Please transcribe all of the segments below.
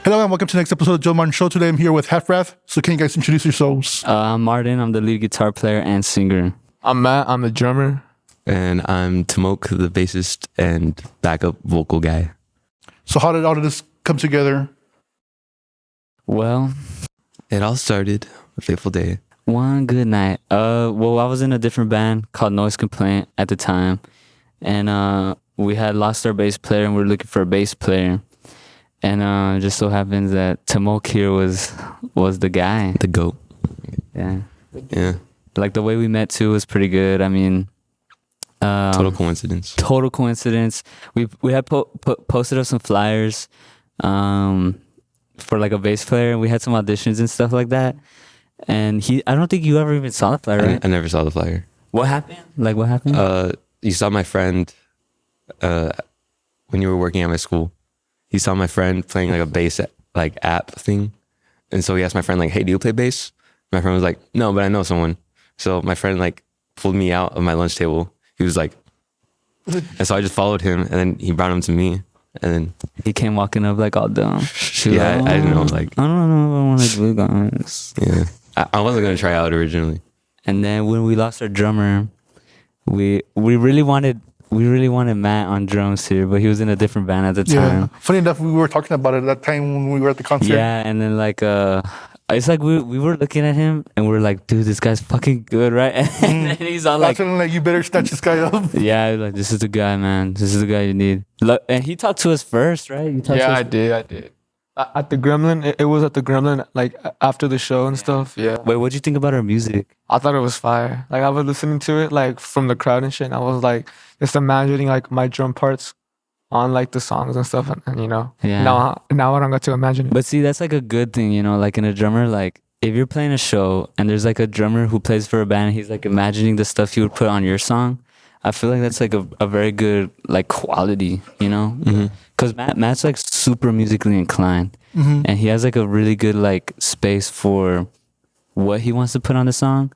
Hello and welcome to the next episode of Joe Martin Show. Today I'm here with Havrath. So can you guys introduce yourselves? I'm Martin. I'm the lead guitar player and singer. I'm Matt. I'm the drummer. And I'm Timok, the bassist and backup vocal guy. So how did all of this come together? Well, It all started a fateful day. one good night. I was in a different band called Noise Complaint at the time, and we had lost our bass player, and we were looking for a bass player. And it just so happens that Timok here was the guy. The GOAT. Yeah. Yeah. Like the way we met too was pretty good. I mean, Total coincidence. Total coincidence. We had posted up some flyers for like a bass player, and we had some auditions and stuff like that. And I don't think you ever even saw the flyer, right? I never saw the flyer. What happened? Like what happened? You saw my friend when you were working at my school. He saw my friend playing like a bass like app thing. And so he asked my friend like, hey, do you play bass? My friend was like, no, but I know someone. So my friend like pulled me out of my lunch table. He was like, and so I just followed him, and then he brought him to me, and then he came walking up like all dumb. yeah, Like, I didn't know, like, I don't know if I want to do guys. yeah, I wasn't gonna try out originally. And then when we lost our drummer, we really wanted Matt on drums here, but he was in a different band at the time. Yeah. Funny enough, we were talking about it that time when we were at the concert. Yeah, and then like it's like we were looking at him and we were like, dude, this guy's fucking good, right? And then he's all like, you better snatch this guy up. yeah, like this is the guy, man. This is the guy you need. Look, and he talked to us first, right? You talked to us I did. At the Gremlin, it was at the Gremlin, like after the show and stuff. Yeah. Wait, what'd you think about our music? I thought it was fire. Like I was listening to it, like from the crowd and shit. And I was like, just imagining like my drum parts on like the songs and stuff, and you know, Yeah. Now I don't get to imagine it. But see, that's like a good thing, you know, like in a drummer, like if you're playing a show and there's like a drummer who plays for a band, he's like imagining the stuff you would put on your song. I feel like that's like a very good like quality, you know, because Matt's like super musically inclined, and he has like a really good like space for what he wants to put on the song.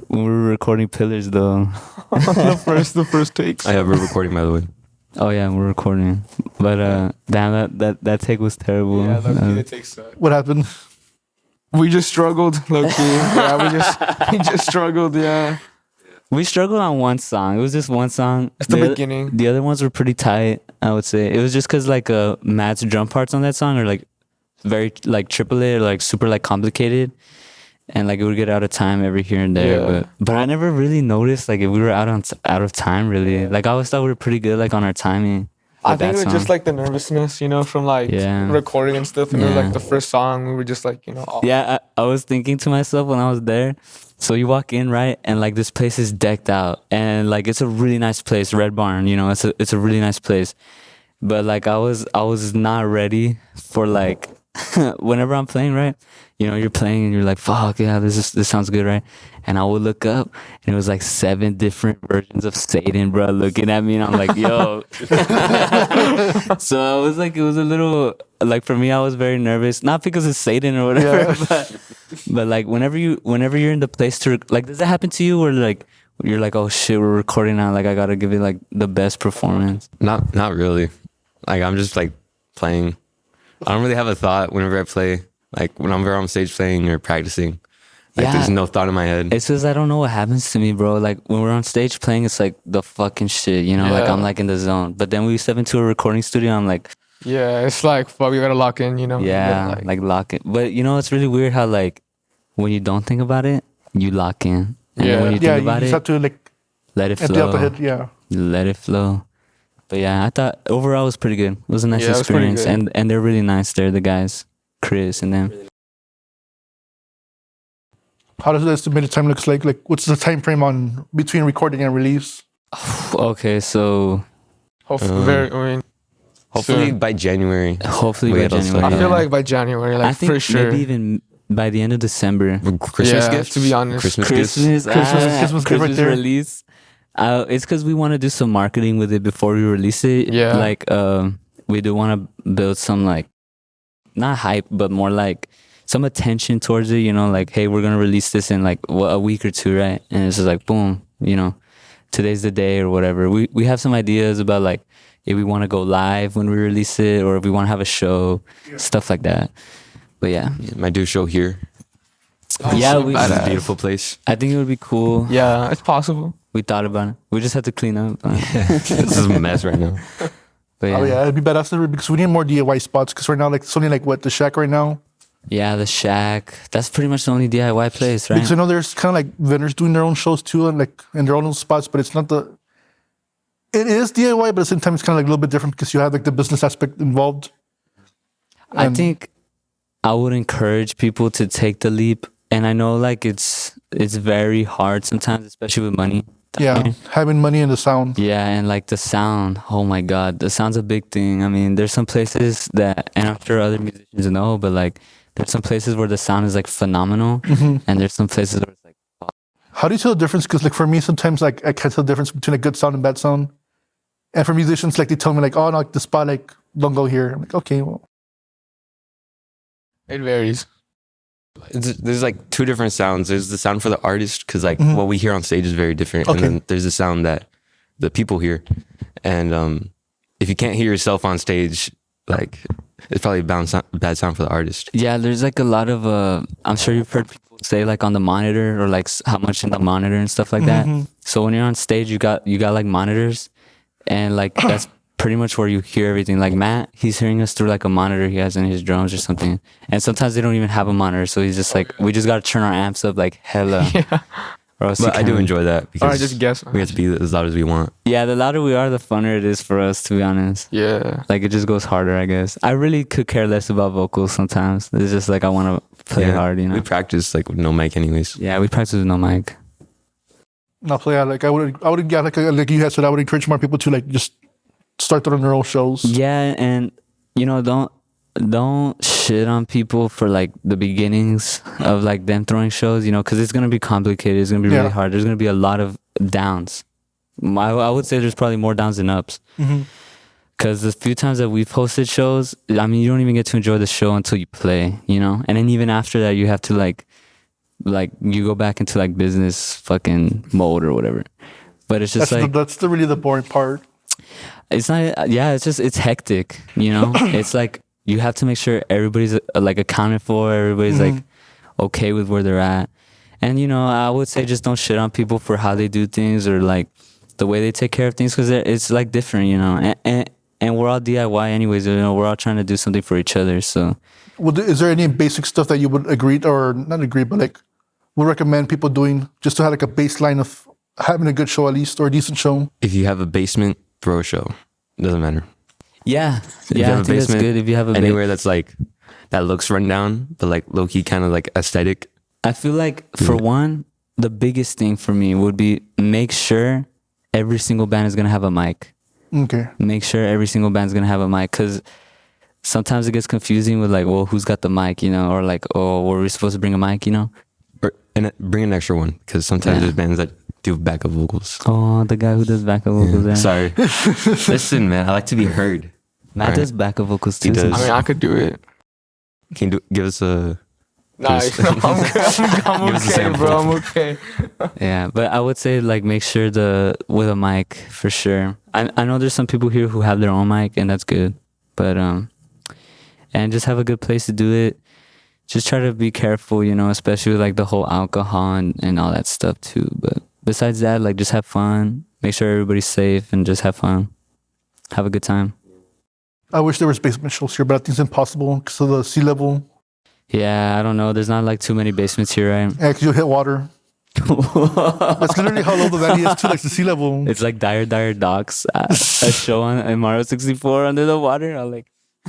When we were recording Pillars though, the first takes. I have a recording, by the way. oh yeah, we're recording, but damn, that take was terrible. Yeah, the takes suck. What happened? We just struggled, low key. Yeah, we just struggled. Yeah. We struggled on one song. It was just one song. It's the beginning. The other ones were pretty tight, I would say. It was just because like Matt's drum parts on that song are like very like AAA or like super like complicated, and like it would get out of time every here and there. Yeah. But I never really noticed like if we were out of time really. Like I always thought we were pretty good like on our timing. I with think that it was just song. like the nervousness, you know, from like Yeah. recording and stuff. And it was Yeah. like the first song, we were just like, you know, all, Yeah, I was thinking to myself when I was there. So you walk in, right, and like this place is decked out, and like it's a really nice place, Red Barn. You know, it's a really nice place. But like I was not ready for like whenever I'm playing, right? You know, you're playing and you're like, fuck yeah, this sounds good, right? And I would look up and it was like 7 different versions of Satan, bro, looking at me, and I'm like, yo. So I was like, it was a little like for me, I was very nervous, not because it's Satan or whatever, but like whenever you're in the place to like, does that happen to you where like you're like, oh shit, we're recording now, like I gotta give it like the best performance? Not really. Like I'm just like playing. I don't really have a thought whenever I play. Like whenever I'm on stage playing or practicing. Like there's no thought in my head. It's because I don't know what happens to me, bro. Like when we're on stage playing, it's like the fucking shit, you know. Like I'm like in the zone. But then we step into a recording studio, I'm like, yeah, it's like, fuck, we gotta lock in, you know. yeah, like lock it. But you know, it's really weird how like when you don't think about it, you lock in. And then when you Yeah, think you about just it, have to like let it empty out the flow. head. Yeah. Let it flow. But yeah, I thought overall it was pretty good. It was a nice Yeah, it was pretty experience, and they're really nice. They're the guys, Chris and them. How does the estimated time looks like? Like, what's the time frame on between recording and release? Okay, so Hopefully, Hopefully soon. by January. hopefully We by had those January. songs. I feel yeah. like by January, like I think for sure. maybe even by the end of December. Christmas Yeah, gifts? to be honest. Christmas gifts? Christmas gift right there. release. It's because we want to do some marketing with it before we release it. Yeah. Like we do want to build some like not hype, but more like some attention towards it. You know, like hey, we're gonna release this in like a week or two, right? And it's just like boom, you know, today's the day or whatever. We have some ideas about like if we want to go live when we release it, or if we want to have a show, stuff like that. But yeah, Might do a show here. yeah, so we, This is a badass. beautiful place. I think it would be cool. Yeah, it's possible. We thought about it. We just had to clean up. This is a mess right now. But yeah, Oh yeah, it'd be badass because we need more DIY spots. Because right now, like it's only like what the shack right now. yeah, the shack. That's pretty much the only DIY place, right? Because I know there's kind of like vendors doing their own shows too, and like in their own little spots, but it's not the. It is DIY, but at the same time, it's kind of like a little bit different because you have like the business aspect involved. I And- think I would encourage people to take the leap, and I know like it's very hard sometimes, especially with money. Yeah, having money in the sound. Yeah, and like the sound. Oh my God, the sound's a big thing. I mean, there's some places that, and I'm sure other musicians know, but like there's some places where the sound is like phenomenal, and there's some places where it's like, How do you tell the difference? Because like for me, sometimes like I can't tell the difference between a good sound and bad sound. And for musicians, like they tell me like, oh no, like, the spot like don't go here. I'm like, okay, well, It varies. There's like two different sounds. There's the sound for the artist, because like what we hear on stage is very different. Okay. And then there's the sound that the people hear. And if you can't hear yourself on stage, like it's probably a bad sound for the artist. yeah, there's like a lot of I'm sure you've heard people say like on the monitor, or like how much in the monitor and stuff like that. So when you're on stage, you got like monitors, and like that's pretty much where you hear everything. Like Matt, he's hearing us through like a monitor he has in his drums or something, and sometimes they don't even have a monitor, so he's just like, we just gotta turn our amps up like hella. Yeah. Or else But you I do can't- enjoy that because Alright, just guess. we have to be as loud as we want. Yeah, the louder we are, the funner it is for us, to be honest. Yeah. Like it just goes harder, I guess. I really could care less about vocals sometimes. It's just like I want to play hard, you know. We practice like with no mic anyways. Yeah, we practice with no mic. no, so yeah, like I would, yeah, like you had said, I would encourage more people to like just start throwing their own shows. Yeah, and you know, don't shit on people for like the beginnings of like them throwing shows, you know, because it's gonna be complicated. It's gonna be really Yeah. hard. There's gonna be a lot of downs. I would say there's probably more downs than ups. Because the few times that we've hosted shows, I mean, you don't even get to enjoy the show until you play, you know? And then even after that, you have to like you go back into like business fucking mode or whatever. But it's just That's really the boring part. it's not, yeah, it's hectic, you know? It's like, you have to make sure everybody's like accounted for, everybody's like okay with where they're at. And, you know, I would say just don't shit on people for how they do things or like the way they take care of things, because it's like different, you know? And we're all DIY anyways, you know, we're all trying to do something for each other, so. Well, is there any basic stuff that you would agree or not agree, but like would recommend people doing just to have like a baseline of having a good show at least, or a decent show? If you have a basement, throw a show. Doesn't matter. Yeah, If you yeah, I have a think that's basement, good if you have a anywhere that's like that looks run down, but like low key kind of like aesthetic. I feel like for one, the biggest thing for me would be make sure every single band is gonna have a mic. Okay. Make sure every single band's gonna have a mic, because sometimes it gets confusing with like, well, who's got the mic, you know, or like, oh, were we supposed to bring a mic, you know? And bring an extra one, because sometimes there's bands that do backup vocals. Oh, the guy who does backup vocals. Yeah. Sorry. Listen, man, I like to be heard. Matt does backup vocals too. He does. I mean, I could do it. Can you give us a? Nice. Give I'm us a okay, sample. bro. I'm okay. Yeah, but I would say like make sure with a mic for sure. I know there's some people here who have their own mic, and that's good. But and just have a good place to do it. Just try to be careful, you know, especially with like the whole alcohol and all that stuff too. But besides that, like just have fun. Make sure everybody's safe and just have fun. Have a good time. I wish there was basement shows here, but I think it's impossible because of the sea level. Yeah, I don't know. There's not like too many basements here, right? Yeah, because you'll hit water. That's literally how low the valley is too, like the sea level. It's like Dire Docks, a show on Mario 64 under the water.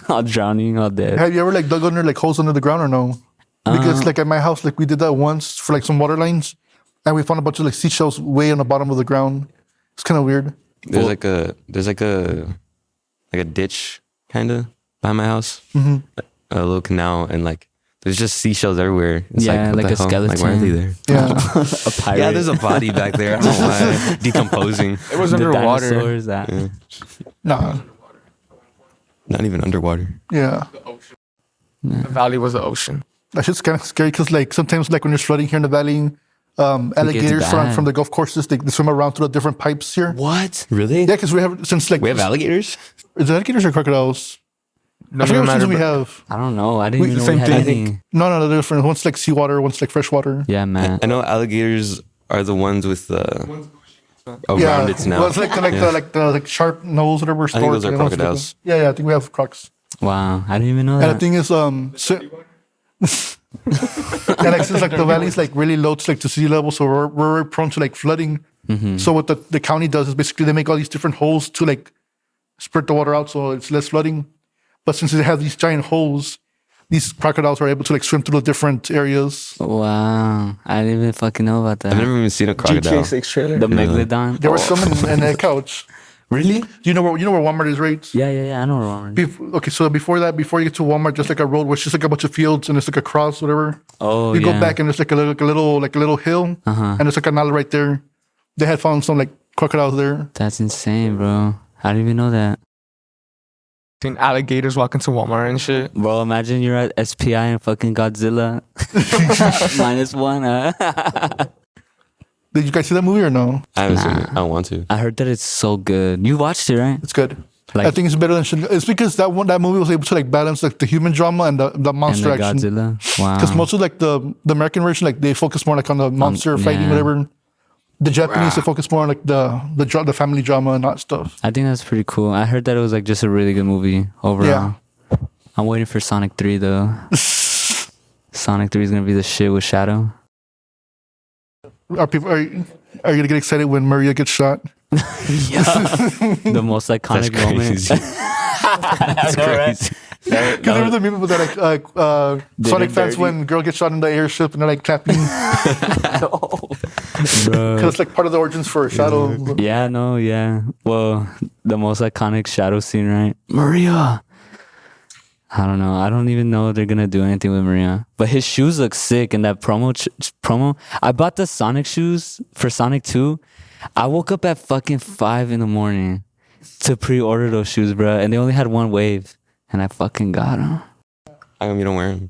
I'll drowning, all dead. Have you ever like dug under like holes under the ground or no? Because like at my house, like we did that once for like some water lines, and we found a bunch of like seashells way on the bottom of the ground. It's kind of weird. There's like a ditch kind of behind my house, a little canal, and like there's just seashells everywhere. It's Yeah, what like the a hell? Like, why are they there? Yeah. A pirate. Yeah, there's a body back there. I don't know why. Decomposing. It was The underwater. dinosaurs, Yeah. Nah. Not even underwater. Yeah. The valley was the ocean. That shit's kind of scary because like sometimes like when there's flooding here in the valley, alligators bad. from the golf courses. They swim around through the different pipes here. What? Really? Yeah, because we have since like We have alligators? is it alligators or crocodiles? I Doesn't forget even which ones matter, we but- have. I don't know. I didn't even know same we had thing. any. No, they're different. One's like seawater, one's like freshwater. Yeah, man. I know alligators are the ones with the around Yeah, its snout. well, it's like the sharp nose, whatever. think those are and one's like- crocodiles. yeah, I think we have crocs. Wow, I didn't even know And the that. thing is, and like since like the valley's like really low to like to sea level, so we're very prone to like flooding. Mm-hmm. So what the county does is basically they make all these different holes to like spread the water out, so it's less flooding. But since they have these giant holes, these crocodiles are able to like swim through the different areas. Wow, I didn't even fucking know about that. I've never even seen a crocodile. GTA6 trailer. The megalodon. There were some in the couch. Really? Do you know where Walmart is, right? Yeah. I know wrong. Okay, so before you get to Walmart, just like a road where it's just like a bunch of fields and it's like a cross, whatever. Oh, You yeah. go back and it's like a little hill, and it's like an alley right there. They had found some like crocodiles there. That's insane, bro. I didn't even know that. Seen alligators walk into Walmart and shit. Bro, imagine you're at SPI and fucking Godzilla. -1. Did you guys see that movie or no? I haven't seen it. I don't want to. I heard that it's so good. You watched it, right? It's good. Like, I think it's better than It's because that movie was able to like balance like the human drama and the and monster the action. Godzilla. Wow. Because most of like the American version, like they focus more like on the monster fighting, yeah. whatever. The Japanese they focus more on like the family drama and that stuff. I think that's pretty cool. I heard that it was like just a really good movie overall. Yeah. I'm waiting for Sonic 3 though. Sonic 3 is gonna be the shit with Shadow. Are you gonna get excited when Maria gets shot? The most That's iconic moment. crazy. That's crazy. Because there was a meme with that Did Sonic it fans dirty. when girl gets shot in the airship and they're like clapping Bro. because it's like part of the origins for Shadow. Yeah, no, yeah. Well, the most iconic Shadow scene, right? Maria. I don't know. I don't even know if they're gonna do anything with Maria. But his shoes look sick in that promo. I bought the Sonic shoes for Sonic 2. I woke up at fucking 5 in the morning to pre-order those shoes, bro, and they only had one wave, and I fucking got them. How come you don't wear them?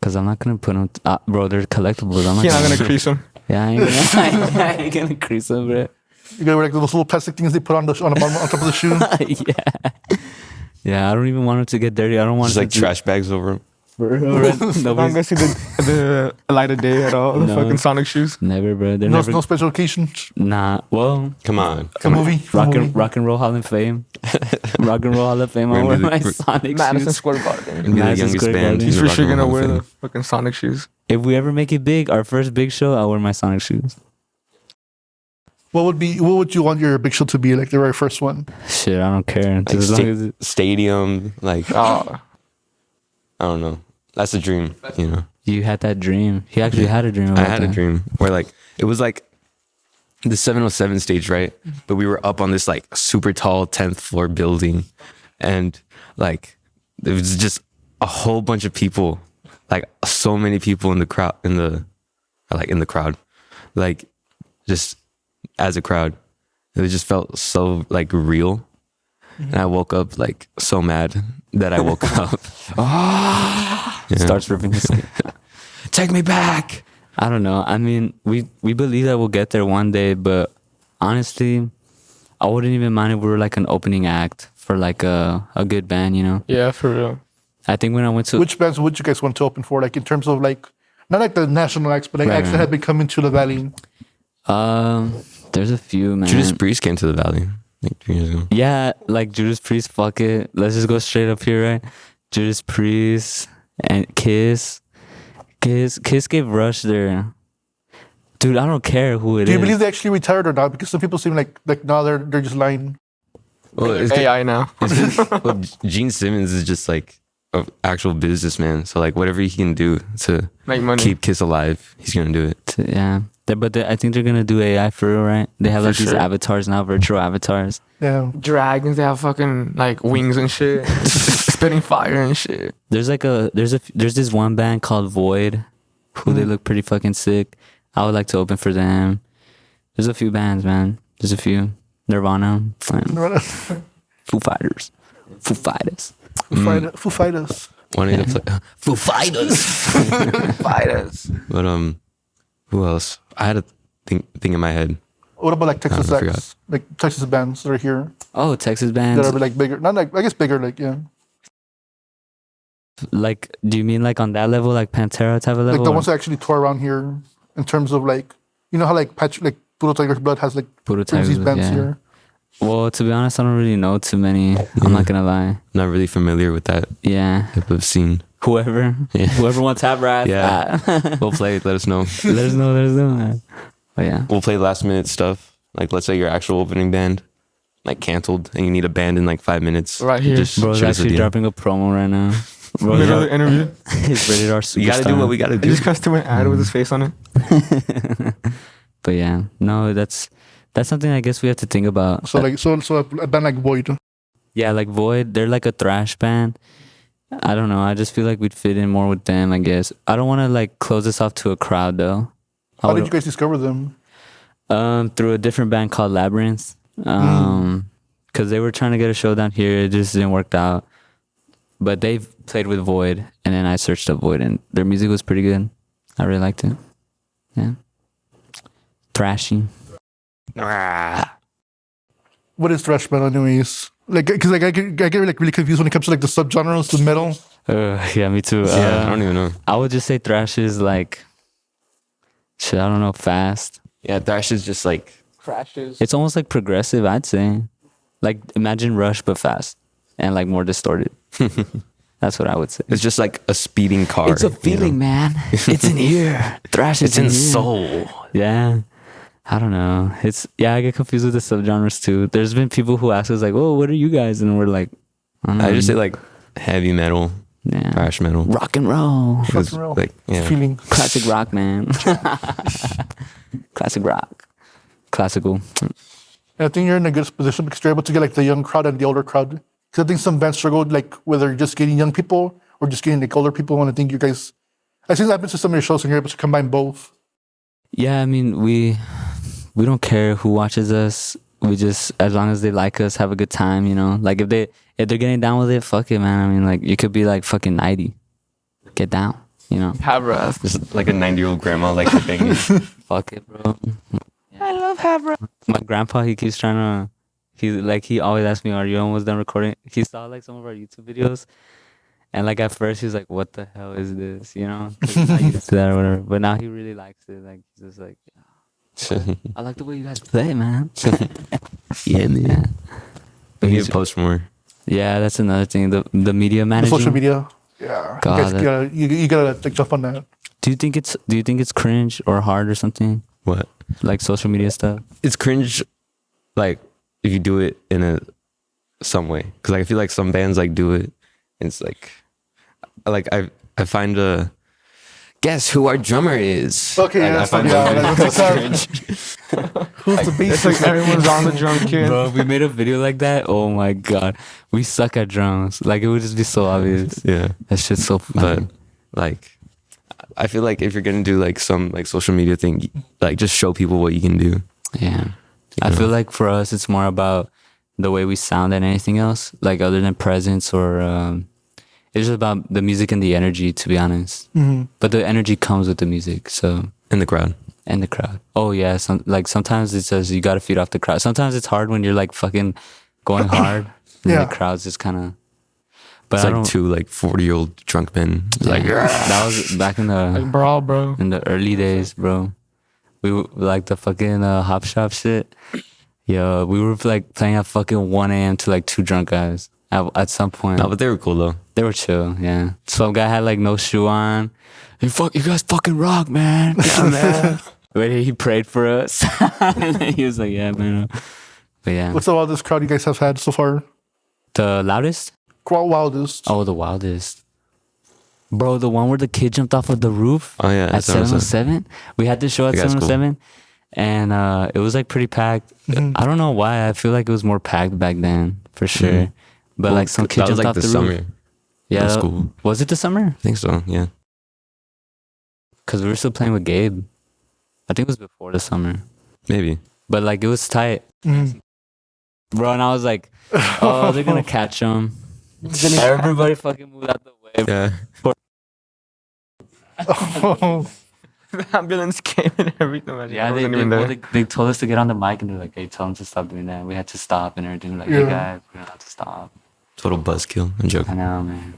Cause I'm not gonna put them, bro. They're collectibles. I'm not You're not gonna crease them. Yeah, I ain't gonna crease them, bro. You got like those little plastic things they put on the bottom on top of the shoe. Yeah. I don't even want them to get dirty. I don't want Just like them trash bags over them. I'm not gonna see the light of day at all. The No. fucking Sonic shoes. Never, bro. They're No, never. no special occasions. Nah. Well, Come on. A movie. Rock and Roll Hall of Fame. Rock and Roll Hall of Fame. I We're wear gonna my be the- Sonic Madison shoes. Square Garden. Be the Madison youngest Square band. Garden. to He's the for Rock sure and gonna Roll wear Hall the of Fame. fucking Sonic shoes. If we ever make it big, our first big show, I'll wear my Sonic shoes. What would you want your big show to be like the very first one? Shit, I don't care. Like Just as long as stadium, like Oh, I don't know. That's a dream, you know. you had that dream. He actually had a dream. I About had a that. dream where like it was like the 707 stage, right? But we were up on this like super tall 10th floor building, and like there was just a whole bunch of people, like so many people in the crowd, in the crowd, like just as a crowd. It just felt so like real. And I woke up like so mad that I woke up. Yeah. Starts ripping his skin. Take me back. I don't know. I mean, we believe that we'll get there one day, but honestly, I wouldn't even mind if we were like an opening act for like a good band, you know? yeah, for real. I think when I went to Which bands would you guys want to open for? Like in terms of like not like the national acts, but like Right, acts that right. have been coming to the valley. there's a few, man. Judas Priest came to the valley like 3 years ago. Yeah, like Judas Priest, fuck it. Let's just go straight up here, right? Judas Priest and Kiss. Kiss gave Rush their... Dude, I don't care who it is. Do you believe they actually retired or not? Because some people seem like no, they're just lying. Well, AI now. well, Gene Simmons is just like an actual businessman. So like whatever he can do to Make money. keep Kiss alive, he's gonna do it. Yeah. I think they're gonna do AI for real, right? They have For like these sure. avatars now, virtual avatars. Yeah. Dragons, they have fucking like wings and shit. Spitting fire and shit. There's this one band called Void, who they look pretty fucking sick. I would like to open for them. There's a few bands, man. There's a few. Nirvana, Foo Fighters. Foo Fighters. Wanting to play Foo Fighters. Fighters. But Who else? I had a thing in my head. What about like Texas I forgot. acts? Like Texas bands that are here Oh, Texas that bands. are like bigger. Not like I guess bigger. Like yeah, Like, do you mean like on that level, like Pantera type of level? like the or ones that actually tour around here. In terms of like, you know how like like Puro Tiger's Blood has like Puro brings these Tiger's, bands yeah. here. Well, to be honest, I don't really know too many. I'm not gonna lie. Not really familiar with that Yeah. type of scene. Whoever wants Havrath. Yeah. We'll play it. Let us know. Let us know. Man. But yeah. We'll play last minute stuff. Like, let's say your actual opening band like canceled and you need a band in like 5 minutes. Right here. Just Bro's shoot us a actually DM. dropping a promo right now. Middle of the interview. He's rated our superstar. You gotta do what we gotta He do. just cuts to an ad with his face on it. But yeah, no, that's something I guess we have to think about. So like so a band like Void. Yeah, like Void, they're like a thrash band. I don't know. I just feel like we'd fit in more with them, I guess. I don't want to like close this off to a crowd though. How did you guys discover them? Through a different band called Labyrinth. Because they were trying to get a show down here. It just didn't work out. But they've played with Void, and then I searched up Void, and their music was pretty good. I really liked it. Yeah. Thrashy. What is thrash metal anyways? Like, cause like I get like really confused when it comes to like the subgenres to metal. Yeah, me too. Yeah, I don't even know. I would just say thrash is like, shit, I don't know, fast. Yeah, thrash is just like Crashes. It's almost like progressive, I'd say. Like, imagine Rush, but fast and like more distorted. That's what I would say. it's just like a speeding car. It's a you know? feeling, man. It's in here. Thrash is It's in here. soul. Yeah. I don't know. I get confused with the subgenres too. There's been people who ask us like, "Oh, what are you guys?" And we're like, "I don't know." I just say like heavy metal, yeah. thrash metal. Rock and roll, Rock and roll. Like, yeah. Feeling. classic rock, man. Classic rock, classical. And I think you're in a good position because you're able to get like the young crowd and the older crowd. Because I think some bands struggle like whether you're just getting young people or just getting like older people. And I think you guys, I think that happens to some of your shows and you're able to combine both. Yeah, I mean, we don't care who watches us. We just, as long as they like us, have a good time, you know. Like if they're getting down with it, fuck it, man. I mean, like you could be like fucking 90, get down, you know. Havrath. Just like a 90-year-old grandma like the thing. Fuck it, bro. I love Havrath. My grandpa, he keeps trying to. He always asks me, "Are you almost done recording?" He saw like some of our YouTube videos, and like at first he was like, "What the hell is this?" You know, 'cause he's not used to that or whatever. But now he really likes it. Like he's just like, I like the way you guys play, man. Yeah, man. We need he's- to post more. Yeah, that's another thing. The media The managing. social media. Yeah. God, you guys that- gotta, you gotta like jump on that. Do you think it's cringe or hard or something What? like social media stuff? It's cringe, like if you do it in some way, because like, I feel like some bands like do it, and it's like I find guess who our drummer is. Okay, Like, yeah, I find yeah, that that's cringe. Who's the It's bass? like everyone's on the drum kit. Bro, if we made a video like that, oh my god, we suck at drums. Like it would just be so obvious. Yeah, That shit's so but funny. like I feel like if you're gonna do like some like social media thing, like just show people what you can do. Yeah. I know? feel like for us, it's more about the way we sound than anything else. Like other than presence or it's just about the music and the energy, to be honest. Mhm. But the energy comes with the music, so In the crowd. and the crowd. Oh yeah, sometimes it says you gotta feed off the crowd. Sometimes it's hard when you're like fucking going hard. And Yeah. the crowd's just kind of. But It's I like don't. two like 40-year-old drunk men. Like that was back in Like the brawl, bro. early days, bro. We like the fucking hop shop shit. Yo, we were like playing at fucking 1 a.m. to like 2 drunk guys at some point. no, but they were cool though. They were chill, yeah. Some guy had like no shoe on. You guys fucking rock, man. Yeah, man. Wait, he prayed for us. And then he was like, yeah, man. But yeah. What's the wildest crowd you guys have had so far? The loudest? Wildest. Oh, the wildest. Bro, the one where the kid jumped off of the roof Oh yeah, at 707. We had this show at That guy's cool. 707. And it was like pretty packed. I don't know why. I feel like it was more packed back then, for sure. But like some kid that was jumped like off the the summer. roof. Yeah, That was cool. Was it the summer? I think so. Yeah. Because we were still playing with Gabe. I think it was before the summer. Maybe. But like it was tight. Mhm. Bro, and I was like, oh, they're going to catch him. Everybody fucking moved out the way. Yeah. The ambulance came and everything. Man. Yeah, I wasn't even well, there. they told us to get on the mic and they're like, hey, tell them to stop doing that. We had to stop and everything. Like, hey Yeah. guys, we're gonna have to stop. Total buzzkill. I'm I joking. know, man.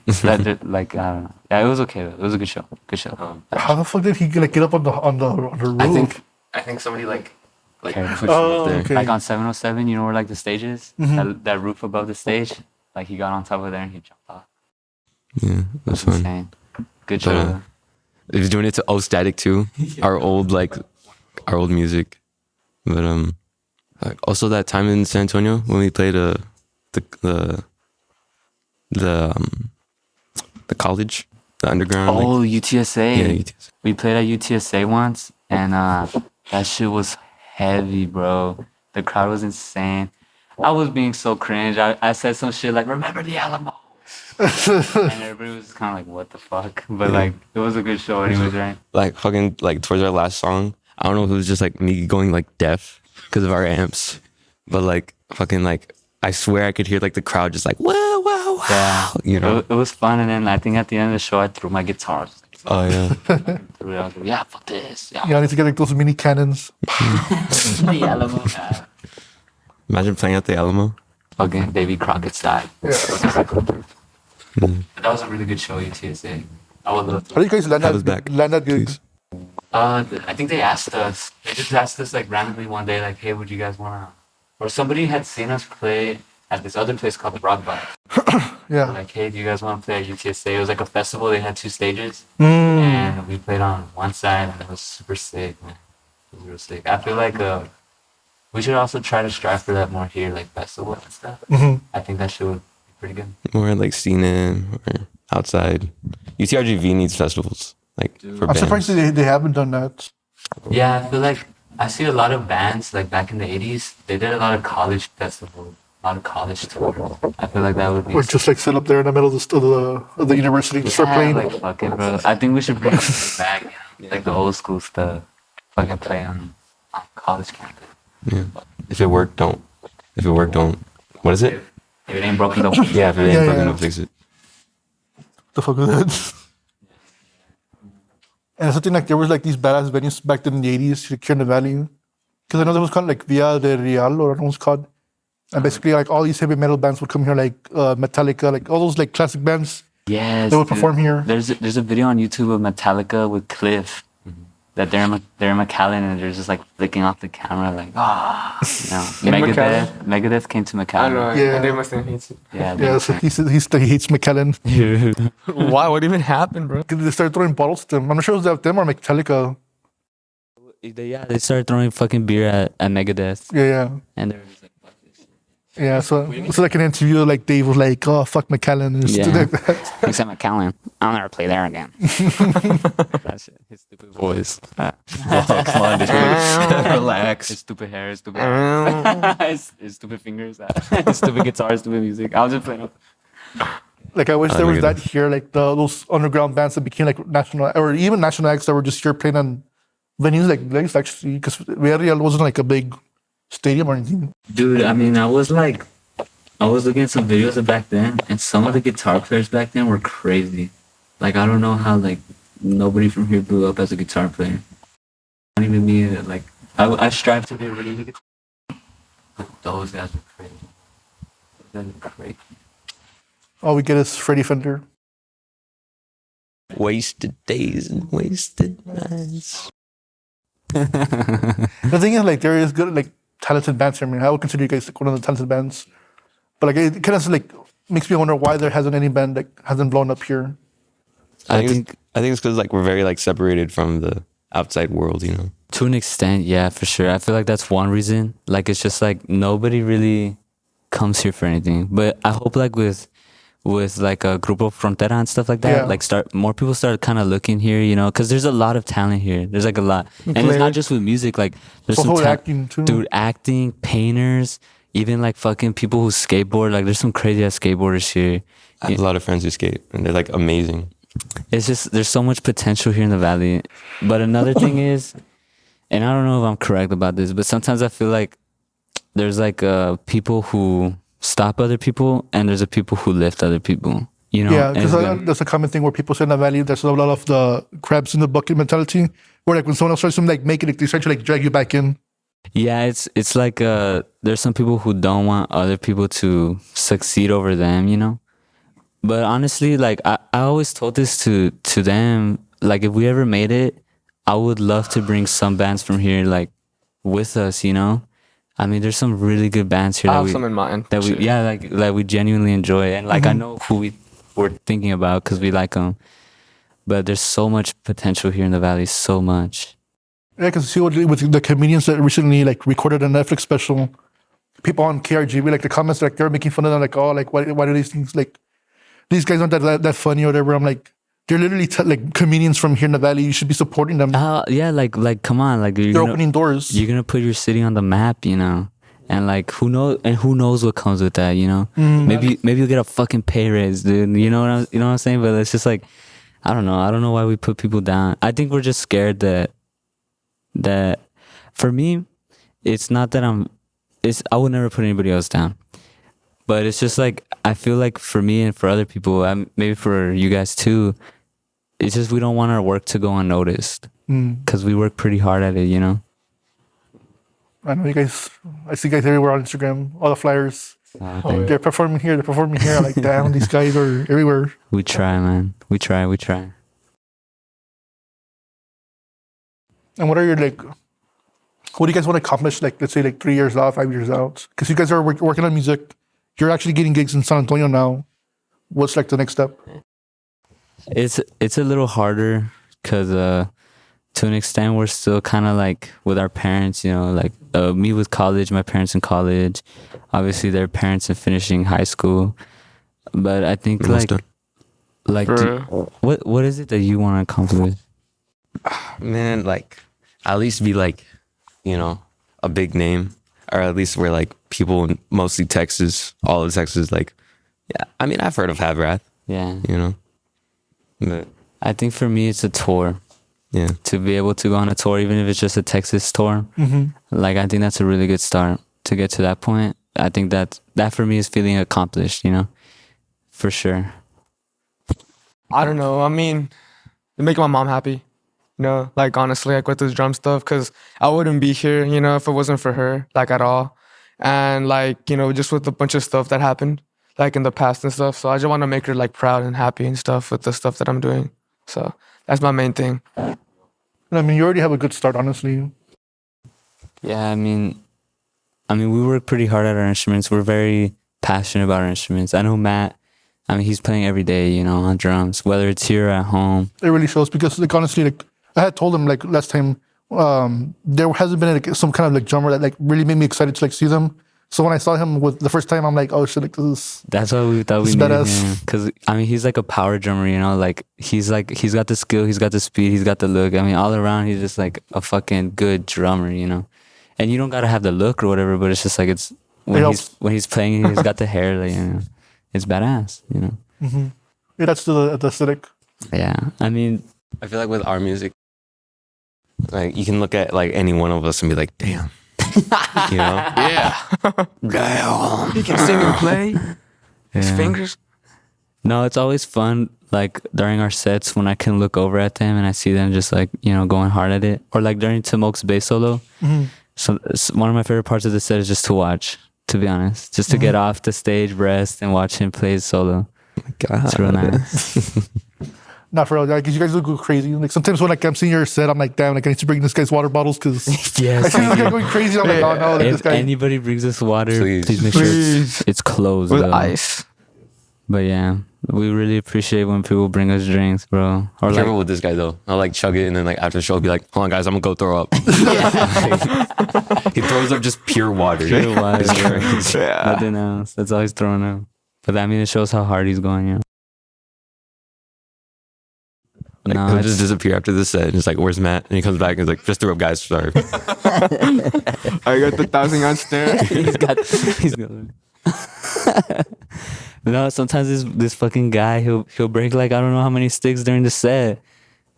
Like, I don't know. Yeah, it was okay. Though. It was a good show. Good show. How the fuck did he like get up on the roof? I think somebody like Okay. pushed him Oh, up there. okay. Like on 707, you know where like the stage is? Mhm. That roof above the stage? Like he got on top of there and he jumped off. Yeah, that's fun. Insane. Good But, show. though. He was doing it to O Static too. Our old music. But like, also that time in San Antonio when we played the college, the underground. like- Oh, UTSA. yeah, UTS. We played at UTSA once, and that shit was heavy, bro. The crowd was insane. I was being so cringe. I said some shit like, remember the Alamo. And everybody was kind of like, what the fuck? But like, it was a good show anyways, right? Like fucking like towards our last song. I don't know if it was just like me going like deaf because of our amps, but like fucking like I swear I could hear like the crowd just like wow wow wow. Yeah. You know. It was fun, and then I think at the end of the show, I threw my guitar. I was like, Oh yeah. threw it. I was like, yeah, fuck this. Yeah. Yeah, I need to get like those mini cannons. The Alamo. Yeah. Imagine playing at the Alamo. Fucking Davy Crockett style. Yeah. That was a really good show, UTSA. I would love to. How do you guys land Have us back, that gigs? I think they asked us. They just asked us like randomly one day, like, "Hey, would you guys wanna?" Or somebody had seen us play at this other place called the Rock Bar. Yeah. Like, "Hey, do you guys want to play at UTSA?" It was like a festival. They had 2 stages, Mm. and we played on one side, and it was super sick, man. It was real sick. I feel like we should also try to strive for that more here, like festivals and stuff. Mhm. I think that shit would be pretty good. More like scene or outside. UTRGV needs festivals like for I'm bands. surprised they haven't done that. Yeah, I feel like I see a lot of bands like back in the 80s. They did a lot of college festivals, a lot of college tours. I feel like that would be Or just like sit up there in the middle of the university and start yeah, playing. like fuck it, bro. I think we should bring it back, you know? Like the old school stuff. Fucking play on college campus. Yeah. If it worked, don't. If it worked, don't. What is it? If it ain't broken, don't. Yeah, if it ain't Yeah, broken, yeah. don't fix it. The fuck was that? And something like there was like these badass venues back then in the 80s like here in the valley. Because I know there was called like Via de Real or what it was called. And basically like all these heavy metal bands would come here like Metallica, like all those like classic bands. Yes. They would dude. perform here. There's a video on YouTube of Metallica with Cliff. That they're in McAllen and they're just like flicking off the camera like you know. In Megadeth came to I McAllen. don't know. Yeah. And they must have hated it. Yeah. Yeah, so he said he hates McKellen. Why? What even happened, bro? They started throwing bottles at them. I'm not sure it was them or Metallica. They started throwing fucking beer at Megadeth, Yeah, yeah. and they were just like, "Fuck this shit." Yeah, so like an interview, like Dave was like, "Oh fuck McKellen," and Yeah. stuff like that. Except McAllen, I'll never play there again. That shit, his stupid voice. Oh, come on, dude. Relax. His stupid hair, his stupid his stupid fingers, his stupid guitar, his stupid music. I was just playing. Like I wish I there was look that at here, like those underground bands that became like national or even national acts that were just here playing on venues like this actually, because Villarreal wasn't like a big stadium or anything. Dude, I mean, I was looking at some videos of back then, and some of the guitar players back then were crazy. Like, I don't know how, like, nobody from here blew up as a guitar player. Not even me, like, I strive to be a really good guitar player, but those guys were crazy. Those guys were crazy. All we get is Freddie Fender. Wasted days and wasted nights. The thing is, like, there is good, like, talented bands here. I mean, I would consider you guys like one of the talented bands. But, like, it kind of, like, makes me wonder why there hasn't any band, like, hasn't blown up here. I think it's because like we're very like separated from the outside world, you know. To an extent, yeah, for sure. I feel like that's one reason. Like, it's just like nobody really comes here for anything. But I hope like with like a Grupo Frontera and stuff like that, Yeah. like more people start kind of looking here, you know, because there's a lot of talent here. There's like a lot, and it's not just with music. Like there's The some whole acting, too. dude, acting, painters, even like fucking people who skateboard. Like there's some crazy ass skateboarders here. I have a lot of friends who skate and they're like amazing. It's just there's so much potential here in the valley. But another thing is, and I don't know if I'm correct about this, but sometimes I feel like there's like people who stop other people and there's a people who lift other people. you know. Yeah, and because it's gonna- that's a common thing where people say in the valley there's a lot of the crabs in the bucket mentality, where like when someone else tries to like make it, they try to like drag you back in. yeah, it's like there's some people who don't want other people to succeed over them, you know. But honestly, like I always told this to them, like if we ever made it, I would love to bring some bands from here like with us, you know. I mean, there's some really good bands here I that have we some in mind. that we too. yeah like we genuinely enjoy, and like I know who we were thinking about because we like them. But there's so much potential here in the valley, so much. Yeah, because see what with the comedians that recently like recorded a Netflix special, people on KRGB like the comments like they're making fun of them like, oh, like why do these things like these guys aren't that funny or whatever. I'm like, they're literally like comedians from here in the valley. You should be supporting them. Yeah, like come on, like They're opening doors. you're gonna put your city on the map, you know. And like who knows what comes with that, you know? Maybe you'll get a fucking pay raise, dude. You know what I'm saying? But it's just like I don't know why we put people down. I think we're just scared that for me, it's not that I would never put anybody else down. But it's just like I feel like for me and for other people, maybe for you guys too, it's just we don't want our work to go unnoticed because we work pretty hard at it, you know. I know you guys. I see guys everywhere on Instagram. All the flyers. They're performing here. They're performing here. I'm like, damn, these guys are everywhere. We try, man. We try. And what are your like? What do you guys want to accomplish? Like, let's say like 3 years out, 5 years out, because you guys are working on music. You're actually getting gigs in San Antonio now. What's like the next step? It's a little harder because to an extent we're still kind of like with our parents, you know, like me with college, my parents in college, obviously their parents in finishing high school. But I think like what is it that you want to accomplish? Man, like at least be like, you know, a big name, or at least where like people in mostly Texas, all of Texas, like, yeah. I mean, I've heard of Havrath, Yeah, you know, but I think for me it's a tour. yeah, To be able to go on a tour, even if it's just a Texas tour, like I think that's a really good start to get to that point. I think that for me is feeling accomplished, you know, for sure. I don't know. I mean, it making my mom happy. You know, like honestly, like with this drum stuff, because I wouldn't be here, you know, if it wasn't for her, like at all. And like, you know, just with a bunch of stuff that happened, like in the past and stuff. So I just want to make her like proud and happy and stuff with the stuff that I'm doing. So that's my main thing. And I mean, you already have a good start, honestly. Yeah, I mean, we work pretty hard at our instruments. We're very passionate about our instruments. I know Matt. I mean, he's playing every day, you know, on drums, whether it's here or at home. It really shows because, like, honestly, like I had told him like last time, there hasn't been like some kind of like drummer that like really made me excited to like see them. So when I saw him with the first time, I'm like, oh shit, like this is. That's why we thought we It's needed badass. him. Because, I mean, he's like a power drummer, you know? Like, he's got the skill, he's got the speed, he's got the look. I mean, all around, he's just like a fucking good drummer, you know? And you don't got to have the look or whatever, but it's just like it's when he's playing, he's got the hair, like, you know? It's badass, you know? Yeah, that's the aesthetic. Yeah. I mean, I feel like with our music, like you can look at like any one of us and be like, damn, you know, Yeah. damn. He can sing and play. His Yeah. fingers. no, it's always fun, like, during our sets when I can look over at them and I see them just, like, you know, going hard at it. Or, like, during Timok's bass solo. So one of my favorite parts of the set is just to watch, to be honest. Just to get off the stage, rest, and watch him play his solo. God. It's real nice. Not for real, like, 'cause you guys look go crazy. Like sometimes when like I'm seeing your set, I'm like, damn, like I need to bring this guy's water bottles because I Yes. see this guy going crazy. I'm like, oh no, like, this If guy. anybody brings us water, Please. please make sure Please. it's closed. With though. ice. But yeah, we really appreciate when people bring us drinks, bro. Or Be like, careful with this guy though. I'll like chug it and then like after the show, I'll be like, hold on guys, I'm gonna go throw up. He throws up just pure water. pure water, It's crazy. Yeah. nothing else. That's all he's throwing out. But I mean, it shows how hard he's going, you know. Like, No, he'll it's- just disappear after the set. And it's like, where's Matt? And he comes back and he's like, just throw up, guys. Sorry. I got the 1,000 stare. he's got. No, sometimes this fucking guy he'll break like I don't know how many sticks during the set,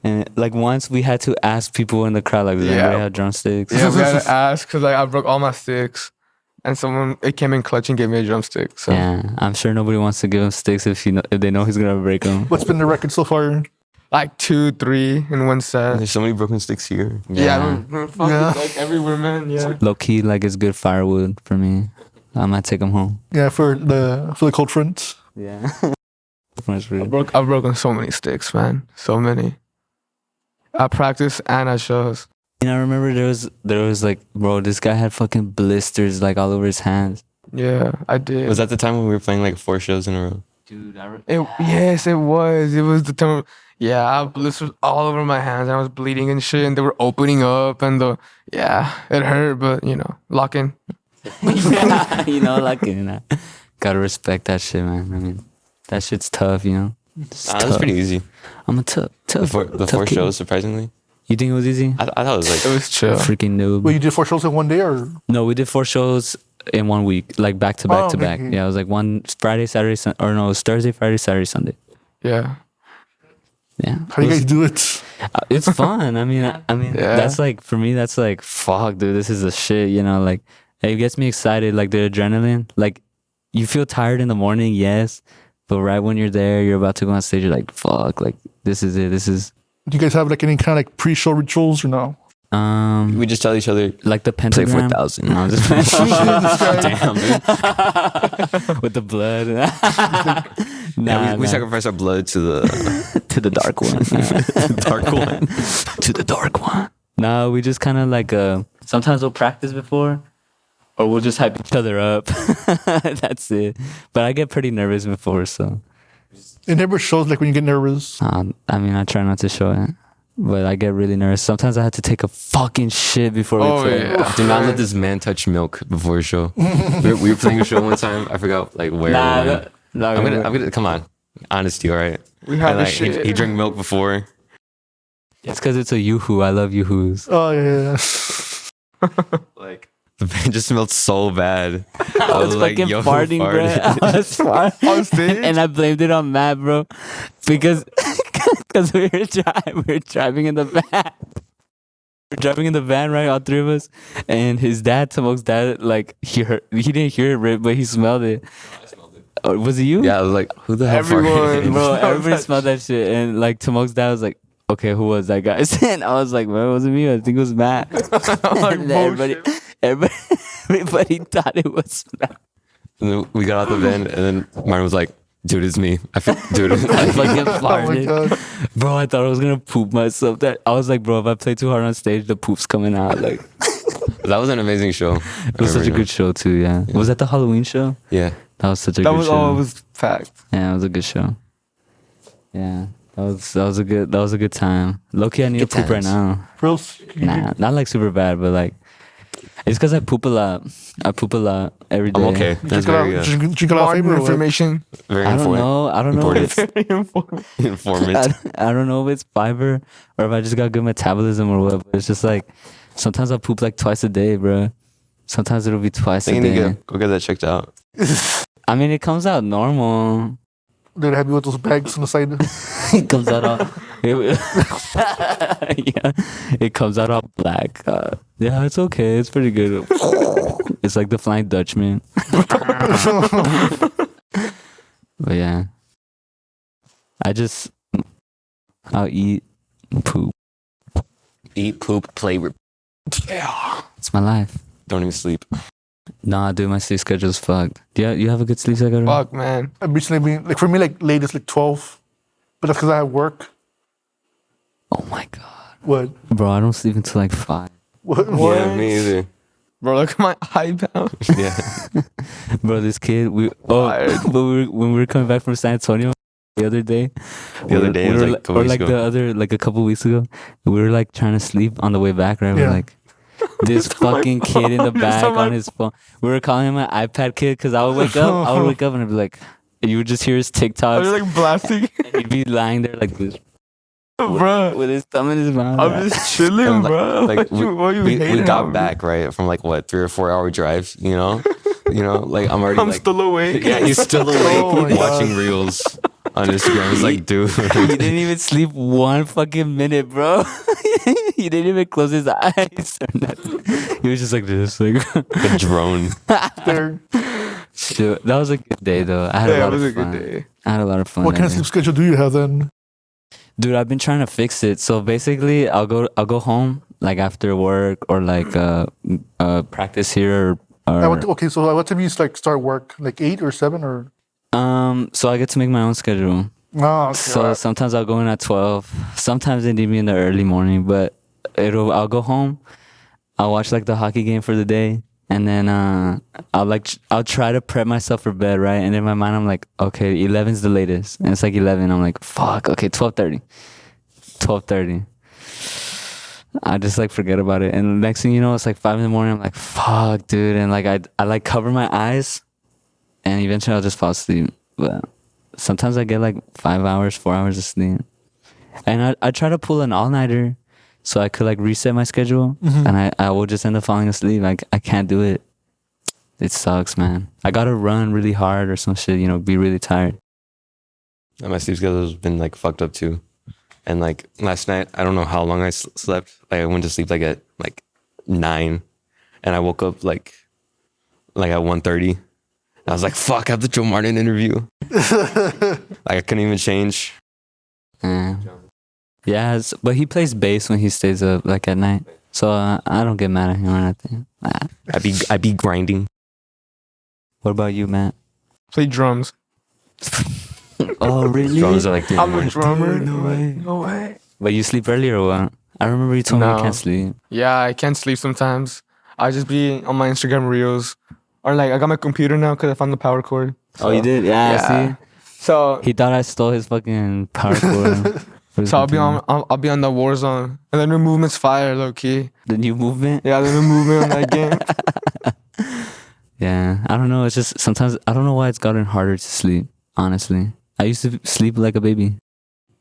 and like once we had to ask people in the crowd like, does Yeah. anybody have drumsticks? Yeah, we had to ask because like I broke all my sticks. and someone it came in clutch and gave me a drumstick. So Yeah, I'm sure nobody wants to give him sticks if if they know he's gonna break them. What's been the record so far? like 2, 3 in one set. There's so many broken sticks here. Yeah, we're fucking Yeah. like everywhere, man. Yeah. Low key, like it's good firewood for me. I might take them home. Yeah, for the cold front. Yeah. That's weird. I've broken so many sticks, man. So many. At practice and at shows. And I remember there was like, bro, this guy had fucking blisters like all over his hands. Yeah, I did. Was that the time when we were playing like 4 shows in a row? Dude, Yes, it was. It was the time. Yeah, I have blisters all over my hands. And I was bleeding and shit, and they were opening up, and it hurt, but lock in. you know, like gotta respect that shit, man. I mean, that shit's tough, you know. It's That was tough. pretty easy. I'm a tough. The four kid. shows, surprisingly. You think it was easy? I thought it was like It was chill. Freaking noob. Wait, you did 4 shows in one day, or No, we did 4 shows in 1 week, like back to back Oh, to back. okay. Yeah, it was like one Friday, Saturday, or no, it was Thursday, Friday, Saturday, Sunday. Yeah. Yeah. how do you guys do it? It's fun. I mean, Yeah. that's like for me. That's like fuck, dude. This is the shit. You know, like it gets me excited. Like the adrenaline. Like you feel tired in the morning, yes, but right when you're there, you're about to go on stage. You're like, fuck, like this is it. This is Do you guys have like any kind of like pre-show rituals or no? we just tell each other like the play pentagram. 4,000. No, I'm just playing. Damn, dude. With the blood. Yeah, we nah. sacrifice our blood to the To the dark one. dark one. To the dark one. No, we just kind of like sometimes we'll practice before, or we'll just hype each other up. That's it. But I get pretty nervous before, so It never shows like when you get nervous. I mean, I try not to show it, but I get really nervous. Sometimes I have to take a fucking shit before we Oh, play. yeah. Do not let this man touch milk before a show. We were playing a show one time. I forgot like where. Nah, we went. no, I'm gonna come on. Honesty, all right. We have And, the like, shit. he drank milk before. It's because it's a yoo-hoo. I love yoo-hoos. Oh yeah. Like the man just smelled so bad. I was like, fucking yo, who farting, bro. farted? I was farting. On stage? And I blamed it on Matt, bro, because we were driving in the van. We're driving in the van, right? All 3 of us, and his dad, Tomok's dad, like he didn't hear it, but he smelled it. Oh, was it you? Yeah, I was like, who the hell Everyone, farted? Bro, everybody that smelled that shit, and like Tomok's dad was like, "Okay, who was that guy?" And I was like, "Well, it wasn't me. I think it was Matt." Like, And everybody thought it was Matt. And then we got out the van, and then Martin was like, "Dude, it's me." Dude, I fucking Oh my farted. god. Bro, I thought I was gonna poop myself. That I was like, bro, if I play too hard on stage, the poop's coming out. Like, that was an amazing show. it was such a good show too. Yeah. Was that the Halloween show? Yeah. That was such a That good was show. all. It was packed. Yeah, it was a good show. Yeah, that was a good time. Low-key, I need Good to poop right times. now. Girls, Nah, not like super bad, but like it's because I poop a lot. I poop a lot every day. I'm okay. That's very, drink a lot of More fiber. or what? information. very I don't informative. know. I don't know if it's Very important. Informant. I don't know if it's fiber or if I just got good metabolism or what. But it's just like sometimes I poop like twice a day, bro. Sometimes it'll be twice I a think you need day. to go get that checked out. I mean, it comes out normal. They're happy with those bags on the side. It comes out all yeah, it comes out all black. Yeah, it's okay. It's pretty good. It's like the Flying Dutchman. But yeah, I'll eat, poop. Eat, poop, play, It's my life. don't even sleep. Nah, dude, my sleep schedule's fucked. Do you have a good sleep schedule? Fuck, man. I've recently been like for me like latest like 12, but that's because I have work. Oh my god, What? bro, I don't sleep until like 5. What? Yeah, me either. Bro, look at my iPad. Yeah. Bro, this kid, Tired. when we were coming back from San Antonio the other day. The other day, it was like a couple or weeks like ago. a couple weeks ago, we were like trying to sleep on the way back, right? We're Yeah. like, this fucking kid in the Just back on my on his phone. We were calling him an iPad kid because I would wake up and I'd be like, you would just hear his I was TikToks. like blasting. And he'd be lying there like this Bro. with his thumb in his mouth. I'm just chilling, And, bro. Like What you we hating got on, back right from like what 3 or 4 hour drives. Like I'm already bro? I'm like still awake. yeah, you're still Oh my awake God. watching reels. on Instagram. It's like, dude. He didn't even sleep one fucking minute, bro. He didn't even close his eyes or nothing. He was just like this, like A drone. There. Shit, that was a good day though. I had a Yeah, it lot was of a fun. good day. I had a lot of fun. What that kind of day. sleep schedule do you have then? Dude, I've been trying to fix it. So basically, I'll go home like after work or like practice here Okay, so at what time do you like start work? Like 8 or 7 or? so I get to make my own schedule. Oh, okay. So alright. sometimes I'll go in at 12. Sometimes they need me in the early morning, but I'll go home. I'll watch like the hockey game for the day, and then I'll try to prep myself for bed, right? And in my mind I'm like, okay, 11's the latest, and it's like 11. I'm like, fuck, okay, 12:30. 12:30. I just like forget about it, and the next thing you know, it's like 5 in the morning. I'm like, fuck, dude, and like I like cover my eyes, and eventually I'll just fall asleep. But sometimes I get like 5 hours, 4 hours of sleep, and I try to pull an all-nighter so I could like reset my schedule, and I will just end up falling asleep. Like I can't do it. It sucks, man. I gotta run really hard or some shit, be really tired. And my sleep schedule has been like fucked up too. And like last night, I don't know how long I slept. Like I went to sleep like at like 9, and I woke up like at 1:30. I was like, fuck, I have the Joe Martin interview. Like I couldn't even change. Yeah, but he plays bass when he stays up like at night, so I don't get mad at him or nothing. I be grinding. What about you, Matt? Play drums. Oh, really? Drums are like the I'm a drummer. No way. But you sleep early or what? I remember you told me you No. can't sleep. Yeah, I can't sleep sometimes. I just be on my Instagram reels, or like I got my computer now because I found the power cord. Oh, you did? Yeah. See, So he thought I stole his fucking power cord. so I'll be on the war zone, and the new movement's fire, low key. The new movement. Yeah, the new movement on that game. Yeah, I don't know. It's just sometimes I don't know why it's gotten harder to sleep. Honestly, I used to sleep like a baby.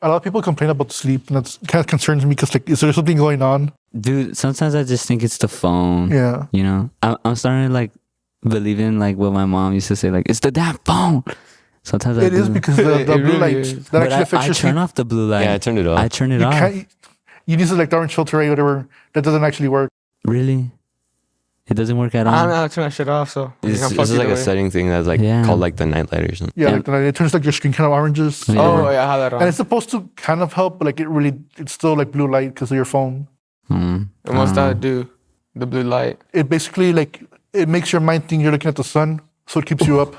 A lot of people complain about sleep, and that kind of concerns me because, like, is there something going on? Dude, sometimes I just think it's the phone. Yeah. I'm starting to like believe in like what my mom used to say, like it's the damn phone. Sometimes I It is do. because the It blue really light is. that But actually affects I your turn sleep. off the blue light. Yeah, I turned it off. I turn it You off. can't. You use like the orange filter, right? Whatever. That doesn't actually work. Really? It doesn't work at I all. don't know, I turn that shit off. So This I'm is fucked like either a way. setting thing that's like Yeah. called like the night light or something. Yeah, Yeah. like it turns like your screen kind of oranges. Yeah. Oh yeah, I have that on. And it's supposed to kind of help, but like it's still like blue light because of your phone. And what's that do? The blue light. It basically like it makes your mind think you're looking at the sun, so it keeps you up.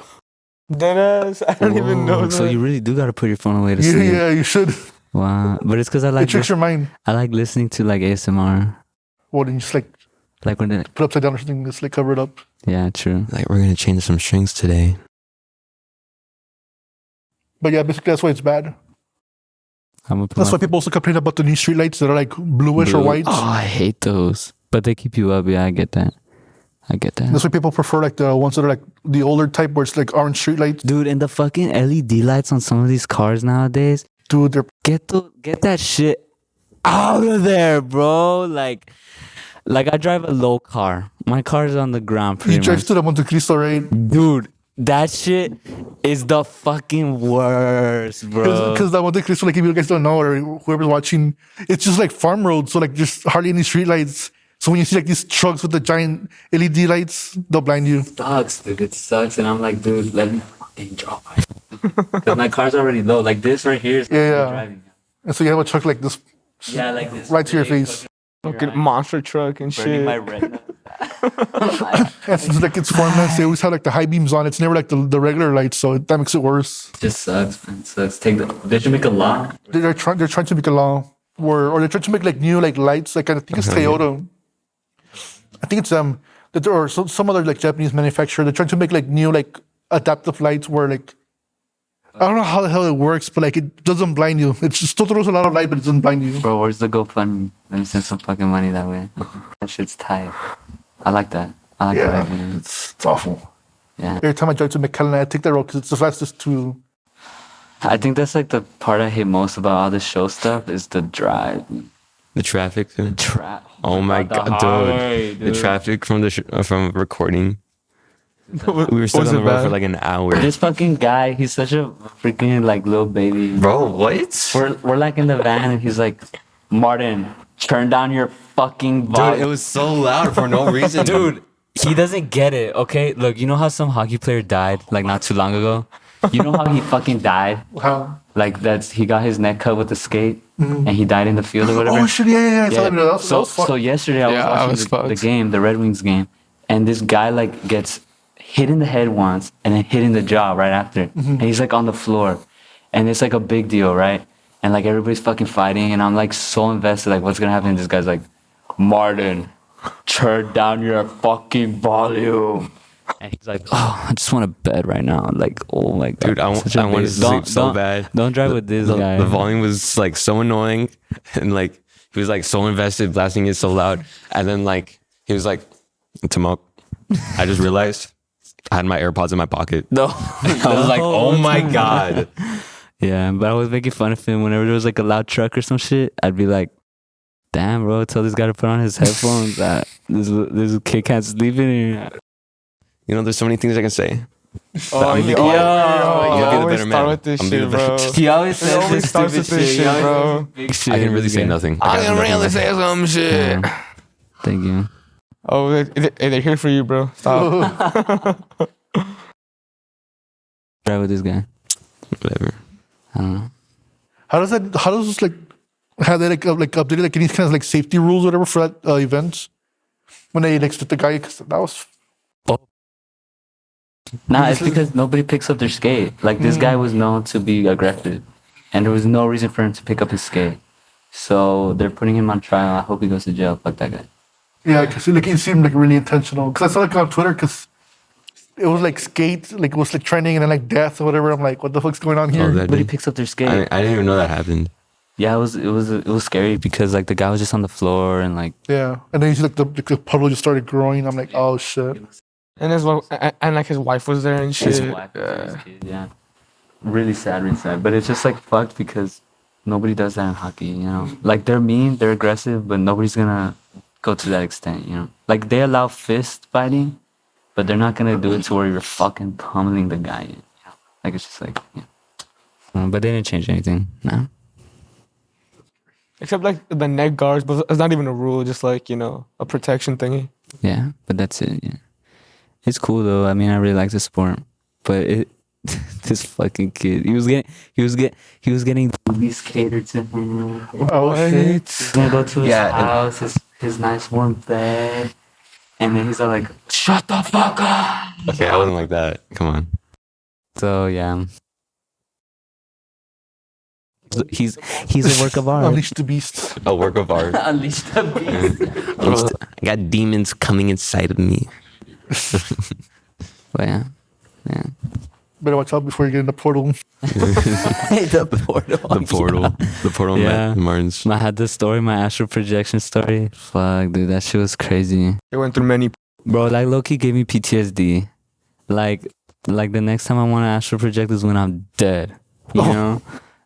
Deadass. I don't even know that. So you really do gotta put your phone away to Yeah, sleep. yeah, you should. Wow. But it's because I It like tricks your mind. I like listening to like ASMR. Well, then you just like Like when it, put upside down or something. It's like covered up. yeah, true. Like we're gonna change some strings today. But yeah, basically that's why it's bad. I'm gonna put That's my why people also complain about the new street lights that are like bluish or blue- white. Oh, I hate those. But they keep you up. Yeah, I get that. I get that. That's why people prefer like the ones that are like the older type where it's like orange street lights. Dude, and the fucking LED lights on some of these cars nowadays. Dude, they're Get that shit out of there, bro. Like I drive a low car. My car's on the ground you pretty drive much. to the Monte Cristo, right? Dude, that shit is the fucking worst, bro. Because that Monte Cristo, like if you guys don't know or whoever's watching, it's just like farm roads, so like just hardly any street lights. So when you see like these trucks with the giant LED lights, they'll blind you. Sucks, dude. It sucks. And I'm like, dude, let me fucking drop my because my car's already low. Like this right here is Yeah. driving. And so you have a truck like this Yeah, like this. right to your big face. Fucking monster truck and burning shit. my retina. And since like it's farmlands, they always have like the high beams on. It's never like the regular lights, so that makes it worse. Just sucks, man. It sucks. They should make a law. They're trying to make a law or they're trying to make like new like lights. Like I think it's Toyota. I think it's that or some other like Japanese manufacturer. They're trying to make like new like adaptive lights where like I don't know how the hell it works, but like it doesn't blind you. It just still throws a lot of light, but it doesn't blind you. Bro, where's the GoFundMe? Let me send some fucking money that way. That shit's tight. I like that. I like that Yeah, idea. it's awful. Yeah. Every time I drive to McAllen, I take that road because it's the fastest to. I think that's like the part I hate most about all this show stuff is the drive. The traffic too. Trap. Oh my The god, highway, dude. The traffic from from recording. We were stuck Was on the it road bad? for like an hour. This fucking guy, he's such a freaking like little baby. Bro, what? We're like in the van and he's like, Martin, turn down your fucking volume. Dude, it was so loud for no reason. Dude, he doesn't get it, okay? Look, you know how some hockey player died like not too long ago? You know how he fucking died? How? Like he got his neck cut with a skate and he died in the field or whatever. Oh shit! Yeah. I saw Yeah. that. That was So fucked. yesterday I was Yeah, I watching was the fucked. game, the Red Wings game, and this guy like gets hit in the head once and then hit in the jaw right after, and he's like on the floor, and it's like a big deal, right? And like everybody's fucking fighting, and I'm like so invested, like what's gonna happen? And this guy's like, Martin, turn down your fucking volume. And he's like, oh, I just want to bed right now. Like, oh my god, Dude, I wanted to sleep so bad. Don't drive with this guy. The volume was like so annoying, and like he was like so invested, blasting it so loud, and then like he was like, Timok, I just realized I had my AirPods in my pocket. No, I was like, oh my god. Yeah, but I was making fun of him whenever there was like a loud truck or some shit. I'd be like, damn, bro, tell this guy to put on his headphones. That this kid can't sleep in here. You know, there's so many things I can say. Oh, I'm you gonna be always the better start man. with this I'm gonna shit, be the better- bro. He always He says always this starts stupid with this shit. shit, He always bro. says big shit. I can really say Yeah. nothing. I got can nothing really left. say some shit. Yeah. Thank you. Oh, they're here for you, bro. Stop. Drive with this guy. Whatever. I don't know. How does like have they like updated like any kind of like safety rules or whatever for that event when they like stood the guy? Cause that was Nah, it's because nobody picks up their skate. Like this guy was known to be aggressive, and there was no reason for him to pick up his skate. So they're putting him on trial. I hope he goes to jail. Fuck that guy. yeah, because like it seemed like really intentional. Because I saw like on Twitter because it was like skate, like it was like trending and then like death or whatever. I'm like, what the fuck's going on here? Oh, that Nobody did. picks up their skate. I didn't even know that happened. Yeah, it was scary because like the guy was just on the floor and like Yeah, and then you see like the puddle just started growing. I'm like, oh shit. And as well, and like his wife was there and shit. his wife and his kid, yeah. Really sad, really sad. But it's just like fucked because nobody does that in hockey, you know. Like they're mean, they're aggressive, but nobody's gonna go to that extent, you know. Like they allow fist fighting, but they're not gonna do it to where you're fucking pummeling the guy. You know? Like it's just like, yeah. But they didn't change anything. No. Except like the neck guards, but it's not even a rule, just like, you know, a protection thingy. Yeah, but that's it. Yeah, it's cool though. I mean, I really like the sport, but it. This fucking kid, he was getting movies catered to him. Oh shit. He's gonna go to his Yeah, and- house, his nice warm bed, and then he's all like, "Shut the fuck up." Okay, I wasn't like that. Come on. So yeah, he's a work of art. Unleash the beast. A work of art. Unleash the beast. I got demons coming inside of me. But yeah, yeah. Better watch out before you get in the portal. The portal. The portal. The portal Yeah. Martins. I had this story, my astral projection story. Fuck, dude, that shit was crazy. They went through many. Bro, like Loki gave me PTSD. Like the next time I want to astral project is when I'm dead. You know?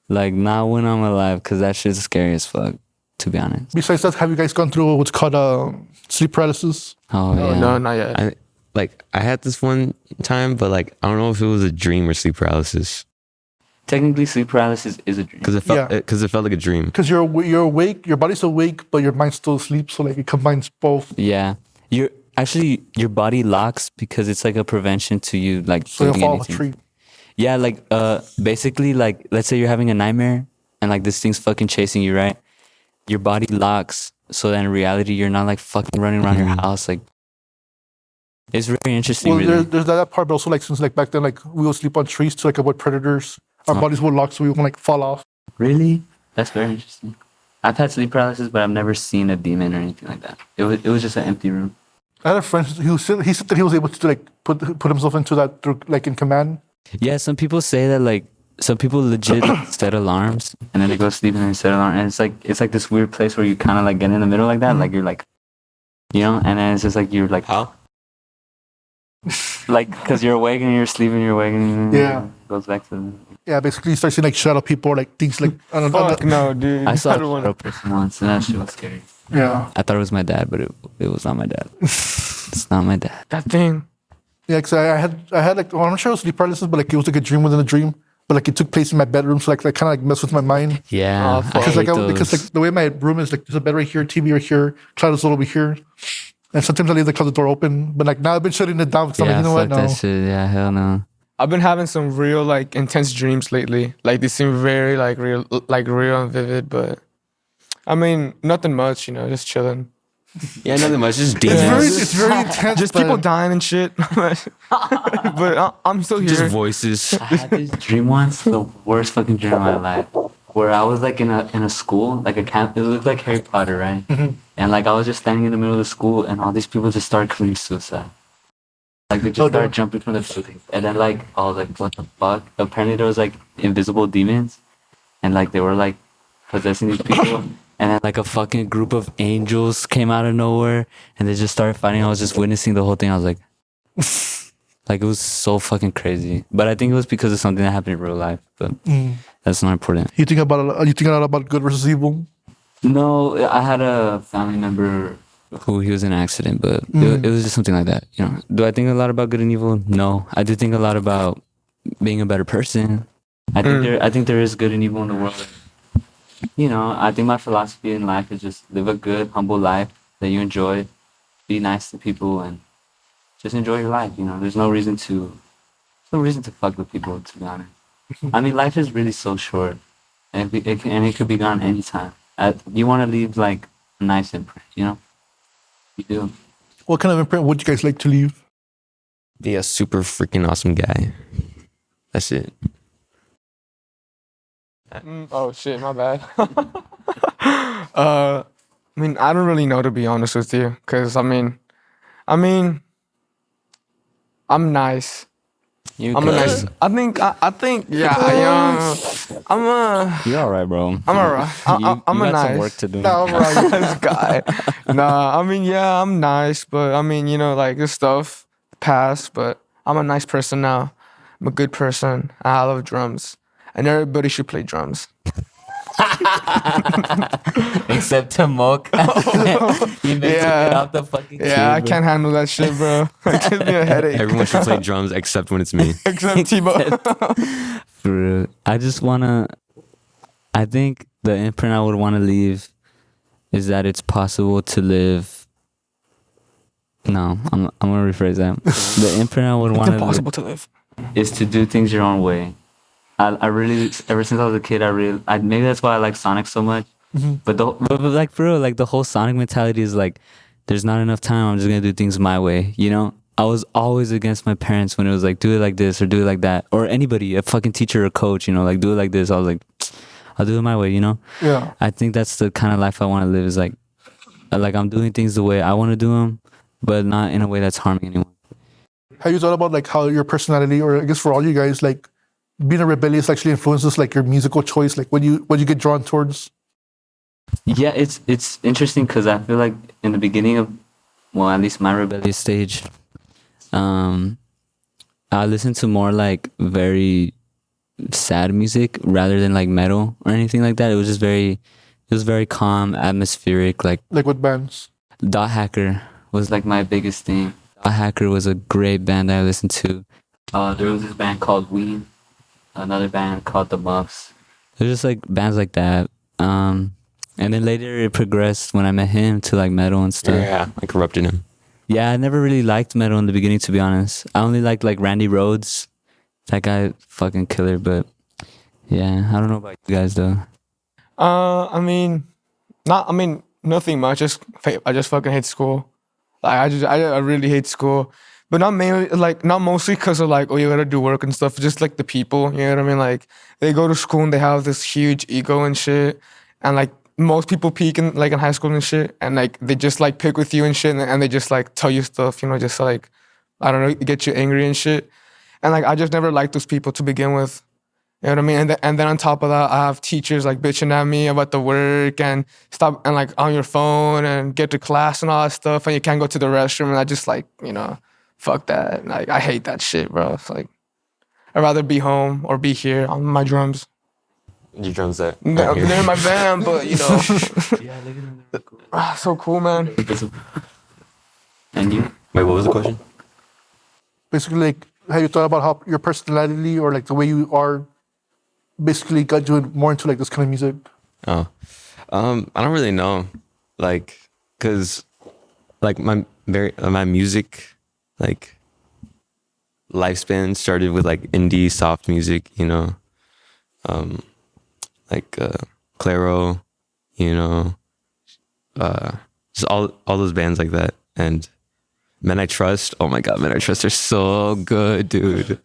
Like not when I'm alive, because that shit's scary as fuck, to be honest. Besides that, have you guys gone through what's called sleep paralysis? Oh, Oh, yeah. no, not yet. I had this one time, but like I don't know if it was a dream or sleep paralysis Technically, sleep paralysis is a dream. because it felt like a dream. Because you're awake, your body's awake, but your mind's still asleep. So like it combines both. Yeah. Your body locks because it's like a prevention to you like So you'll doing fall off a anything. tree. Yeah, like basically like let's say you're having a nightmare and like this thing's fucking chasing you, right? Your body locks so that in reality you're not like fucking running around your house. Like it's very interesting, Well, really. there's that part, but also like since like back then, like we would sleep on trees to like avoid predators. Our bodies would lock, so we won't like fall off. Really? That's very interesting. I've had sleep paralysis, but I've never seen a demon or anything like that. It was just an empty room. I had a friend he said that he was able to like put himself into that through, like in command. Yeah, some people say that like some people legit set alarms and then they go to sleep and then they set alarm and it's like this weird place where you kind of like get in the middle like that, like you're like, you know, and then it's just like you're like How? like because you're awake and you're sleeping, you're awake and Yeah. it goes back to. Yeah, basically you start seeing like shadow people or like things like I don't know. Fuck no, dude. I saw a don't wanna- shadow person once and that shit was scary. Yeah. I thought it was my dad, but it was not my dad. It's not my dad. that thing. Yeah, because I had like, well, I'm not sure it was sleep paralysis, but like it was like a dream within a dream. But like it took place in my bedroom, so like kind of like messed with my mind. Yeah, Oh, I fuck. Because hate like, because those. like the way my room is, like there's a bed right here, TV right here, closet is over here, and sometimes I leave the closet door open. But like now I've been shutting it down because I'm like, Yeah, you know what? fuck that No. shit. Yeah, hell no. I've been having some real like intense dreams lately. Like they seem very like real and vivid, but I mean nothing much, you know, just chilling. Yeah, nothing much. Just It's demons. very intense. Just but people dying and shit. But I'm still here. Just voices. I had this dream once, the worst fucking dream of my life, where I was like in a school, like a camp. It looked like Harry Potter, right? And like I was just standing in the middle of the school, and all these people just started committing suicide. Like they just started jumping from the buildings, and then like I was like, what the fuck? Apparently there was like invisible demons, and like they were like possessing these people. And then like a fucking group of angels came out of nowhere, and they just started fighting. I was just witnessing the whole thing. I was like, like it was so fucking crazy. But I think it was because of something that happened in real life. But that's not important. you think about you think a lot about good versus evil. No, I had a family member who he was in an accident, but it was just something like that. You know, do I think a lot about good and evil? No, I do think a lot about being a better person. I think there is good and evil in the world. You know, I think my philosophy in life is just live a good, humble life that you enjoy, be nice to people, and just enjoy your life. You know, there's no reason to fuck with people, to be honest. I mean, life is really so short, and it could be gone anytime. You want to leave like a nice imprint, you know? You do. What kind of imprint would you guys like to leave? Be a super freaking awesome guy. That's it. Oh shit, my bad. I mean, I don't really know, to be honest with you, because I mean, I'm nice. I'm a nice. I think. Yeah, I am. You're all right, bro. I'm alright. I'm you a got nice. some work to do. No, I'm right. This guy. Nah, I mean, yeah, I'm nice, but I mean, you know, like this stuff passed, but I'm a nice person now. I'm a good person. I love drums, and everybody should play drums. Except Timok. He makes me get off the fucking Yeah, I table. can't handle that shit, bro. It gives me a headache. Everyone should play drums except when it's me. Except Tebow. For real. I think the imprint I would want to leave is that it's possible to live. No, I'm gonna rephrase that. The imprint I would want to Impossible to live. is to do things your own way. I really, ever since I was a kid, maybe that's why I like Sonic so much. But like for real, like the whole Sonic mentality is like, there's not enough time. I'm just gonna do things my way. You know, I was always against my parents when it was like, do it like this or do it like that, or anybody, a fucking teacher or coach. You know, like do it like this. I was like, I'll do it my way. You know. Yeah. I think that's the kind of life I want to live. Is like I'm doing things the way I want to do them, but not in a way that's harming anyone. Have you thought about like how your personality, or I guess for all you guys, like being a rebellious actually influences like your musical choice? Like what you get drawn towards? Yeah, it's interesting because I feel like in the beginning of, well, at least my rebellious stage, I listened to more like very sad music rather than like metal or anything like that. It was very calm, atmospheric. Like Like what bands? Dot Hacker was like my biggest thing. Dot Hacker was a great band that I listened to. There was this band called Weed, another band called The Muffs. There's just like bands like that. And then later it progressed when I met him to like metal and stuff. Yeah, I corrupted him. Yeah, I never really liked metal in the beginning, to be honest. I only liked like Randy Rhoads. That guy fucking killer, but yeah, I don't know about you guys though. I mean, nothing much. I just fucking hate school. Like I really hate school, but not mostly because of like, oh, you gotta do work and stuff. Just like the people, you know what I mean? Like they go to school and they have this huge ego and shit, and like most people peak in high school and shit, and like they just like pick with you and shit, and they just like tell you stuff, you know, just like, I don't know, get you angry and shit. And like I just never liked those people to begin with. You know what I mean? And then on top of that, I have teachers like bitching at me about the work and stop and like on your phone and get to class and all that stuff, and you can't go to the restroom, and I just like, you know, fuck that. Like I hate that shit, bro. It's like I'd rather be home or be here on my drums. Your drums that No, they're in my van, but you know. Yeah, look at them. Cool. So cool, man. And you? Wait, what was the question? basically, like, have you thought about how your personality or like the way you are basically got you more into like this kind of music? Oh, I don't really know, like, cause like my music like lifespan started with like indie soft music, you know, like Claro, you know, just all those bands like that, and Men I Trust. Oh my God, Men I Trust are so good, dude.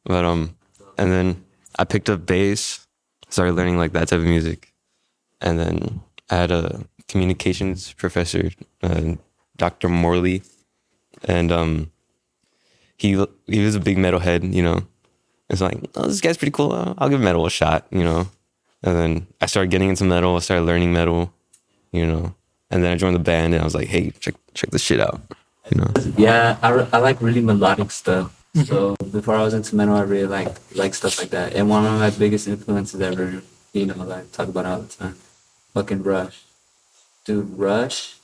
But and then I picked up bass, started learning like that type of music, and then I had a communications professor, Dr. Morley, and he was a big metalhead, you know. It's like, oh, this guy's pretty cool. I'll give metal a shot, you know. And then I started getting into metal. I started learning metal, you know. And then I joined the band, and I was like, hey, check this shit out, you know. Yeah, I like really melodic stuff. So before I was into metal, I really like stuff like that. And one of my biggest influences ever, you know, like talk about it all the time, fucking Rush. Dude, Rush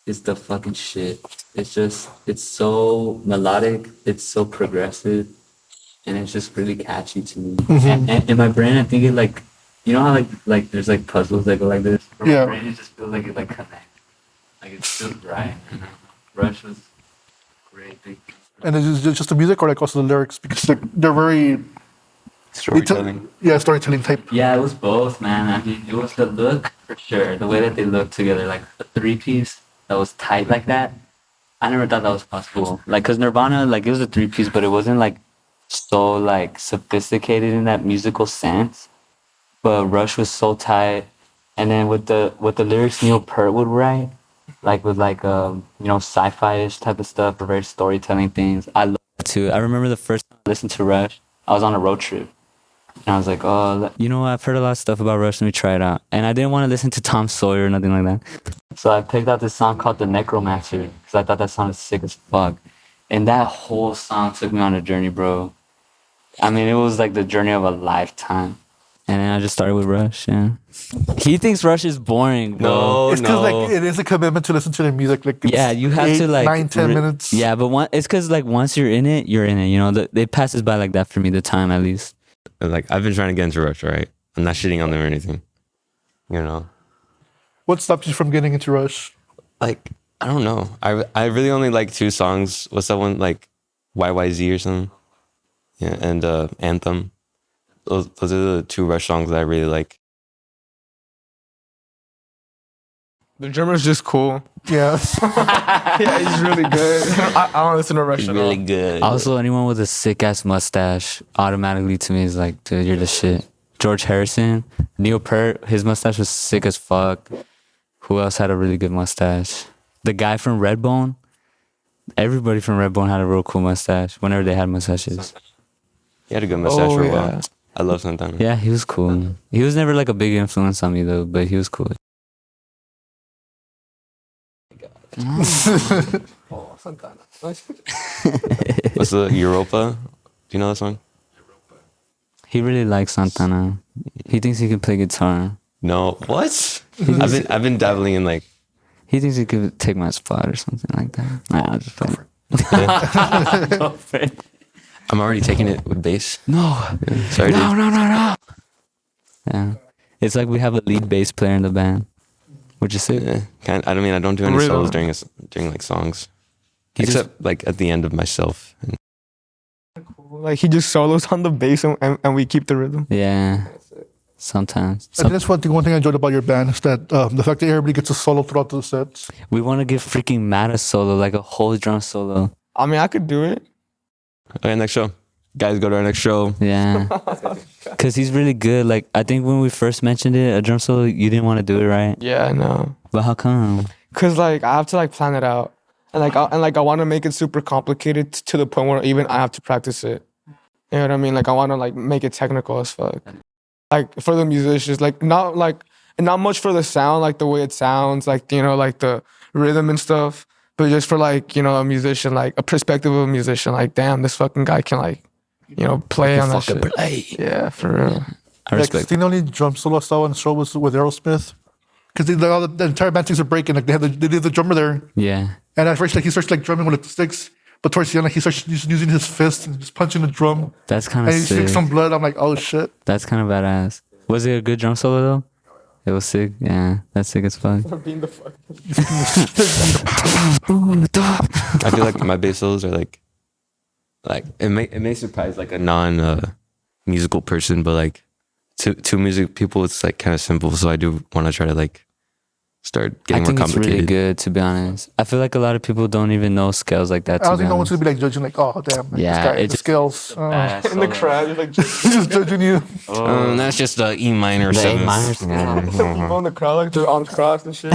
is the fucking shit. It's so melodic, it's so progressive, and it's just really catchy to me. And in my brain, I think it like, you know how like there's like puzzles that go like this? For Yeah. my brain, it just feels like it like connects. Like it's feels right. Rush was great. Big. And is it just the music or like also the lyrics? Because they're very Storytelling. storytelling type. Yeah, it was both, man. I mean, it was the look for sure. The way that they looked together, like a three-piece that was tight like that. I never thought that was possible. Like, cause Nirvana, like it was a three-piece, but it wasn't like so like sophisticated in that musical sense. But Rush was so tight, and then with the lyrics Neil Peart would write, like with like you know, sci-fi-ish type of stuff or very storytelling things. I love that too. I remember the first time I listened to Rush, I was on a road trip. And I was like, oh, you know what? I've heard a lot of stuff about Rush. Let me try it out. And I didn't want to listen to Tom Sawyer or nothing like that. So I picked out this song called The Necromancer because I thought that song was sick as fuck. And that whole song took me on a journey, bro. I mean, it was like the journey of a lifetime. And then I just started with Rush, yeah. He thinks Rush is boring, bro. No, It's because like it is a commitment to listen to the music. Like it's Yeah, you have 8, to like 9-10 minutes. Yeah, but it's because like once you're in it, you're in it. You know, it passes by like that for me. The time, at least. Like I've been trying to get into Rush, right? I'm not shitting on them or anything, you know. What stopped you from getting into Rush? Like I don't know. I really only like 2 songs. What's that one, like YYZ or something? Yeah, and Anthem. Those are the 2 Rush songs that I really like. The drummer's just cool. Yeah. Yeah, he's really good. I don't listen to Rush It's at really all. good. Also, anyone with a sick ass mustache automatically to me is like, dude, you're the shit. George Harrison, Neil Peart, his mustache was sick as fuck. Who else had a really good mustache? The guy from Redbone. Everybody from Redbone had a real cool mustache whenever they had mustaches. He had a good mustache Oh, for a yeah. while. I love Santana. Yeah, he was cool. He was never like a big influence on me though, but he was cool. Oh, Santana. What's the Europa? Do you know that song? He really likes Santana. He thinks he can play guitar. No. What? I've been dabbling in like. He thinks he could take my spot or something like that. Nah, I'll just play. Go for it. I'm already taking it with bass. No. Sorry, dude. No. Yeah. It's like we have a lead bass player in the band, which is sick. Yeah, I don't mean I don't do any Really? solos during like songs, He just- except like at the end of myself. Like he just solos on the bass and we keep the rhythm. Yeah. Sometimes. I think that's one thing I enjoyed about your band is that the fact that everybody gets a solo throughout the sets. We want to give freaking Matt a solo, like a whole drum solo. I mean, I could do it. Okay, next show, guys, go to our next show. Yeah. Because he's really good. Like, I think when we first mentioned it, a drum solo, you didn't want to do it, right? Yeah, I know. But how come? Cause like I have to like plan it out, and I want to make it super complicated to the point where even I have to practice it. You know what I mean? Like I want to like make it technical as fuck. Like for the musicians, like not much for the sound, like the way it sounds, like you know, like the rhythm and stuff. But just for like you know a musician, like a perspective of a musician, like damn, this fucking guy can like you know play on that shit. Yeah, for real. I respect. The only drum solo I saw on the show was with Aerosmith. Because the entire band takes a break and like they did the drummer there. Yeah. And at first like he starts like drumming with like, the sticks. But towards the end, like, he starts just using his fist and just punching the drum. That's kind And of he sees sick. some blood. I'm like, oh shit. That's kind of badass. Was it a good drum solo though? It was sick. Yeah, that's sick as fuck. Being the fuck. I feel like my bass solos are like it may surprise like a non musical person, but like to music people, it's like kind of simple. So I do want to try to like start I getting more think it's really complicated. good, to be honest. I feel like a lot of people don't even know scales like that. I don't To be think no one's honest. gonna be like judging, like, oh damn, like, Yeah, this guy, it the just- skills. Badass In the solo. crowd, you're like Just judging you. That's just the E minor The A seventh. minor. people in the crowd, like their arms crossed and shit.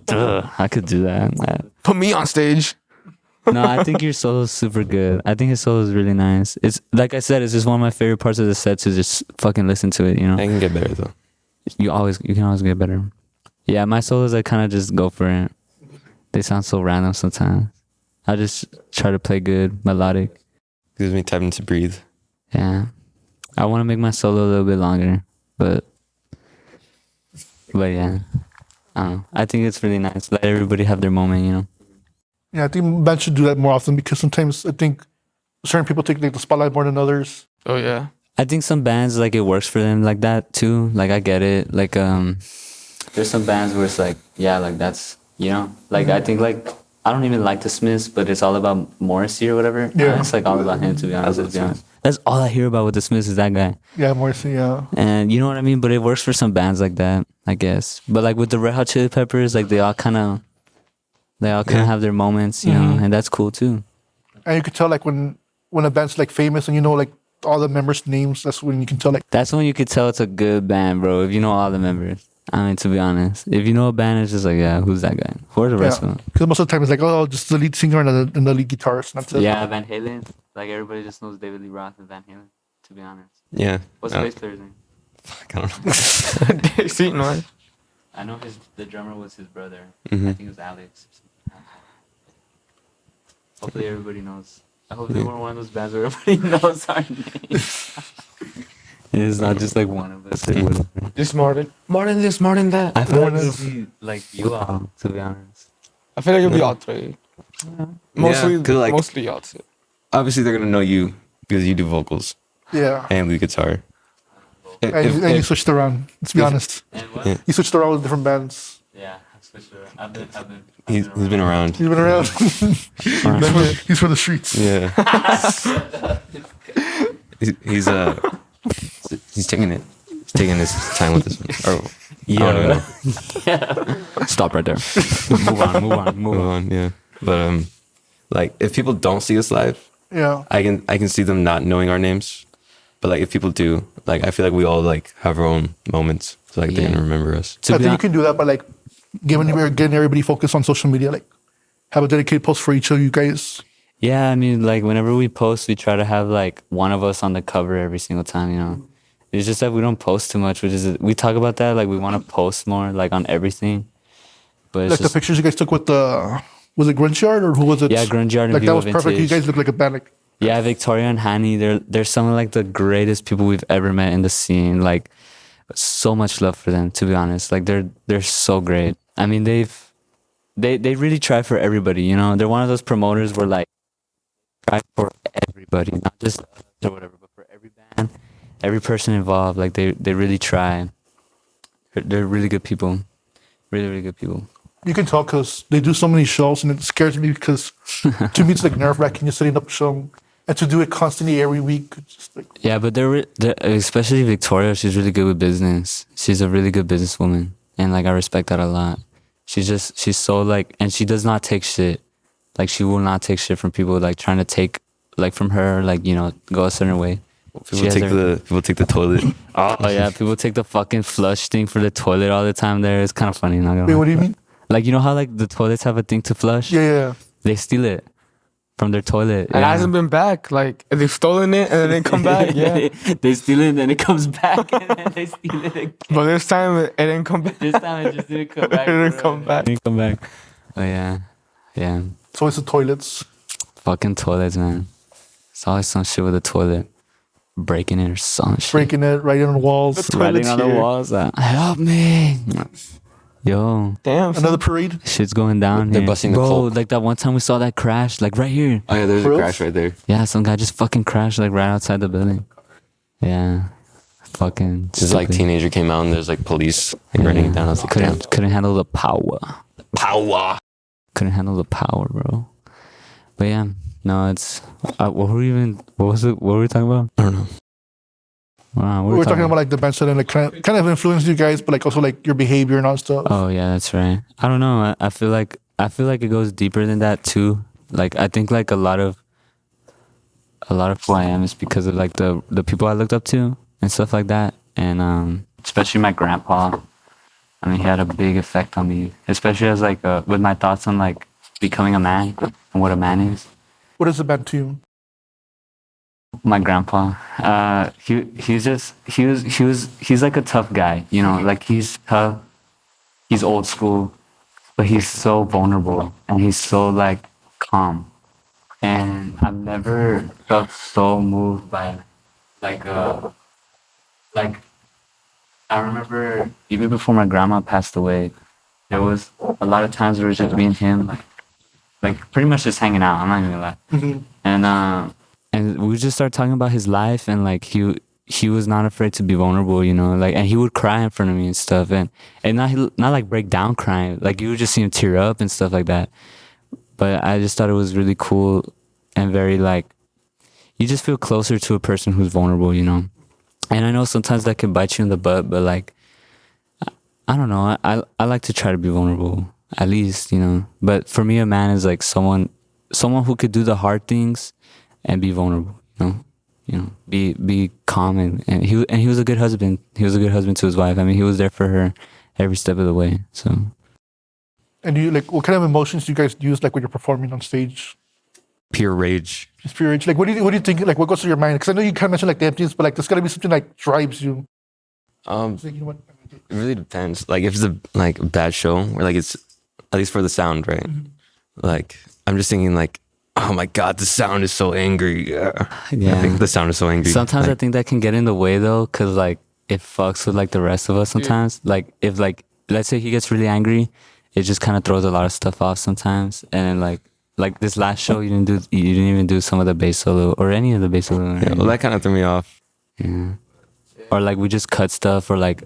Duh, I could do that. Man. Put me on stage. No, I think your solo is super good. I think his solo is really nice. It's like I said, it's just one of my favorite parts of the set to just fucking listen to it. You know, I can get better though. you can always get better. Yeah, my solos, I kind of just go for it. They sound so random sometimes. I just try to play good, melodic. Gives me time to breathe. Yeah, I want to make my solo a little bit longer, but yeah, I don't know. I think it's really nice. Let everybody have their moment. You know. Yeah, I think bands should do that more often because sometimes I think certain people take like the spotlight more than others. Oh yeah. I think some bands like it works for them like that too. Like I get it. Like there's some bands where it's like, yeah, like that's, you know, like I think like I don't even like the Smiths, but it's all about Morrissey or whatever. Yeah. It's like all about him, to be honest. Let's be honest. That's all I hear about with the Smiths is that guy. Yeah, Morrissey. Yeah, And you know what I mean? But it works for some bands like that, I guess. But like with the Red Hot Chili Peppers, like they all kind of have their moments, you know, and that's cool too. and you could tell like when a band's like famous and you know like all the members' names. That's when you can tell like That's when you could tell it's a good band, bro. If you know all the members. I mean, to be honest, if you know a band, it's just like, yeah, who's that guy? Who are the rest of them? because most of the time it's like, oh, just the lead singer and the lead guitarist. And that's it. Yeah, Van Halen. Like everybody just knows David Lee Roth and Van Halen. To be honest, Yeah. what's the I bass player's name? don't know. See, no. I know the drummer was his brother. Mhm. I think it was Alex. Hopefully everybody knows. I hope they weren't one of those bands where everybody knows our names. It's not just like one of us. It would. Just more than this, more than that. I feel like More it than- would be like you all, to be honest. I feel like it'll be all three. Mostly, 'cause, like- mostly all two. Obviously, they're gonna know you because you do vocals Yeah. and lead guitar. And you switched around. Let's be honest. And what? Yeah. You switched around with different bands. Yeah, I've switched around. I've been. He's been around. He's been around. He's for the streets. Yeah. He's taking it. He's taking his time with this one. Or, I don't even know. Stop right there. Move on. Move on. Yeah. But like if people don't see us live, Yeah. I can see them not knowing our names. But like if people do, like I feel like we all like have our own moments. So like they're Yeah. gonna remember us. To I be think you hon- can do that by like getting everybody focused on social media. Like have a dedicated post for each of you guys. Yeah, I mean, like whenever we post, we try to have like one of us on the cover every single time. You know, it's just that we don't post too much. We talk about that, like we want to post more, like on everything. But it's Like just the pictures you guys took with the was it Grunge Yard or who was it? Yeah, Grunge Yard and Like that Viva was perfect. You Vintage. guys look like a band. Like yeah, Victoria and Hani. They're some of like the greatest people we've ever met in the scene. Like so much love for them, to be honest. Like they're so great. I mean, they really try for everybody. You know, they're one of those promoters where like try for everybody, not just us or whatever, but for every band, every person involved. Like they really try. They're really good people, really good people. you can tell because they do so many shows, and it scares me because to me it's like nerve wracking just setting up a show and to do it constantly every week. It's just like Yeah, but they're especially Victoria. She's really good with business. She's a really good businesswoman, and like I respect that a lot. She's so like, and she does not take shit. Like she will not take shit from people like trying to take like from her, like, you know, go a certain way. She has People take the toilet. Oh yeah, people take the fucking flush thing for the toilet all the time there. It's kind of funny, not gonna wait, lie. what do you mean? Like, you know how like the toilets have a thing to flush? Yeah. They steal it from their toilet. And it hasn't been back. Like they've stolen it and then they come back. Yeah. they steal it and then it comes back and then they steal it again. But this time it didn't come back. This time it just didn't come back. It didn't bro. come back. It didn't come back. Oh yeah. Yeah. It's always the toilets. Fucking toilets, man. It's always some shit with the toilet. Breaking it or some shit. Breaking it, writing on the walls. The Writing toilet's on the here. walls. Help me. Yo, Damn. Another parade. shit's going down They're here. busting the Bro, cult. like that one time we saw that crash, like right here. Oh yeah, there's For a real? crash right there. Yeah, some guy just fucking crashed like right outside the building. Yeah. Fucking This is like stupid. teenager came out and there's like police like, running it down. I was like, damn. couldn't handle the power. Power. Couldn't handle the power, bro. But yeah, no, it's what were we even? What was it? What were we talking about? I don't know. Wow, We were talking about like the bands that like kind of influenced you guys, but like also like your behavior and all stuff. Oh yeah, that's right. I don't know. I feel like it goes deeper than that too. Like I think like a lot of who I am is because of like the people I looked up to and stuff like that, and especially my grandpa. I mean, he had a big effect on me, especially as like with my thoughts on like becoming a man and what a man is. What is the band to you? My grandpa, he's like a tough guy, you know, like he's tough, he's old school, but he's so vulnerable and he's so like calm. And I've never felt so moved by like I remember even before my grandma passed away, there was a lot of times where it was just me and him, like pretty much just hanging out. I'm not even gonna lie. And we just started talking about his life, and like he was not afraid to be vulnerable, you know, like, and he would cry in front of me and stuff, and not like break down crying, like you would just see him tear up and stuff like that. But I just thought it was really cool and very like, you just feel closer to a person who's vulnerable, you know. And I know sometimes that can bite you in the butt, but like, I don't know, I like to try to be vulnerable, at least, you know. But for me, a man is like someone who could do the hard things and be vulnerable, you know, be calm, and he was a good husband. He was a good husband to his wife. I mean, he was there for her every step of the way. So. And do you like what kind of emotions do you guys use like when you're performing on stage? Pure rage. Just pure rage. Like what do you think? Like what goes through your mind? Because I know you kind of mentioned like the emptiness, but like there's gotta be something like drives you. It's like, you know what? It really depends. Like if it's a like a bad show, or like it's at least for the sound, right? Like I'm just thinking like, oh my god, the sound is so angry. Yeah. I think the sound is so angry. Sometimes like, I think that can get in the way though, cause like it fucks with like the rest of us sometimes. Like if like let's say he gets really angry, it just kind of throws a lot of stuff off sometimes. And then like this last show, you didn't even do some of the bass solo or any of the bass solo. yeah, well, that kind of threw me off. Yeah. Or like we just cut stuff, or like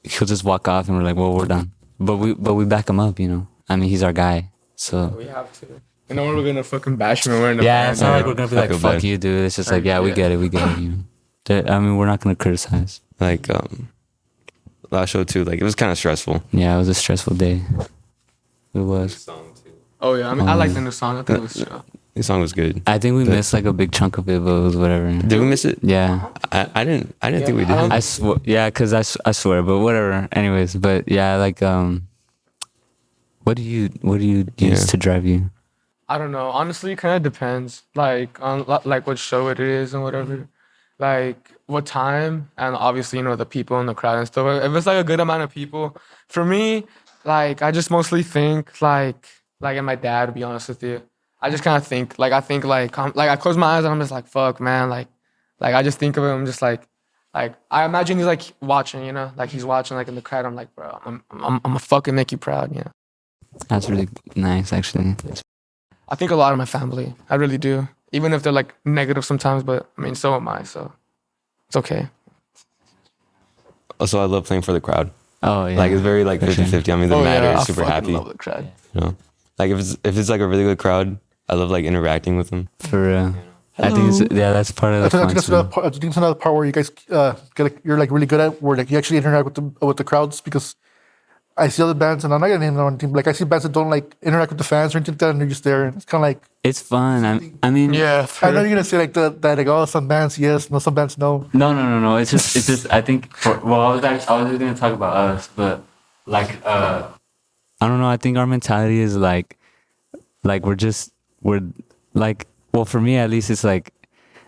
he'll just walk off and we're like, well, we're done. But we back him up, you know. I mean, he's our guy, so. We have to. And then we're gonna fucking bash him and we're in the Yeah, band, it's not you like know? we're gonna be like, fuck you, dude. It's just like, yeah, we get it, you know. I mean, we're not gonna criticize. Like last show too, like it was kind of stressful. Yeah, it was a stressful day. It was. Oh yeah, I mean, I like the new song. I think it was. The song was good. I think we missed like a big chunk of it, but it was whatever. Did we miss it? Yeah. I didn't think we did. I swear, yeah, cause I swear, but whatever. Anyways, but yeah, like what do you use to drive you? I don't know. Honestly, it kind of depends. Like on like what show it is and whatever. Like what time, and obviously you know the people in the crowd and stuff. If it's like a good amount of people, for me, like I just mostly think like and my dad, to be honest with you. I just kind of think like I close my eyes and I'm just like fuck man, like I just think of him. I'm just like I imagine he's like watching, you know, like he's watching like in the crowd. I'm like, bro, I'm gonna fucking make you proud, you know. That's really nice, actually. I think a lot of my family, I really do, even if they're like negative sometimes. But I mean, so am I, so it's okay. Also, I love playing for the crowd. Oh yeah. Like it's very like 50-50. I mean, the matter is super I fucking happy. love the crowd. You know, like if it's like a really good crowd, I love like interacting with them. For real. I think it's, that's part of the I fun think that's too. another part. I think it's another part where you guys you're like really good at where like you actually interact with the crowds, because I see other bands, and I'm not gonna name them on team. Like I see bands that don't like interact with the fans or anything like that, and they're just there, and it's kind of like, It's fun. I mean, Yeah, I know you're gonna say like that like, oh, some bands yes, no, some bands no. No. It's just. I think. I was just gonna talk about us, but like, I don't know. I think our mentality is like we're like. Well, for me at least, it's like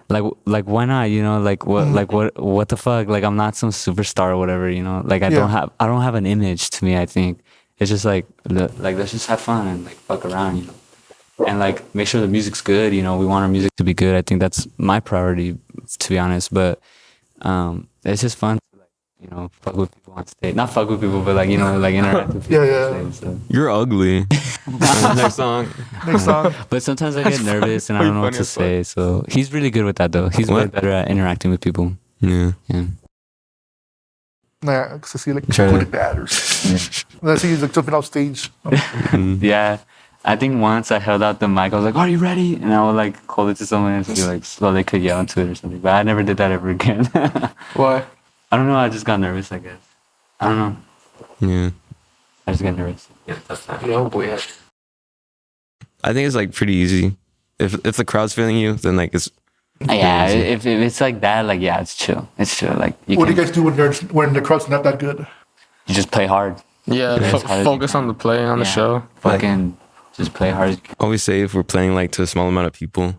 why not? You know, like what the fuck? Like I'm not some superstar or whatever. You know, like I don't have an image to me. I think it's just like let's just have fun and like fuck around. You know, and like make sure the music's good. You know, we want our music to be good. I think that's my priority, to be honest. But it's just fun to like fuck with people on stage. Not fuck with people, but like like interact with people Yeah, on stage. So. You're ugly. Next song. Next song. But sometimes I get nervous and I don't know what to say. So he's really good with that though. He's way better at interacting with people. Yeah. Yeah. Nah, because I see like Try people to- like that or and I see he's like jumping off stage. Yeah. I think once I held out the mic, I was like, "Are you ready?" And I would like hold it to someone and be like, so they could yell into it or something. But I never did that ever again. Why? I don't know. I just got nervous. I guess. I don't know. Yeah. I just get nervous. I think it's like pretty easy. If the crowd's feeling you, then like it's Yeah. easy. If it's like that, like yeah, it's chill. It's chill. Like What do you guys do when the crowd's not that good? you just play hard. Yeah, Yeah, it's hard as you focus on the play, on the Yeah. show. Fucking just play hard as you can. always say if we're playing like to a small amount of people,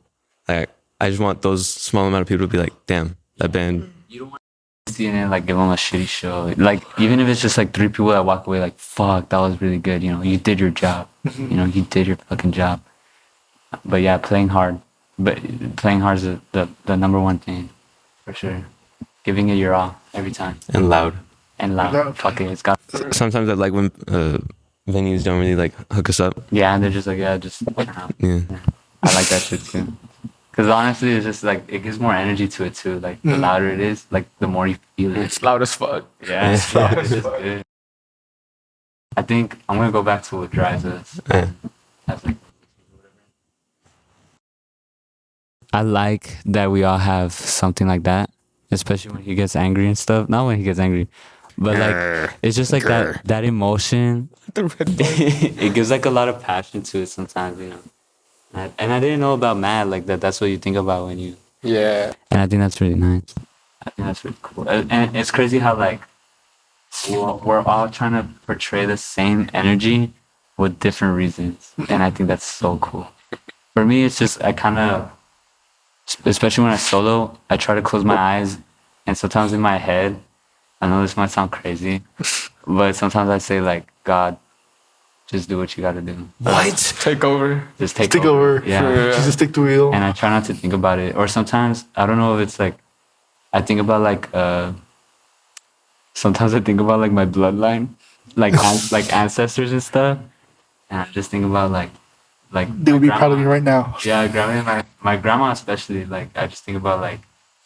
like I just want those small amount of people to be like, damn, that band. You don't want to see it and like give them a shitty show. Like even if it's just like 3 people that walk away like, fuck, that was really good. You did your job. You did your fucking job. But yeah, playing hard. But playing hard is the number one thing for sure. Giving it your all every time And loud. and loud. Loud. Fuck it, it's got. Sometimes I like when venues don't really like hook us up. Yeah, and they're just like just. Yeah. I like that shit too. Because honestly, it's just like it gives more energy to it too. Like the louder it is, like the more you feel it. It's loud as fuck. Yeah, it's loud. It's just good. I think I'm gonna go back to what drives us. Yeah. That's like. I like that we all have something like that, especially when he gets angry and stuff. Not when he gets angry, but like it's just like that emotion. It gives like a lot of passion to it sometimes, And I didn't know about Matt like that. That's what you think about when you. Yeah. And I think that's really nice. I think that's really cool. And it's crazy how like we're all trying to portray the same energy with different reasons, and I think that's so cool. For me, it's just I kind of. Especially when I solo, I try to close my eyes, and sometimes in my head, I know this might sound crazy, but sometimes I say like, God, just do what you gotta do. What? Take over. Just take Take over. Yeah. Jesus, take the wheel. And I try not to think about it. Or sometimes, I don't know if it's like, I think about like, sometimes I think about like my bloodline, like like ancestors and stuff. And I just think about like They would be proud of you right now. Yeah, grandma, my grandma especially. Like I just think about like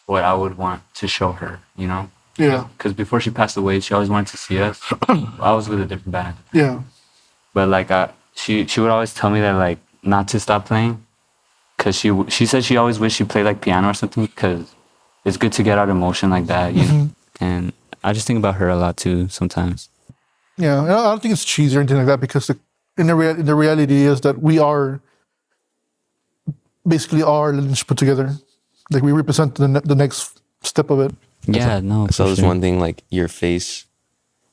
what I would want to show her, Yeah, Because before she passed away, she always wanted to see us. I was with a different band, yeah. but like she would always tell me that like not to stop playing, because she said she always wished she played like piano or something, because it's good to get out emotion like that, know. And I just think about her a lot too sometimes. Yeah, and I don't think it's cheesy or anything like that, because the reality is that we are basically our lineage put together. Like we represent the next step of it. Yeah, no. So for there's sure. one thing like your face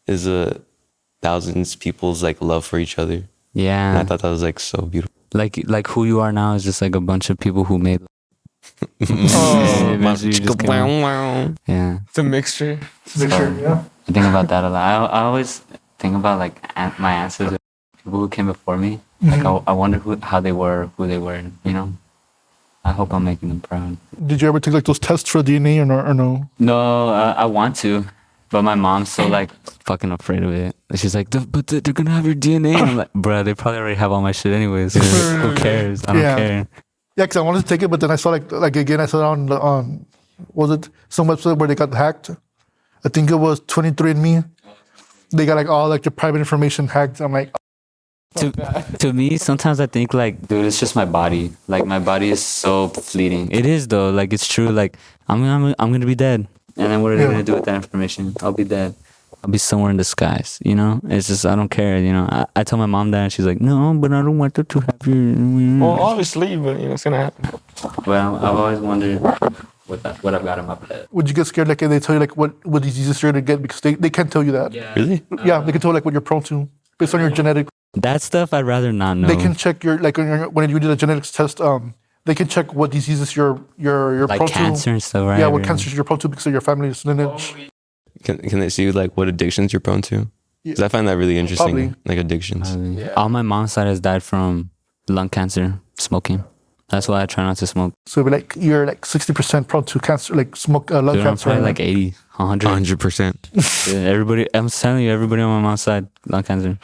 is thousands people's like love for each other. And Yeah, I thought that was like so beautiful. like who you are now is just like a bunch of people who made. Oh, Eventually you just kinda- yeah. the mixture. Make sure, yeah. I think about that a lot. I always think about like my ancestors, people who came before me. Like I wonder how they were, who they were. I hope I'm making them proud. Did you ever take like those tests for DNA or no? No, I want to, but my mom's so like fucking afraid of it. She's like, but they're gonna have your DNA. And I'm like, bruh, they probably already have all my shit anyways. So who cares? I don't Yeah. care. Yeah, because I wanted to take it, but then I saw like again, I saw it on was it some website where they got hacked? I think it was 23andMe. They got like all like your private information hacked. I'm like, To me, sometimes I think like, dude, it's just my body. Like my body is so fleeting. It is though. Like it's true. Like I'm gonna be dead, and then what are they Yeah. gonna do with that information? I'll be dead. I'll be somewhere in the skies. It's just I don't care. I tell my mom that, and she's like, no, but I don't want them to have your. Well, obviously, but it's gonna happen. Well, I've always wondered what I've got in my blood. would you get scared like if they tell you like what diseases you're gonna get, because they can't tell you that. Really? Yeah, they can tell like what you're prone to based on your genetic. That stuff I'd rather not know. They can check your like when you do the genetics test. They can check what diseases you're like prone cancer to. and stuff, right? Yeah, what Or- cancers you're prone to because of your family's lineage. Can they see like what addictions you're prone to? Because I find that really interesting. Probably. Like addictions. All my mom's side has died from lung cancer, smoking. That's why I try not to smoke. So it'd be like you're like 60% prone to cancer, like lung Dude, I'm cancer. probably like 80, 100. 100%. Yeah, everybody, I'm telling you, everybody on my mom's side, lung cancer.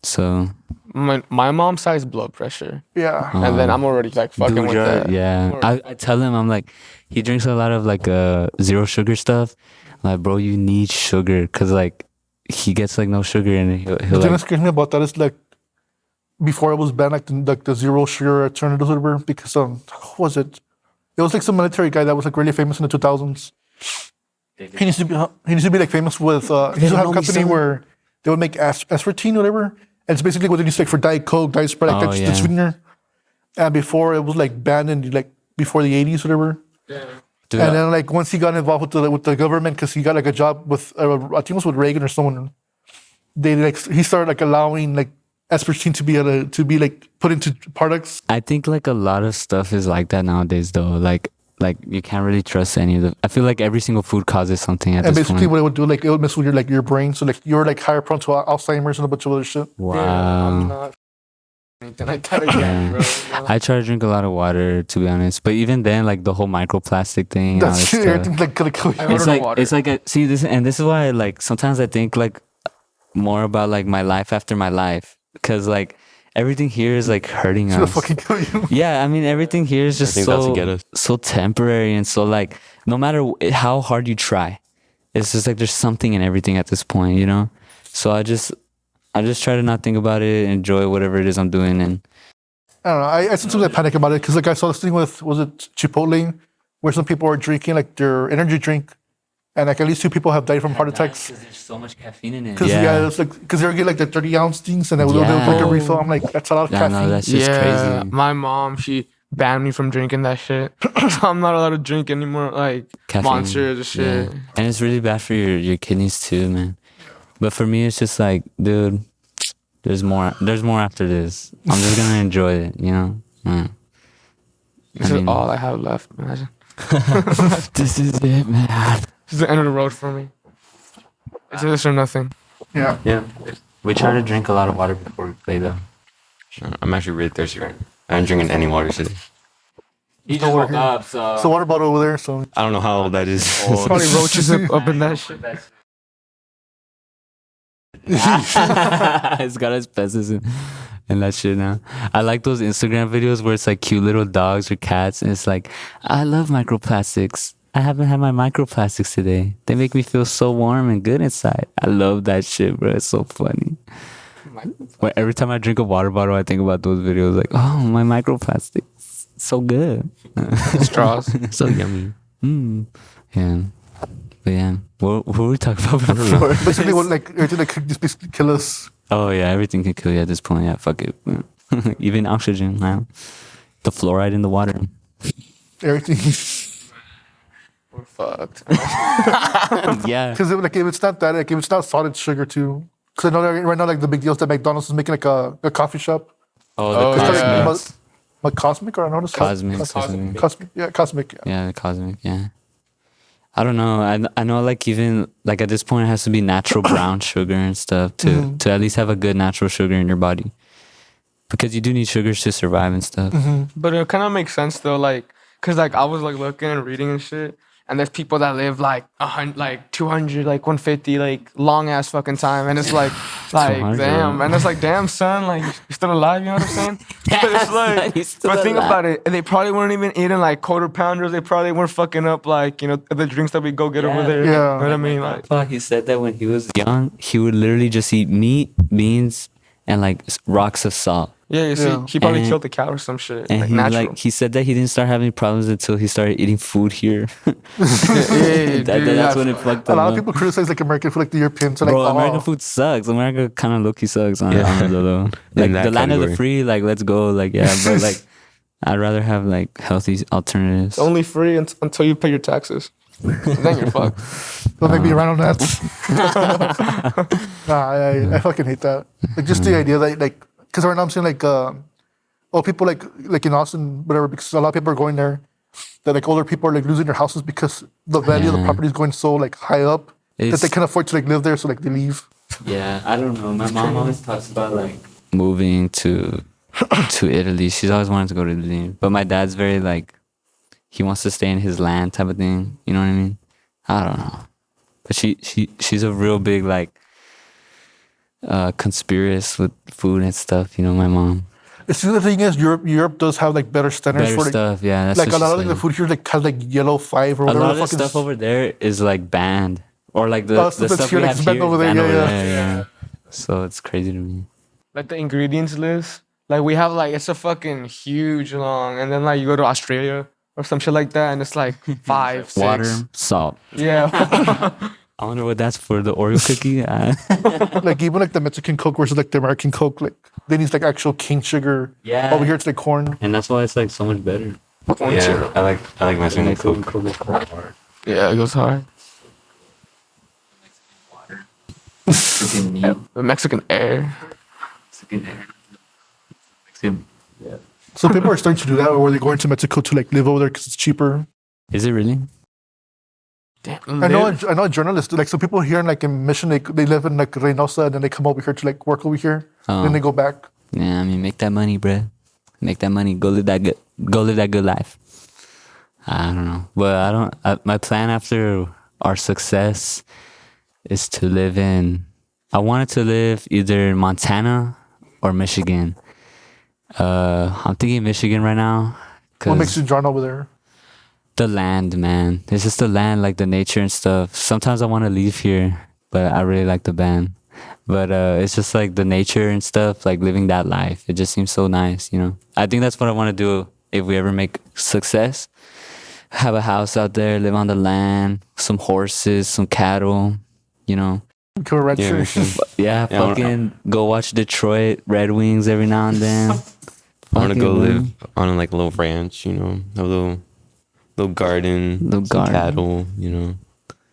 So, My mom's side's blood pressure, Yeah. and then I'm already like fucking dude, with you're- that. yeah. I tell him, I'm like, he drinks a lot of like zero sugar stuff. I'm like, bro, you need sugar, cause like he gets like no sugar, and he'll The thing that like, scares me about that is like before it was banned, like the zero sugar alternatives, or whatever. Because who was it? It was like some military guy that was like really famous in the 2000s. He needs to be like famous with. He used to have a company where they would make aspartame, whatever. And it's basically what they use like for Diet Coke, Diet Sprite, like Oh, that's yeah. the sweetener. And before it was like banned in like before the 80s, whatever. dude, And then like once he got involved with the government, because he got like a job with I think it was with Reagan or someone. They like he started like allowing like aspartame to be like put into products. I think like a lot of stuff is like that nowadays, though. Like you can't really trust any of the. I feel like every single food causes something at And this basically point. what it would do, like it would mess with your brain. So like you're like higher prone to Alzheimer's and a bunch of other shit. Wow. Yeah, I'm not anything like that again, bro. I try to drink a lot of water, to be honest. But even then, like the whole microplastic thing. And all That's this shit. stuff. Everything's like gonna kill you. I ordered water. It's like see this, and this is why like sometimes I think like more about like my life after my life, because like everything here is like hurting It's gonna us. fucking kill you. Yeah, I mean everything here is just think that's to get so us. so temporary, and so like no matter how hard you try, it's just like there's something in everything at this point, you know. So I just try to not think about it, enjoy whatever it is I'm doing, and I don't know. I sometimes I panic about it because like I saw this thing with was it Chipotle, where some people are drinking like their energy drink, and like at least 2 people have died from heart attacks. there's so much caffeine in it. Because it's like because they're getting like the 30-ounce things, and then they'll Yeah. take a refill. I'm like, that's a lot of Yeah, caffeine. no, that's just crazy. My mom, she banned me from drinking that shit. So I'm not allowed to drink anymore, like Caffeine. monsters and shit. Yeah. And it's really bad for your kidneys too, man. But for me, it's just like, dude, there's more after this. I'm just gonna enjoy it, you know. This I is mean- all I have left. Imagine. This is it, man. This is the end of the road for me. It's this or nothing. Yeah. Yeah. We try to drink a lot of water before we play, though. I'm actually really thirsty right now. I haven't drinking any water today. He just woke up, so. So water bottle over there. So I don't know how old that is. Probably roaches up in that shit. It's got asbestos and that shit now. I like those Instagram videos where it's like cute little dogs or cats, and it's like, I love microplastics. I haven't had my microplastics today. They make me feel so warm and good inside. I love that shit, bro. It's so funny. But every time I drink a water bottle, I think about those videos. Like, oh, my microplastics, so good. Straws. So yummy. Yeah. But yeah, what were we talking about before? basically, what like everything that could just basically kill us. Oh yeah, everything can kill you at this point. Yeah, fuck it. Even oxygen, man. The fluoride in the water. Everything. We're fucked. Yeah. Because like if it's not that, like if it's not solid sugar too. Because I know that right now, like the big deal is that McDonald's is making like a coffee shop. Oh, Oh, the yeah. cosmic. Like Cosmic, or I know what it's called. Cosmic. or something. Cosmic, yeah, Cosmic. Yeah. Yeah, the cosmic. Yeah. I don't know. I know like even like at this point it has to be natural brown sugar and stuff to at least have a good natural sugar in your body, because you do need sugars to survive and stuff. But it kind of makes sense though, like, cause like I was like looking and reading and shit, and there's people that live like 100, like 200, like 150, like long ass fucking time, and it's like 200. damn, and it's like damn son, like you're still alive, you know what I'm saying? But it's like, He's still but think alive. about it, they probably weren't even eating like quarter pounders, they probably weren't fucking up like, you know, the drinks that we go get over there. Yeah. You know what I mean? Like, Fuck, he said that when he was young, he would literally just eat meat, beans, and like rocks of salt. yeah, you see, Yeah. he probably And- killed the cow or some shit, And like he natural. he said that he didn't start having problems until he started eating food here. yeah, That's when it fucked A him lot of up. people criticize like American food, like the Europeans. Are like, Bro, oh, American food sucks. America kind of low-key sucks on, Yeah. on it though. Like In that the land of the category. free, like let's go, like yeah. But like, I'd rather have like healthy alternatives. It's only free until you pay your taxes. Then you're fucked. Don't make me run on that. I fucking hate that. Like just the idea that like, because right now I'm seeing like, people like in Austin, whatever, because a lot of people are going there. That like older people are like losing their houses because the value of the Yeah. property is going so like high up that It's- they can't afford to like live there, so like they leave. Yeah, I don't know. My mom always talks about like moving to Italy. She's always wanted to go to Italy, but my dad's very like he wants to stay in his land type of thing. You know what I mean? I don't know. But she's a real big like conspiracist with food and stuff. You know, my mom. See, the thing is, Europe does have like better standards Better for like, stuff, yeah. That's like what a lot she of like, the said. food here like kind of like yellow 5 or A whatever lot the of the fuck stuff over there is like banned, or like Oh, the that's stuff here, we like, have banned here over is there, banned over yeah. there. Yeah. So it's crazy to me. Like the ingredients list, like we have like it's a fucking huge long, and then like you go to Australia or some shit like that, and it's like 5, 6. Water, salt. Yeah. I wonder what that's for. The Oreo cookie. Like even like the Mexican Coke versus like the American Coke, like they need like actual cane sugar. Yeah. Over here it's like corn. And that's why it's like so much better. Yeah, I like Mexican Coke. Yeah, it goes hard. Mexican meat. The Mexican air. Mexican air. Mexican. Yeah. So people are starting to do that, or they're going to Mexico to like live over there because it's cheaper. Is it really? Damn. I know journalists, like some people here in like in Mission, they live in like Reynosa and then they come over here to like work over here. Oh. Then they go back. Yeah, I mean, make that money, bruh. Make that money. Go live that good life. I don't know, but my plan after our success is to live in. I wanted to live either in Montana or Michigan. I'm thinking Michigan right now. What makes you drawn over there? The land, man. It's just the land, like the nature and stuff. Sometimes I want to leave here, but I really like the band. But it's just like the nature and stuff, like living that life. It just seems so nice, you know. I think that's what I want to do if we ever make success. Have a house out there, live on the land, some horses, some cattle, you know. Become a rancher. Yeah, fucking go watch Detroit Red Wings every now and then. I want to go Fucking live on like a little ranch, you know, a little garden, some cattle, you know,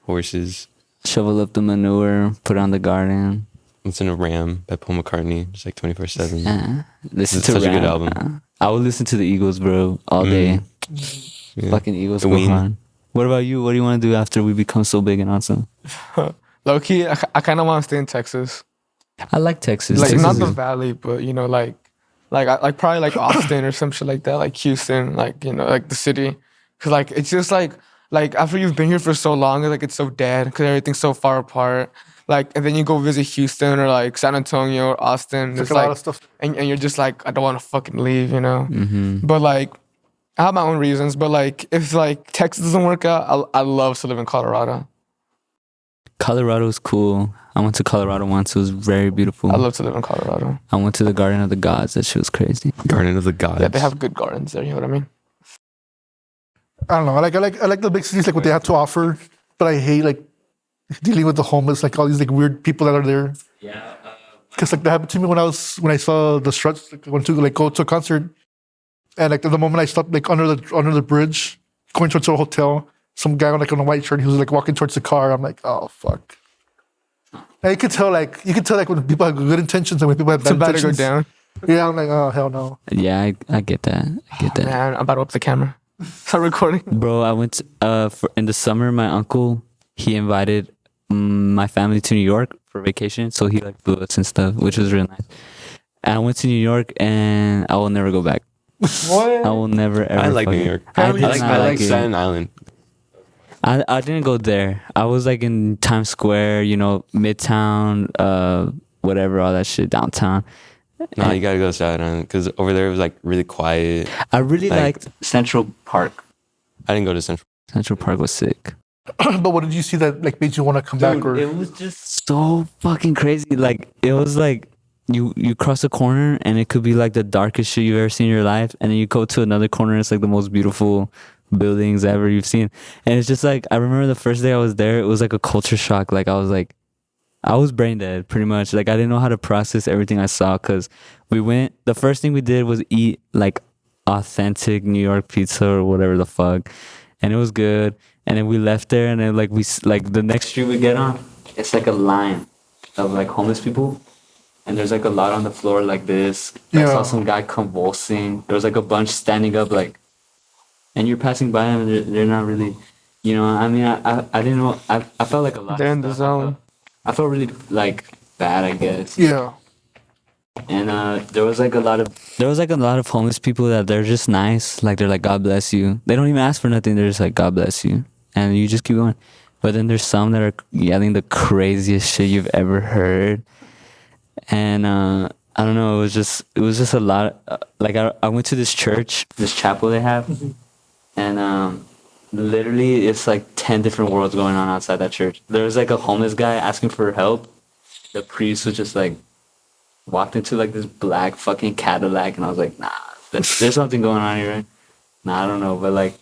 horses. shovel up the manure, put on the garden. Listen to Ram by Paul McCartney, just like 24/7. Listen It's to such a good Ram. album. I would listen to the Eagles, bro, all day. Yeah. Fucking Eagles The go Ween. hard. What about you? What do you want to do after we become so big and awesome? Low key, I kind of want to stay in Texas. I like Texas. Like Texas not the is- valley, but you know, like probably like Austin or some shit like that, like Houston, like you know, like the city, cause like it's just like after you've been here for so long, like it's so dead, cause everything's so far apart. Like and then you go visit Houston or like San Antonio or Austin, It's it's like a lot like of stuff. and you're just like I don't want to fucking leave, you know. Mhm. But like I have my own reasons. But like if like Texas doesn't work out, I love to live in Colorado. Colorado's cool. I went to Colorado once. It was very beautiful. I love to live in Colorado. I went to the Garden of the Gods. That shit was crazy. Garden of the Gods. Yeah, they have good gardens there. You know what I mean? I don't know. I like the big cities, like what they have to offer, but I hate like dealing with the homeless, like all these like weird people that are there. Yeah. Because like that happened to me when I saw the Struts. Like, I went to like go to a concert, and like the moment I stopped like under the bridge, going towards a hotel, some guy like on a white shirt, he was like walking towards the car. I'm like, oh fuck. And you could tell like when people have good intentions and when people have It's bad about to go intentions. down. Yeah, I'm like, oh hell no. Yeah, I get that. I get that. Man, I'm about to up the camera. Start recording. Bro, I went in the summer. My uncle he invited my family to New York for vacation, so he like flew us and stuff, which was really nice. And I went to New York, and I will never go back. What? I will never ever. I like New fucking- York. I, I did like not it. Staten Island. I didn't go there. I was like in Times Square, you know, Midtown, whatever, all that shit, downtown. No, you gotta go to Staten Island because over there it was like really quiet. I really Like- liked Central Park. I didn't go to Central. Central Park was sick. But what did you see that like made you want to come back? Or It was just so fucking crazy. Like it was like you cross a corner and it could be like the darkest shit you've ever seen in your life, and then you go to another corner and it's like the most beautiful buildings ever you've seen. And it's just like I remember the first day I was there, it was like a culture shock. Like I was brain dead pretty much. Like I didn't know how to process everything I saw because the first thing we did was eat like authentic New York pizza or whatever the fuck, and it was good. And then we left there, and then like the next street we get on, it's like a line of like homeless people, and there's like a lot on the floor like this. I Yeah. saw some guy convulsing. There was like a bunch standing up like, and you're passing by them, and they're not really, you know. I mean, I didn't know. I felt like a lot. They're of in the stuff. zone. I felt really like bad, I guess. yeah, And there was like a lot of homeless people that they're just nice. Like they're like, God bless you. They don't even ask for nothing. They're just like, God bless you, and you just keep going. But then there's some that are yelling the craziest shit you've ever heard. And I don't know, it was just a lot. Like I went to this church, this chapel they have, and literally it's like 10 different worlds going on outside that church. There was like a homeless guy asking for help. The priest was just like walked into like this black fucking Cadillac, and I was like, nah, there's something going on here, right? Nah, I don't know, but like,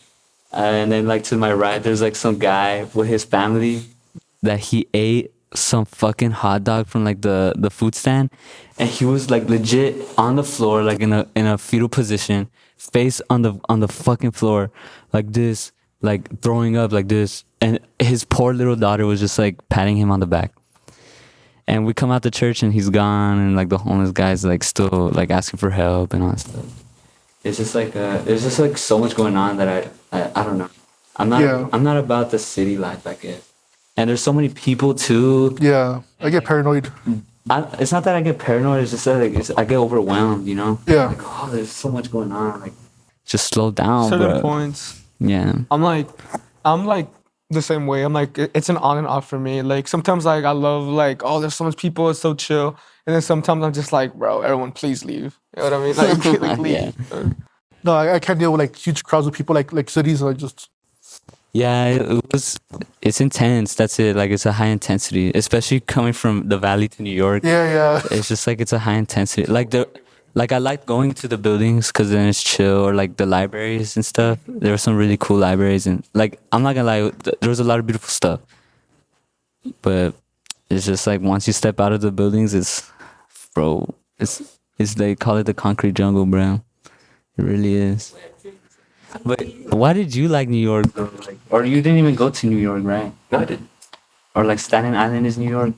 and then like to my right, there's like some guy with his family that he ate some fucking hot dog from like the food stand, and he was like legit on the floor, like in a fetal position, face on the fucking floor, like this, like throwing up like this, and his poor little daughter was just like patting him on the back. And we come out to church and he's gone, and like the homeless guy's like still like asking for help and all that stuff. It's just like there's just like so much going on that I don't know. I'm not about the city life, I guess. And there's so many people too. Yeah, I get paranoid. It's not that I get paranoid. It's just that I get overwhelmed, you know. Yeah. Like, oh, there's so much going on. Like, just slow down. Certain points. Yeah. I'm like the same way. I'm like, it's an on and off for me. Like sometimes like I love like, oh, there's so much people, it's so chill. And then sometimes I'm just like, bro, everyone please leave. You know what I mean? Like leave. Yeah. No, I can't deal with like huge crowds of people like cities. I just Yeah, it's intense. That's it. Like it's a high intensity, especially coming from the valley to New York. yeah. It's just like it's a high intensity. Like I like going to the buildings because then it's chill, or like the libraries and stuff. There were some really cool libraries, and like I'm not gonna lie, there was a lot of beautiful stuff. But it's just like once you step out of the buildings, it's they call it the concrete jungle, bro. It really is. But why did you like New York though? Like, or you didn't even go to New York, right? No, I did. Or like Staten Island is New York.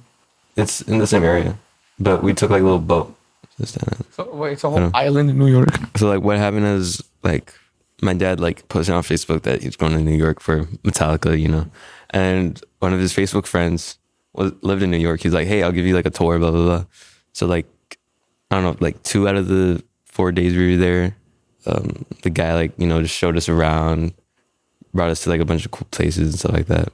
It's in the same area, but we took like a little boat to Staten Island. So wait, it's a whole island in New York. So like what happened is like my dad like posted on Facebook that he's going to New York for Metallica, you know, and one of his Facebook friends lived in New York. He's like, hey, I'll give you like a tour, blah blah blah. So like I don't know, like 2 out of the 4 days we were there, the guy like, you know, just showed us around, brought us to like a bunch of cool places and stuff like that.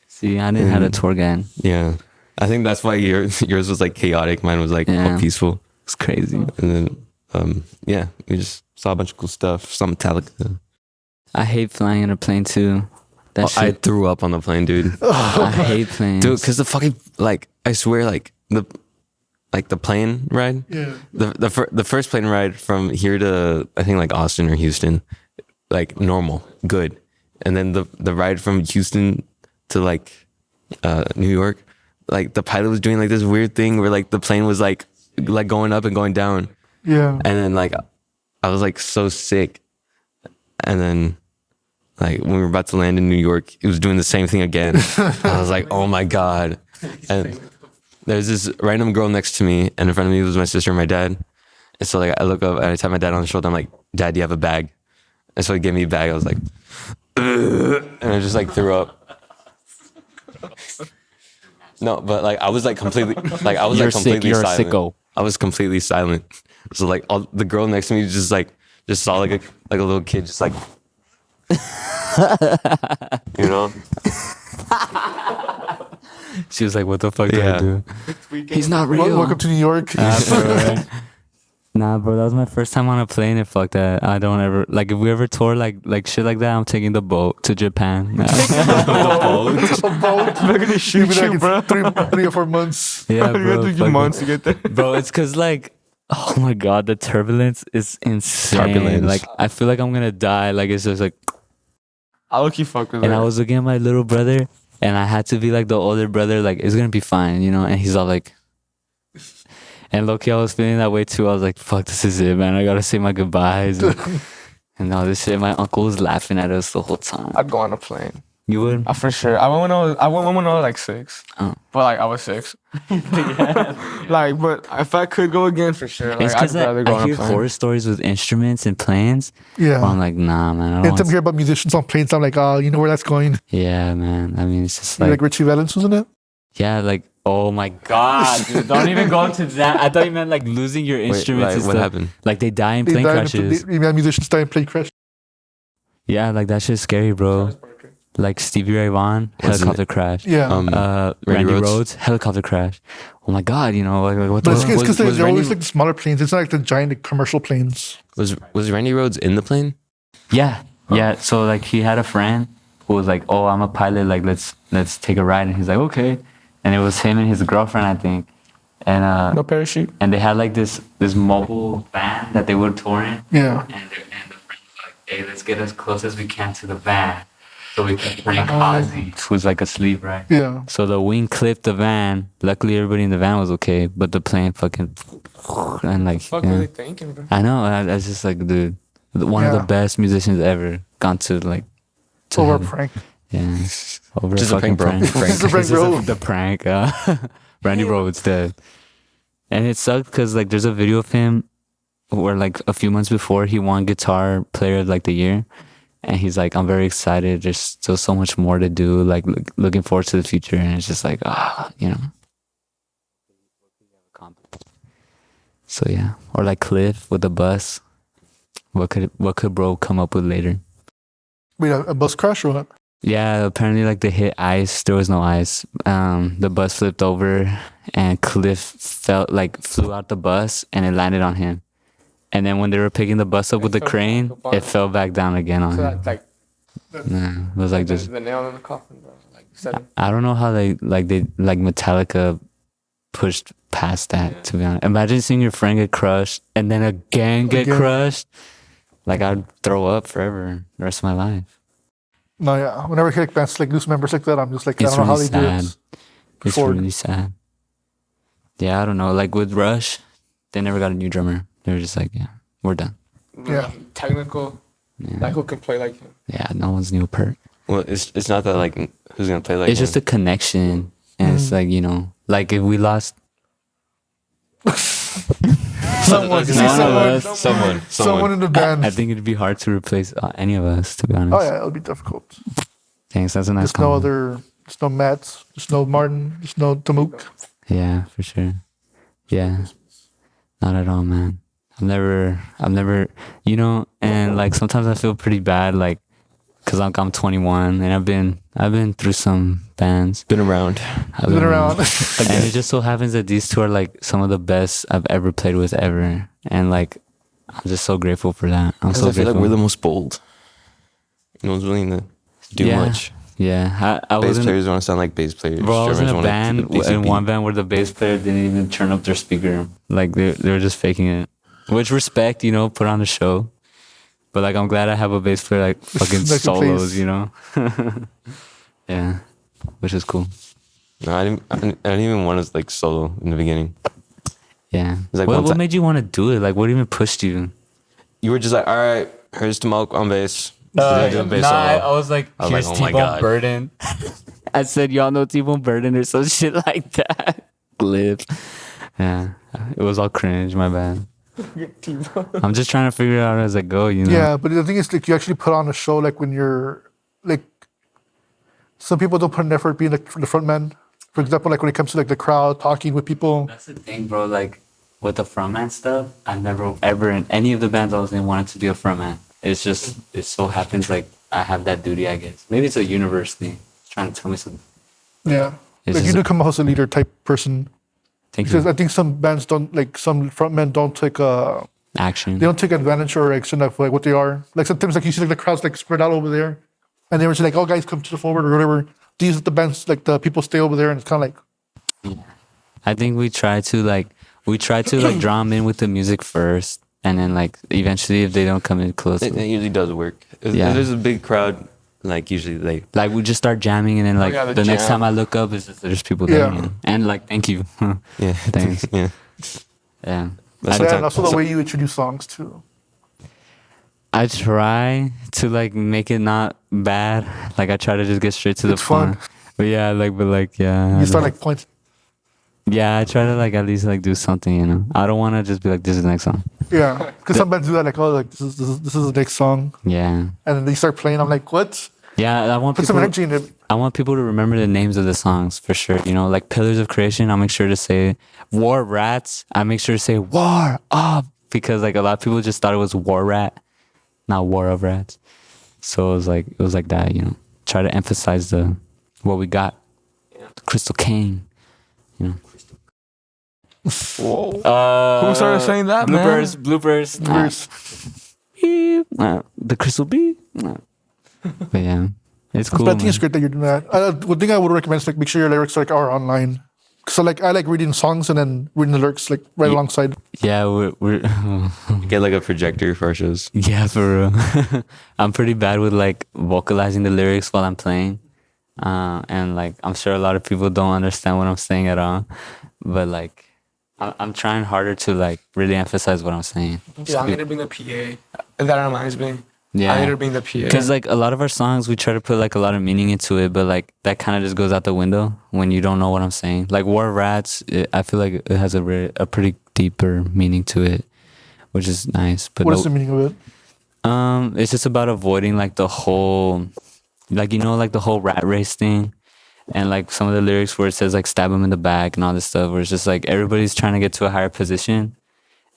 See, I didn't have a tour guide. Yeah, I think that's why yours was like chaotic. Mine was like all peaceful. It's crazy. And then yeah, we just saw a bunch of cool stuff. Saw Metallica. I hate flying in a plane too. I threw up on the plane, dude. I hate planes, dude, because the fucking like I swear like the plane ride. Yeah. The first plane ride from here to I think like Austin or Houston, like normal, good. And then the ride from Houston to like New York, like the pilot was doing like this weird thing where like the plane was like going up and going down. Yeah. And then like I was like so sick. And then like when we were about to land in New York, it was doing the same thing again. I was like, oh my God. And there's this random girl next to me, and in front of me was my sister and my dad. And so like I look up and I tap my dad on the shoulder. I'm like, Dad, do you have a bag? And so he gave me a bag. I was like, ugh, and I just like threw up. No, but like I was like completely like I was You're like completely sick, you're a silent. sicko. I was completely silent. So like the girl next to me just saw like a little kid just like you know. She was like, "What the fuck did I do?" He's not real. Welcome to New York. Nah, bro, that was my first time on a plane, and fuck that. I don't ever like if we ever tour like shit like that. I'm taking the boat to Japan. A boat. They're gonna shoot you, bro. 3 or 4 months. Yeah, bro. It took you months to get there. Bro, it's cause like, oh my God, the turbulence is insane. Turbulence. Like I feel like I'm gonna die. Like it's just like. I look you fuck with And that. I was looking at my little brother, and I had to be like the older brother, like it's gonna be fine, you know. And he's all like, and low-key, I was feeling that way too. I was like, fuck, this is it, man. I gotta say my goodbyes and all this shit. My uncle was laughing at us the whole time. I'd go on a plane. You would? For sure. I went when I was like 6. Oh. But like I was 6. Like, but if I could go again, for sure. Like, It's because I'd rather go I on hear a plane. horror stories with instruments and planes. Yeah. I'm like, nah, man. I don't Anytime want I hear about musicians on planes, I'm like, oh, you know where that's going. Yeah, man. I mean, it's just Like, like, Richie Valens, wasn't it? yeah, like, oh my God, dude. Don't even go into that. I thought you meant like losing your instruments and what stuff. happened? Like they die in They plane died crashes. musicians die in plane crash. Yeah, like that shit's scary, bro. like Stevie Ray Vaughan, Wasn't helicopter crash. Yeah. Randy Rhodes, helicopter crash. Oh my God, you know, like what but it's because was they're Randy- always like the smaller planes. It's not like the giant like, commercial planes. Was Randy Rhodes in the plane? Yeah, yeah. So like he had a friend who was like, "Oh, I'm a pilot. Like let's take a ride." And he's like, "Okay." And it was him and his girlfriend, I think. And No parachute. and they had like this mobile van that they would tour in. Yeah. And the friend was like, "Hey, let's get as close as we can to the van, so we can prank Ozzy, who's like asleep, right?" Yeah. So the wing clipped the van. Luckily, everybody in the van was okay, but the plane fucking and like. Fuck yeah. were they thinking, bro? I know. I was just like, dude, one of the Yeah. best musicians ever gone to like. To Over heaven. prank. Yeah. Over Just a fucking prank, bro. Just a prank, It's just bro. the prank. Randy Rhodes dead. And it sucked because like there's a video of him where like a few months before he won Guitar Player of like the Year, and he's like, "I'm very excited. There's still so much more to do. Like looking forward to the future." And it's just like, you know. So yeah, or like Cliff with the bus. What could bro come up with later? Wait, a bus crash or what? Yeah, apparently like they hit ice. There was no ice. The bus flipped over and Cliff flew out the bus and it landed on him. And then when they were picking the bus up with the crane, it fell back down again on So him. that's like Nah, it was like just the nail in the coffin, bro. Like seven. I don't know how they Metallica pushed past that, to be honest. Imagine seeing your friend get crushed and then again get Again. crushed. Like I'd throw up forever the rest of my life. No, yeah. Whenever I hear like bands like lose members like that, I'm just like, I It's don't know how really they do sad. it. It's Before. really sad. Yeah, I don't know. Like with Rush, they never got a new drummer. They were just like, yeah, we're done. Yeah. Technical. Yeah, Like who can play like him? yeah no one's new perk. Well, it's not that like who's gonna play like It's him. just a connection. And it's like, you know, like if we lost Someone, you see None of someone, us. someone in the band. I think it'd be hard to replace any of us, to be honest. Oh yeah, it'll be difficult. Thanks, that's a nice There's no compliment. other. There's no Matt. There's no Martin. There's no Tamuk. Yeah, for sure. Yeah. Not at all, man. I've never, you know, and like sometimes I feel pretty bad, like, cause I'm 21 and I've been through some bands. been around. I've Been around. And it just so happens that these two are like some of the best I've ever played with ever. And like, I'm just so grateful for that. I'm Because so I feel grateful. like we're the most bold. No one's willing to do Yeah. much. Yeah. I Bass was in, players want to sound like bass players. bro, I was in Drummers a wanna band, keep it in BCP. one band where the bass player didn't even turn up their speaker. Like they were just faking it. Which respect, you know, put on the show. But like, I'm glad I have a bass player like fucking That can solos, place. you know? Yeah. Which is cool. No, I didn't even want to like solo in the beginning. Yeah. like what once I- made you want to do it? Like, what even pushed you? You were just like, all right, here's Tamoke on bass. He's gonna do a bass solo. was like, I was like, here's oh my T-Bone God. Burden. I said, y'all know T-Bone Burden or some shit like that. Glib. Yeah. It was all cringe, my bad. I'm just trying to figure it out as I go, you know? Yeah, but the thing is, like, you actually put on a show, like when you're, like, some people don't put an effort being like the front man. For example, like when it comes to like the crowd talking with people. That's the thing, bro. Like, with the frontman stuff, I never, ever, in any of the bands I was in, wanted to be a frontman. It's just, it so happens, like, I have that duty, I guess. Maybe it's a universe thing. It's trying to tell me something. Yeah. It's Like you just do come out as a leader type person. Thank Because you. I think some bands don't, like some frontmen don't take Action. they don't take advantage or extent of like what they are. Like sometimes like you see like the crowd's like spread out over there, and they were just like, "Oh, guys, come to the forward" or whatever. These are the bands like the people stay over there, and it's kind of like I think we try to like draw them in with the music first, and then like eventually if they don't come in close, It usually does work. If Yeah. there's a big crowd, like usually they like we just start jamming, and then like yeah, the the next jam. time I look up, is just there's people there, Yeah. you know? And like thank you, yeah Thanks. yeah. yeah. But I, yeah, and sometimes- also the way you introduce songs too. I try to like make it not bad. Like I try to just get straight to the It's fun. point. But yeah, yeah. You start like pointing. Yeah, I try to like at least like do something, you know. I don't want to just be like, this is the next song. Yeah, because some bands do that. Like, oh, like this is the next song, Yeah, and then they start playing. I'm like, what? yeah. I want Put some people. energy in it. I want people to remember the names of the songs for sure. You know, like Pillars of Creation. I'll make sure to say War Rats. I make sure to say War of, because like a lot of people just thought it was War Rat, not War of Rats. So it was like that, you know. try to emphasize what we got. The Crystal King. You know. Whoa. Who started saying that, bloopers, man? Bloopers. The Crystal Bee. But yeah, it's cool. But I think it's great that you're doing that. One thing I would recommend is like make sure your lyrics like are online. So like I like reading songs and then reading the lyrics like right alongside. Yeah, we're Get like a projector for our shows. yeah, for real. I'm pretty bad with like vocalizing the lyrics while I'm playing, and like I'm sure a lot of people don't understand what I'm saying at all. But like I'm trying harder to like really emphasize what I'm saying. Yeah, I need to bring the PA. That reminds me. Yeah, I need to bring the PA. Because like a lot of our songs, we try to put like a lot of meaning into it, but like that kind of just goes out the window when you don't know what I'm saying. Like War of Rats, I feel like it has a pretty deeper meaning to it, which is nice. But What is the meaning of it? it's just about avoiding like the whole, like like the whole rat race thing, and like some of the lyrics where it says like stab him in the back and all this stuff, where it's just like everybody's trying to get to a higher position.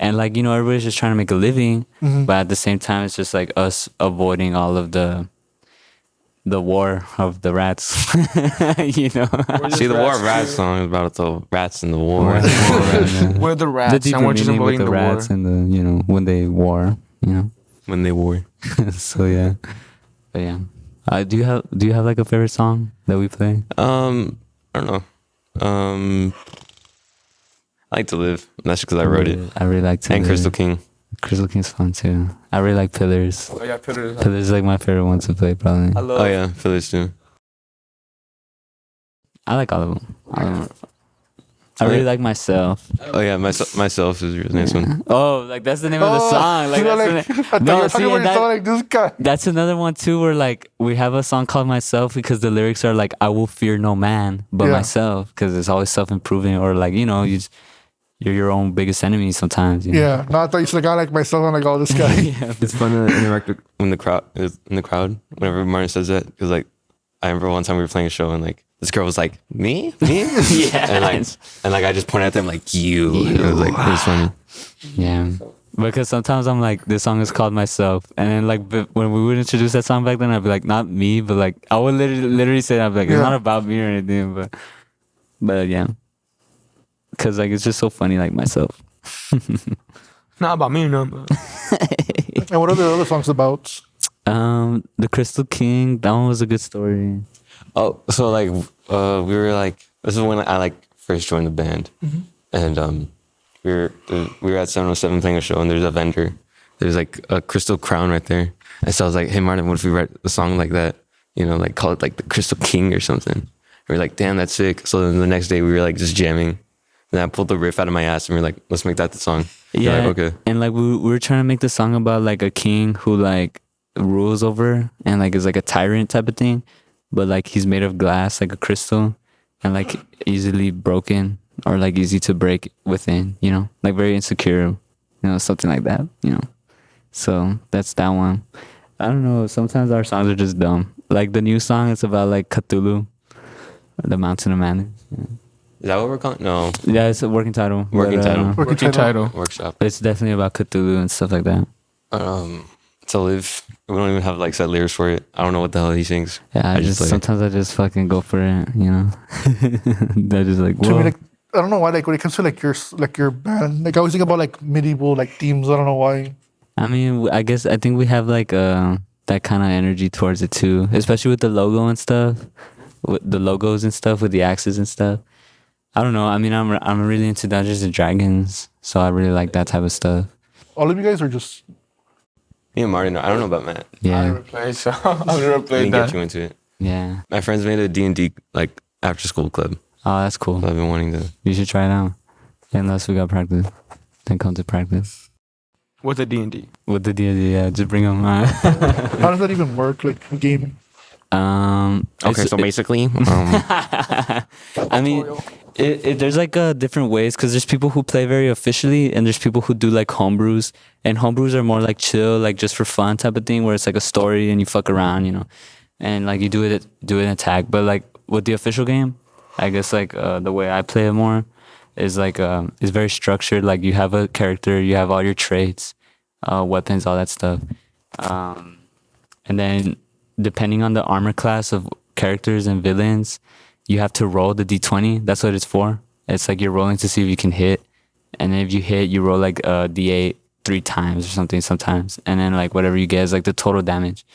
And like, everybody's just trying to make a living, but at the same time, it's just like us avoiding all of the war of the rats, See, the War of Rats song is about the rats in the war. We're the The rats, deeper and we're just meaning with avoiding the the rats war. and the, when they war, When they war. So yeah, but yeah. Do you have like a favorite song that we play? I don't know. I like to live. That's because I wrote it. I really like to. And Crystal King. Crystal King's fun too. I really like Pillars. Oh yeah, Pillars. Pillars is like my favorite one to play probably. I love. Oh yeah, Phyllis too. I like all of them. I really like Myself. Oh yeah, myself is a really nice one. Oh, like that's the name of the song. Like, This guy. that's another one too, where like we have a song called Myself because the lyrics are like, I will fear no man but Yeah. myself, because it's always self-improving, or like you're your own biggest enemy sometimes. Yeah, no, I thought you said like I like myself. I'm like, oh, this guy. Yeah. It's fun to interact when the crowd is in the crowd. Whenever Martin says that, because like I remember one time we were playing a show and like this girl was like, me, Yeah. and like I just pointed at them like you. And it was like it was funny. Yeah. Because sometimes I'm like, this song is called Myself, and then like when we would introduce that song back then, I'd be like, not me, but like I would literally say, I'd be like, it's not about me or anything, but yeah, because like it's just so funny, like Myself. Not about me, no. But And what are the other songs about? The Crystal King, that one was a good story. Oh, so like we were like, this is when I like first joined the band, and we were at 707 playing a show, and there's a vendor. There's like a crystal crown right there, and so I was like, hey Martin, what if we write a song like that? Like call it like the Crystal King or something. And we were like, damn, that's sick. So then the next day we were like just jamming, and I pulled the riff out of my ass, and we were like, let's make that the song. Yeah, like, okay. And like we were trying to make the song about like a king who like rules over and like is like a tyrant type of thing, but like he's made of glass, like a crystal, and like easily broken or like easy to break within, like very insecure, something like that, So that's that one. I don't know. Sometimes our songs are just dumb. Like the new song, it's about like Cthulhu, the Mountain of Madness. Yeah. Is that what we're calling? No, Yeah, it's a working title. Working title. working title. workshop. It's definitely about Cthulhu and stuff like that. To live. We don't even have like set lyrics for it. I don't know what the hell he sings. Yeah, I just play it. sometimes I just fucking go for it, They're just like, To me, whoa. like I don't know why. Like when it comes to like your band, like I always think about like medieval like themes. I don't know why. I mean, I think we have like that kind of energy towards it too, especially with the logo and stuff, with the logos and stuff, with the axes and stuff. I don't know. I mean, I'm really into Dungeons and Dragons, so I really like that type of stuff. All of you guys are just Me and Martin, I don't know about Matt. I Yeah, never played, so I've never We played can that. get you into it. yeah. My friends made a D&D like after school club. Oh, that's cool. So I've been wanting to. You should try it out. Unless we got practice, then come to practice With the D&D. with the D&D. Yeah, just bring them. how does that even work? Like gaming. Okay, so basically, I mean, there's like different ways, because there's people who play very officially and there's people who do like homebrews, and homebrews are more like chill, like just for fun type of thing, where it's like a story and you fuck around, and like you do it in attack. But like with the official game, I guess like the way I play it more is like it's very structured. Like you have a character, you have all your traits, weapons, all that stuff, and then depending on the armor class of characters and villains, you have to roll the d20. That's what it's for. It's like you're rolling to see if you can hit, and then if you hit, you roll like a d8 3 times or something sometimes, and then like whatever you get is like the total damage.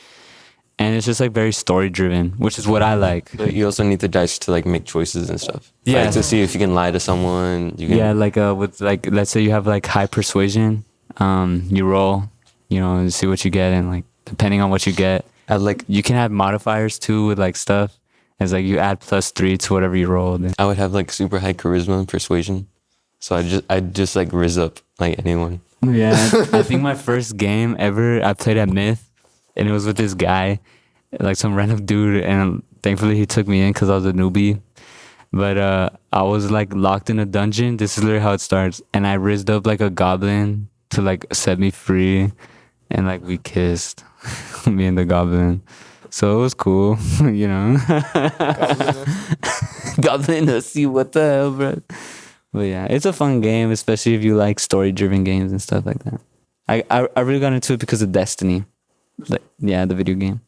And it's just like very story driven, which is what I like. But you also need the dice to like make choices and stuff. Yeah. Like, to see if you can lie to someone. You can, Yeah, like with like, let's say you have like high persuasion, you roll, and see what you get, and like depending on what you get, you can have modifiers too with like stuff. It's like you add +3 to whatever you rolled. I would have like super high charisma and persuasion, so I'd just like riz up like anyone. Yeah, I think my first game ever I played at Myth, and it was with this guy, like some random dude, and thankfully he took me in because I was a newbie. But I was like locked in a dungeon. This is literally how it starts, and I rizzed up like a goblin to like set me free, and like we kissed, me and the goblin. So it was cool, Goblin, see what the hell, bro. But yeah, it's a fun game, especially if you like story-driven games and stuff like that. I really got into it because of Destiny, like the video game.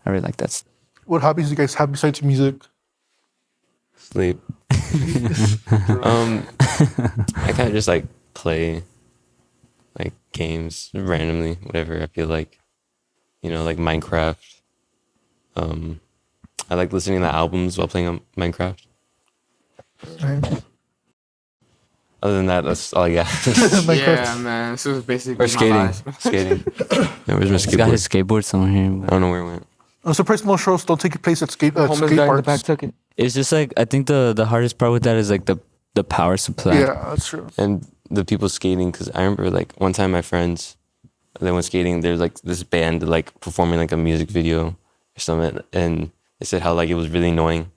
I really like that. What hobbies do you guys have besides music? Sleep. I kind of just like play like games randomly, whatever I feel like. Like Minecraft. I like listening to albums while playing on Minecraft. Right. Other than that, that's all I got. Yeah, man. This is basically Or skating. my life. Skating. Yeah, where's my He's got his skateboard? skateboard somewhere here. I don't know where it went. I'm surprised most shows don't take place at skate Homeless skate guy in the back parks. took it. It's just like, I think the hardest part with that is like the power supply. Yeah, that's true. And the people skating, because I remember like one time my friends, they went skating, there's like this band like performing like a music video or something, and they said how like it was really annoying.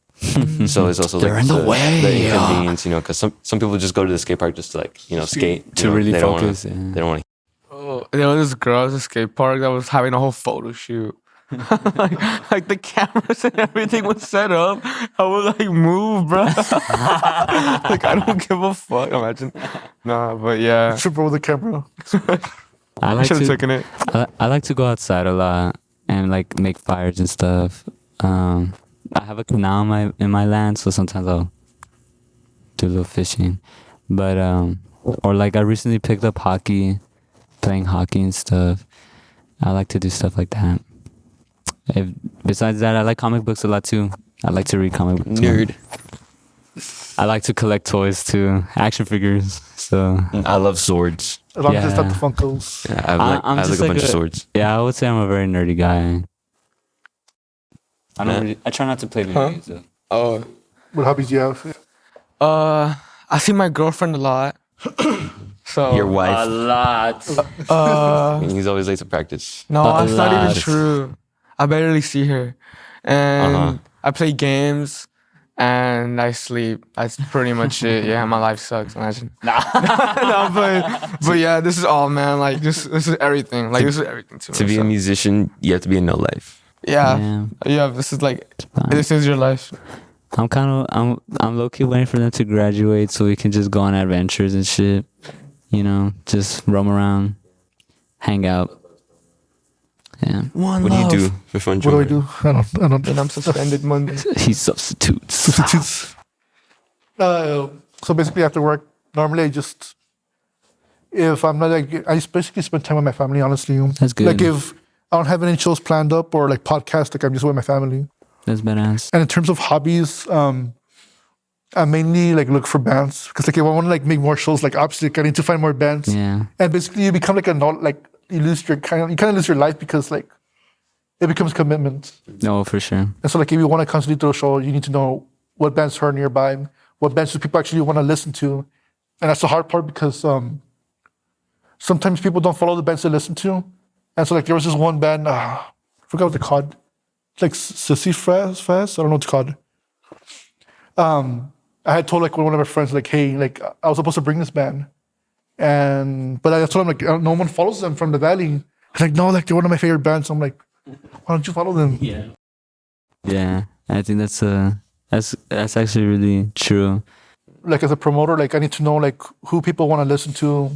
So it's also They're like in the way, the yeah. inconvenience, because some people just go to the skate park just to like skate To really they focus, Don't yeah. wanna, they don't want to. Oh, there was this girl at the skate park that was having a whole photo shoot. like the cameras and everything was set up. I would like move, bro. Like I don't give a fuck. Imagine. Nah, but yeah. Triple with the camera. I I like should have to, taken it. I like to go outside a lot and like make fires and stuff. I have a canal in my land, so sometimes I'll do a little fishing. But or like I recently picked up hockey, playing hockey and stuff. I like to do stuff like that. Besides that, I like comic books a lot too. I like to read comic books. Nerd. I like to collect toys too, action figures. So I love swords. As long as it's not Yeah. the Funkos. Yeah, I have just like a bunch of swords. Yeah, I would say I'm a very nerdy guy. Yeah. I try not to play video games though. Oh. What hobbies do you have? I see my girlfriend a lot. So Your wife. lot. He's always late to practice. no, A that's not even lot. true. I barely see her. And Uh-huh. I play games and I sleep. That's pretty much it. Yeah, my life sucks. Imagine. No, but yeah, this is all, man. Like this is everything. Like this is everything to me. To be a so. musician, you have to be in no life. Yeah. Yeah, this is like fine. this is your life. I'm low key waiting for them to graduate so we can just go on adventures and shit. Just roam around, hang out. Yeah. One What do you do for fun? What do I do? I don't. And I'm suspended Monday. He substitutes. So basically after work, normally if I'm not like, I just basically spend time with my family, honestly. That's good. Like if I don't have any shows planned up or like podcasts, like I'm just with my family. That's badass. And in terms of hobbies, I mainly like look for bands because like if I want to like make more shows, like obviously like, I need to find more bands. Yeah. And basically you become like you kind of lose your life because like it becomes commitment. No, for sure. And so like if you want to constantly do a show, you need to know what bands are nearby, what bands do people actually want to listen to. And that's the hard part because sometimes people don't follow the bands they listen to. And so like there was this one band, I forgot what they're called. It's like Sissy Fest? I don't know what it's called. I had told like one of my friends like, hey, like I was supposed to bring this band. But I told him like no one follows them from the valley. He's like, no, like they're one of my favorite bands. I'm like, why don't you follow them? Yeah. Yeah. I think that's actually really true. Like as a promoter, like I need to know like who people want to listen to.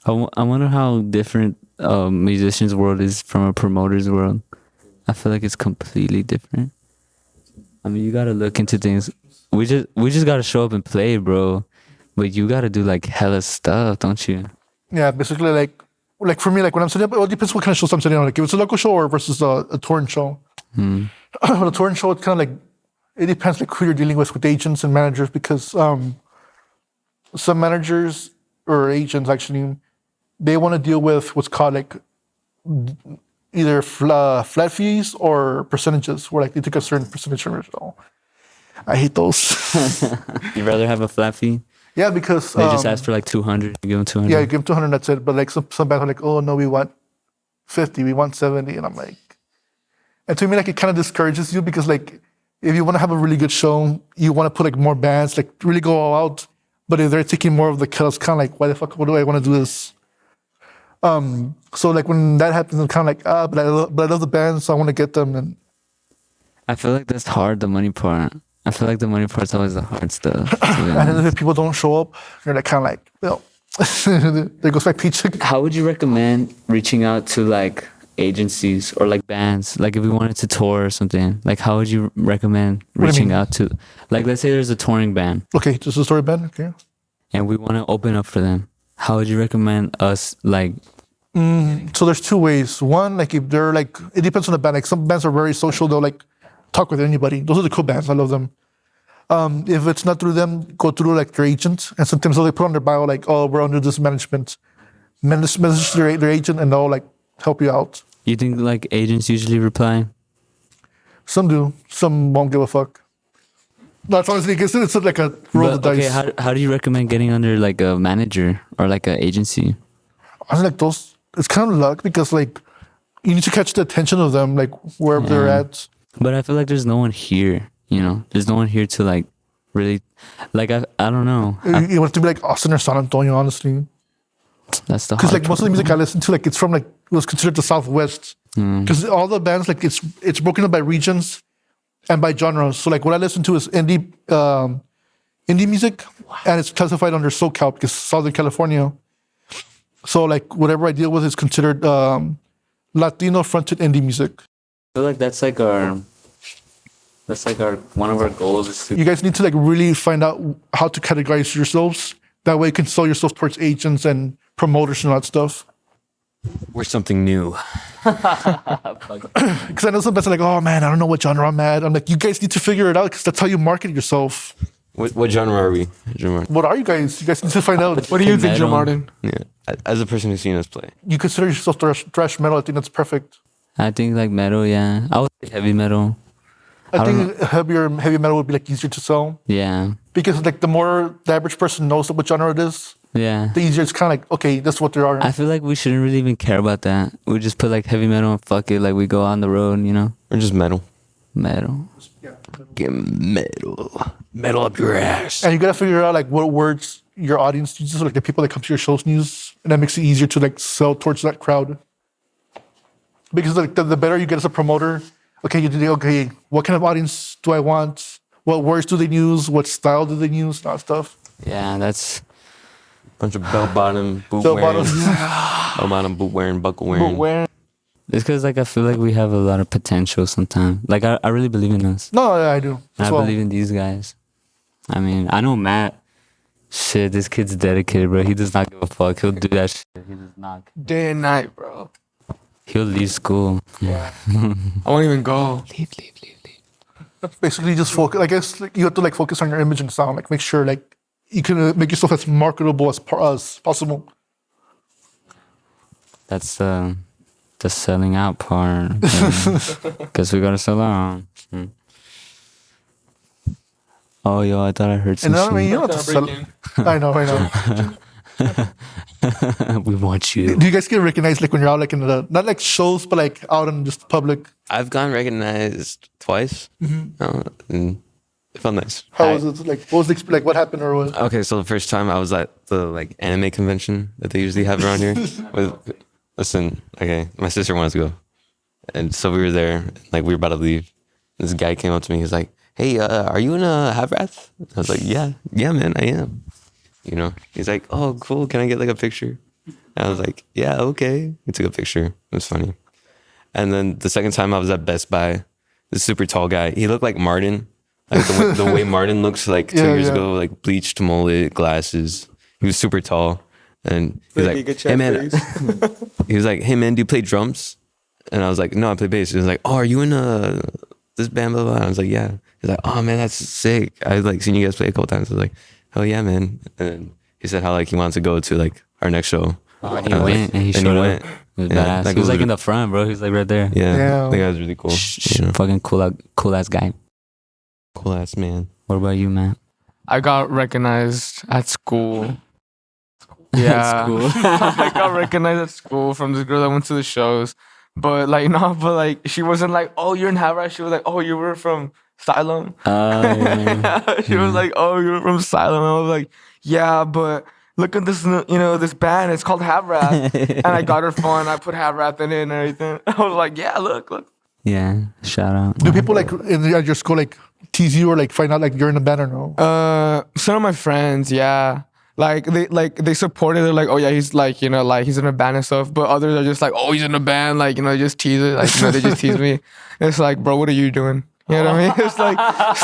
I wonder how different musician's world is from a promoter's world. I feel like it's completely different. I mean, you gotta look into things. We just gotta show up and play, bro. But you gotta do like hella stuff, don't you? Yeah, basically like for me, like when I'm setting up, it depends what kind of shows I'm setting on. Like if it's a local show or versus a touring show. A touring show, it's kind of like it depends like who you're dealing with agents and managers because some managers or agents actually they want to deal with what's called like either flat fees or percentages, where like they take a certain percentage from it. So I hate those. You'd rather have a flat fee? Yeah, because They just ask for like 200. You give them 200. yeah, you give them 200, that's it. But like some bands are like, oh no, we want 50, we want 70, and I'm like, and to me like it kind of discourages you because like if you want to have a really good show, you want to put like more bands, like really go all out. But if they're taking more of the cut, it's kind of like, why the fuck do I want to do this? So like when that happens, I'm kind of like, but I love the band, so I want to get them. And I feel like that's hard, the money part. I feel like the money part's always the hard stuff. to be and then honest. if people don't show up, you're like kind of like, well, there goes my paycheck. How would you recommend reaching out to like agencies or like bands? Like if we wanted to tour or something, like how would you recommend do you reaching mean? out to, like let's say there's a touring band Okay, just a story band. Okay. and we want to open up for them. How would you recommend us like, So there's two ways. One, like if they're like, it depends on the band. Like some bands are very social. They'll like talk with anybody. Those are the cool bands. I love them. If it's not through them, go through like their agent. And sometimes they'll like, put on their bio like, oh, we're under this management. Message their agent and they'll like help you out. you think like agents usually reply? Some do. Some won't give a fuck. That's honestly, it's like a roll of But, the okay, dice. how do you recommend getting under like a manager or like an agency? I was like those. It's kind of luck because like you need to catch the attention of them, like wherever they're at. But I feel like there's no one here, you know? There's no one here to like really, like I don't know. You want it to be like Austin or San Antonio, honestly. That's the Because hard like most of the music I listen to, like it's from like it was considered the Southwest. Because all the bands like it's broken up by regions and by genres. So like what I listen to is indie music, and it's classified under SoCal because Southern California. So like whatever I deal with is considered Latino fronted indie music. I feel like that's like our one of our goals is to You guys need to like really find out how to categorize yourselves. That way you can sell yourself towards agents and promoters and all that stuff. We're something new. Because I know some bands are like, oh man, I don't know what genre I'm at. I'm like, you guys need to figure it out because that's how you market yourself. What genre are we? Genre. What are you guys? You guys need to find out. What do you think, Metal. Joe Martin? Yeah. As a person who's seen us play, You consider yourself thrash metal. I think that's perfect. I think like metal, yeah. I would say heavy metal. I don't think heavy metal would be like easier to sell Yeah. because like the more the average person knows what genre it is, Yeah. the easier it's kind of like, okay, that's what they are. I feel like we shouldn't really even care about that. We just put like heavy metal and fuck it, like we go on the road, you know? or just metal. Metal. Get metal up your ass. And you gotta figure out like what words your audience uses, like the people that come to your shows use, and that makes it easier to like sell towards that crowd. Because like the better you get as a promoter, okay, what kind of audience do I want? What words do they use? What style do they use? That stuff. Yeah, that's Bunch of bell bottom, boot Bell wearing, bottoms. bell bottom, boot wearing, buckle wearing. But where? it's because like I feel like we have a lot of potential sometimes. Like I really believe in us. No, yeah, I do. And As I well. believe in these guys. I mean, I know Matt. Shit, this kid's dedicated, bro. He does not give a fuck. He'll do that shit. He does not. Day and night, bro. He'll leave school. I won't even go. Leave. Basically, just focus. I guess like, you have to like focus on your image and sound. Like make sure like you can make yourself as marketable as possible. That's the selling out part. Guess we gotta sell out. Oh, yo, I thought I heard some And I mean, shit. you don't have to sell. I know. We want you. Do you guys get recognized like when you're out like in the not like shows, but like out in just public? I've gotten recognized twice, and it felt nice. How was it? Like what was the like? What happened or what? Okay, so the first time I was at the like anime convention that they usually have around here. My sister wanted to go, and so we were there. Like we were about to leave. This guy came up to me. He's like, "Hey, are you in a Havrath?" I was like, "Yeah, man, I am." You know, he's like, "Oh, cool. Can I get like a picture?" And I was like, "Yeah, okay." We took a picture. It was funny. And then the second time I was at Best Buy, this super tall guy. He looked like Martin, like the way Martin looks like 2 years ago, like bleached mullet, glasses. He was super tall, and he was like, "Hey man," he was like, "Hey man, do you play drums?" And I was like, "No, I play bass." He was like, "Oh, are you in this band?" Blah, blah, blah. And I was like, "Yeah." He's like, "Oh man, that's sick. I like seen you guys play a couple times." I was like, "Hell yeah, man!" And he said how like he wanted to go to like our next show. Oh, and he went and he showed up. It was badass. He was like in the front, bro. He was like right there. Yeah, that guy was really cool. Fucking cool ass guy. Cool ass man. What about you, man? I got recognized at school. Yeah, School. I got recognized at school from this girl that went to the shows. But like, no, but like, she wasn't like, "Oh, you're in Havrath." She was like, "Oh, you were from Asylum." Yeah. She was like, "Oh, you're from Asylum." I was like, "Yeah, but look at this, this band. It's called Havrath." And I got her phone. I put Havrath in it and everything. I was like, "Yeah, look." Yeah, shout out. Do people like at your school like tease you or like find out like you're in a band or no? Some of my friends, yeah. They support it. They're like, "Oh yeah, he's like, he's in a band and stuff." But others are just like, "Oh, he's in a band," like, just tease it. Like, they just tease me. It's like, bro, what are you doing? You know what I mean? It's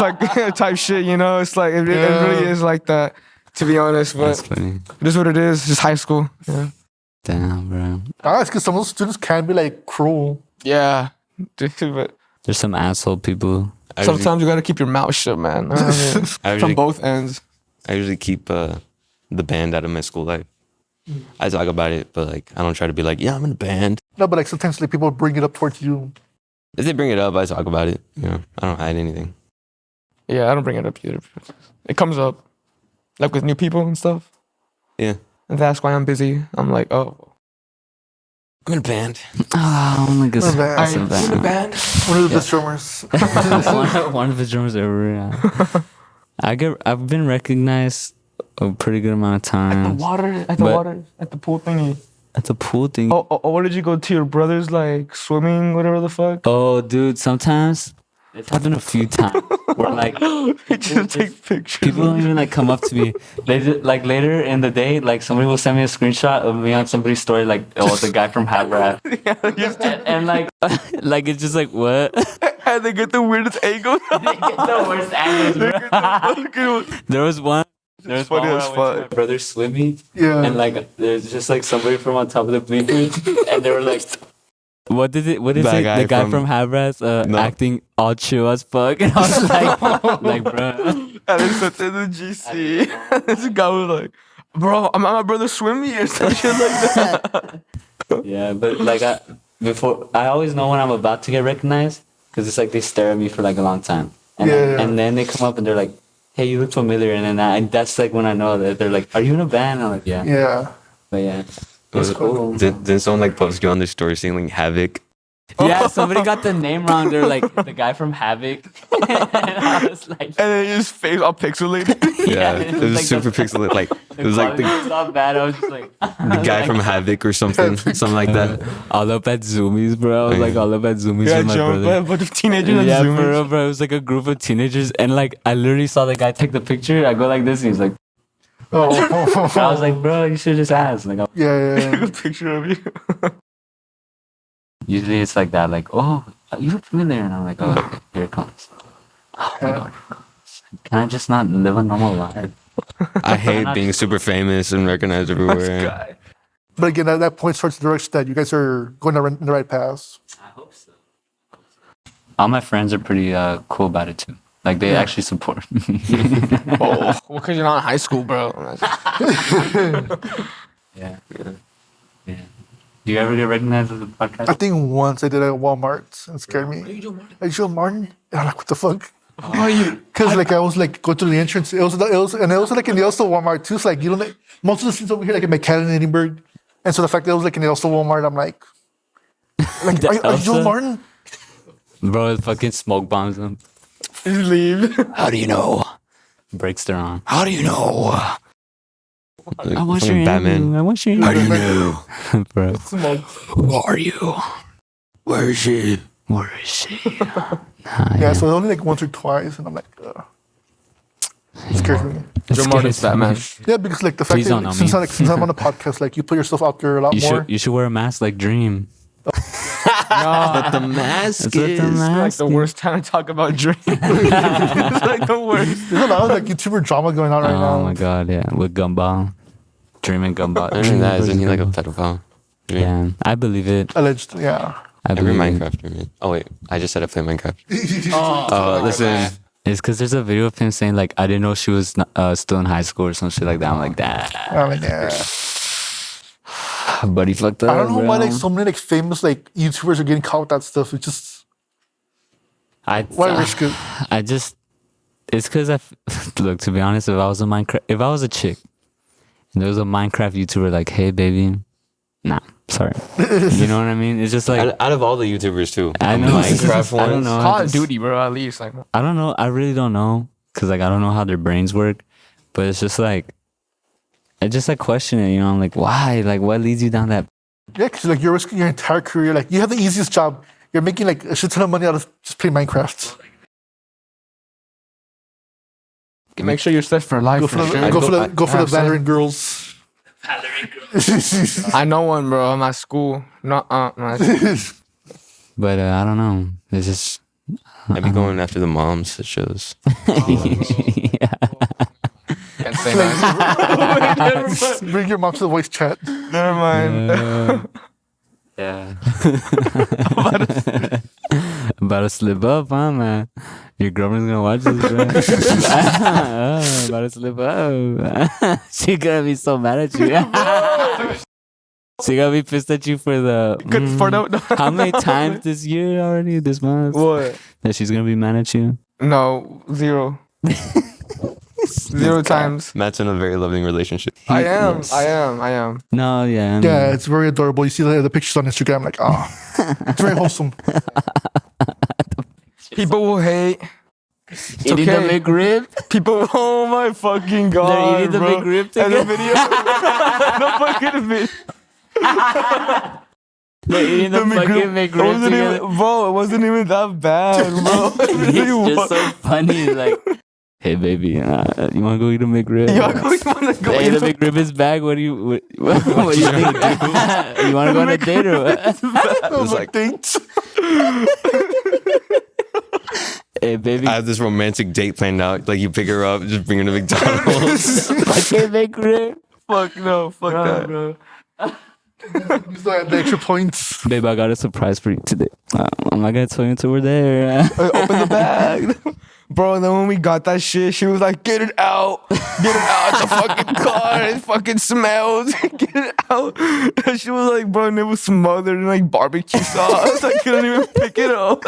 like type shit, It's like, it really is like that, to be honest. But That's funny. it is what it is. It's just high school. Yeah. Damn, bro. It's because some of those students can be like cruel. Yeah. Dude, but There's some asshole people. sometimes you gotta keep your mouth shut, man. You know what I mean? I From usually, both ends. I usually keep the band out of my school life. I talk about it, but like I don't try to be like, "Yeah, I'm in a band." No, but like sometimes like people bring it up towards you. If they bring it up, I talk about it. I don't hide anything. Yeah, I don't bring it up either. It comes up, like with new people and stuff. Yeah, And that's why I'm busy. I'm like, "Oh, I'm in a band. Oh my god. We're That's bad. so bad. band." One of the best drummers. one of the drummers ever. Yeah. I've been recognized a pretty good amount of times. At the pool thingy. At the pool thing. Oh, what did you go to your brother's like swimming, whatever the fuck? Oh, dude, sometimes it's happened a few times where like Just take pictures. people don't even like come up to me. Like later in the day, like somebody will send me a screenshot of me on somebody's story, like, "Oh, the guy from Havrath," and like, like it's just like what? And they get the weirdest angles. They get the worst angles, bro. There was one where I funny as went to my fuck. brother's swimming, Yeah. and like there's just like somebody from on top of the bleachers, and they were like, What is That it? guy The guy from- from Havrath No. acting all chill as fuck, and I was like, bro. And then sent in the GC. This guy was like, "Bro, I'm at my brother's swimming or some shit like that." Yeah, but like I always know when I'm about to get recognized because it's like they stare at me for like a long time, and Yeah. and then they come up and they're like, "Hey, you look familiar," and then that's like when I know that they're like, "Are you in a band?" And I'm like, "Yeah." Yeah. But yeah, it's cool. Didn't someone like post you on their story saying like Havoc? Yeah, somebody got the name wrong. They're like the guy from Havoc, and I was like, And then his face all pixelated. Yeah, it was like super pixelated. Like it was like quality was not bad. I was just like the guy from Havoc or something like that. all up at Zoomies, bro. I was like all up at Zoomies Yeah, with my jump brother. a bunch of teenagers on Yeah, Zoom. for real, bro. It was like a group of teenagers, and like I literally saw the guy take the picture. I go like this, and he's like, Oh. I was like, bro, you should just ask. Like, Yeah. Took a picture of you. usually it's like that, like, oh, you look familiar, and I'm like, oh, okay, here it comes. Oh my god, can I just not live a normal life? I hate being super famous and recognized everywhere. But again, at that point starts the direction that you guys are going in the right path. I hope so. All my friends are pretty cool about it too. Like they actually support me. Oh, well, because you're not in high school, bro. Yeah. Do you ever get recognized as a I podcast? think once I did it at Walmart and it scared me. Are you Joe Martin? And I'm like, what the fuck? How are you? Because like I was like going through the entrance. It was like in the Elsa Walmart too. So like you don't like, most of the scenes over here like in McAllen and Edinburgh. And so the fact that it was like in the Elsa Walmart, I'm like are you Joe Elsa? Martin? Bro, it fucking smoke bombs them. Just leave. How do you know? Breaks their arm. How do you know? I want your Batman. interview. I want your How do interview. you know? Bro. Who are you? Where is she? Where is she? Yeah, so only like once or twice, and I'm like, it scares me. Joe Martin's Batman. Yeah, because like the fact Please don't know that since me. I'm on a podcast, like you put yourself out there a lot more. You should wear a mask like Dream. No, But the mask That's what the is. mask like the is. worst time to talk about dreams. It's like the worst. There's a lot of like YouTuber drama going on right now. Oh my god, yeah, with Gumball, dreaming Gumball. Other than that, isn't he like a pedophile? Yeah, I believe it. Alleged, yeah. I Every believe it. Minecrafter, man. Oh wait, I just said I play Minecraft. Listen. It's because there's a video of him saying like, I didn't know she was still in high school or some shit like that. I'm like, that. I'm like, yeah. But he fucked up. I don't know why bro. like so many like famous like YouTubers are getting caught with that stuff. It's just why risk it? I just, it's because look, to be honest, if I was a chick, and there was a Minecraft YouTuber like, hey baby, nah, sorry. You know what I mean? It's just like, Out of all the YouTubers too, I know, Minecraft I don't ones. know. Call I of just- Duty, bro. At least like. I don't know. I really don't know. Cause like, I don't know how their brains work, but it's just like, I just like question it, you know? I'm like, why? Like, what leads you down that? Yeah, because like you're risking your entire career. Like you have the easiest job. You're making like a shit ton of money out of just playing Minecraft. Make sure you're set for life. Go for for the sure. go for the Have some. Valorant girls. I know one, bro. I'm at school. No, But I don't know. It's just, I be going after the moms that shows. can't say that. Bring your mom to the voice chat. Never mind. yeah. About to slip up, huh, man? Your girlfriend's gonna watch this, bro. About to slip up. She gonna be so mad at you. She gonna be pissed at you for the. How many times this year already? This month? What? That she's gonna be mad at you? No, 0. 0 times. Matt's in a very loving relationship. I am. Yes. I am. No, yeah. Yeah, it's very adorable. You see the pictures on Instagram, like, it's very wholesome. People will hate. Eating the okay. McRib? People, oh my fucking god, They're eating the bro. McRib And the together? video, the fucking video. They're eating the fucking It McRib wasn't together. even, bro, it wasn't even that bad, bro. It really It's just was. so funny. Like, hey, baby, you want to go eat a McRib? You wanna go Hey, eat the McRib is back. What do you what do you think? You want to go on a date or what? It's like, thanks. Hey, baby, I have this romantic date planned out. Like you pick her up, just bring her to McDonald's. fucking McRib. Fuck no, fuck that. Bro. Use the extra points. Babe, I got a surprise for you today. I'm not gonna tell you until we're there. Open the bag. Bro, and then when we got that shit, she was like, get it out. Get it out the fucking car. It fucking smells. Get it out. And she was like, bro, and it was smothered in like barbecue sauce. I couldn't even pick it up.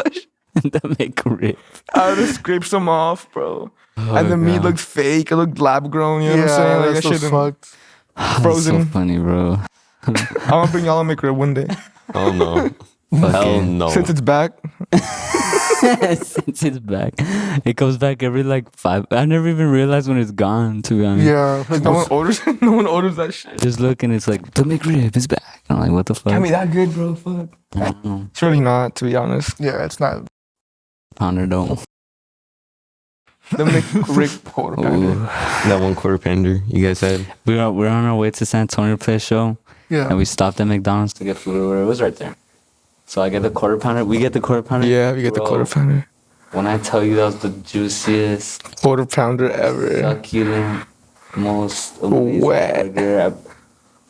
The McRib. I had to scrape some off, bro. And the meat God. looked fake. It looked lab grown. You know what I'm saying? Like that's that so shit. fucked. That's Frozen. so funny, bro. I'm gonna bring y'all a McRib one day. Oh no. Hell no. Since it's back. Since it's back, it comes back every like 5. I never even realized when it's gone. To be honest, Yeah. Like, No one orders that shit. just look and it's like the McRib is back. I'm like, what the fuck? Can't be that good, bro. Fuck. I don't know. It's really not, to be honest. yeah, it's not. Pounder don't. The McRib quarter pounder. Ooh. That 1/4 pounder you guys had. We're on our way to San Antonio to play a show, Yeah. and we stopped at McDonald's to get food. Or it was right there. So I get the quarter pounder. We get the quarter pounder. Yeah, we get the Bro, quarter pounder. When I tell you that was the juiciest, Quarter pounder ever. succulent, most amazing Wet. burger I've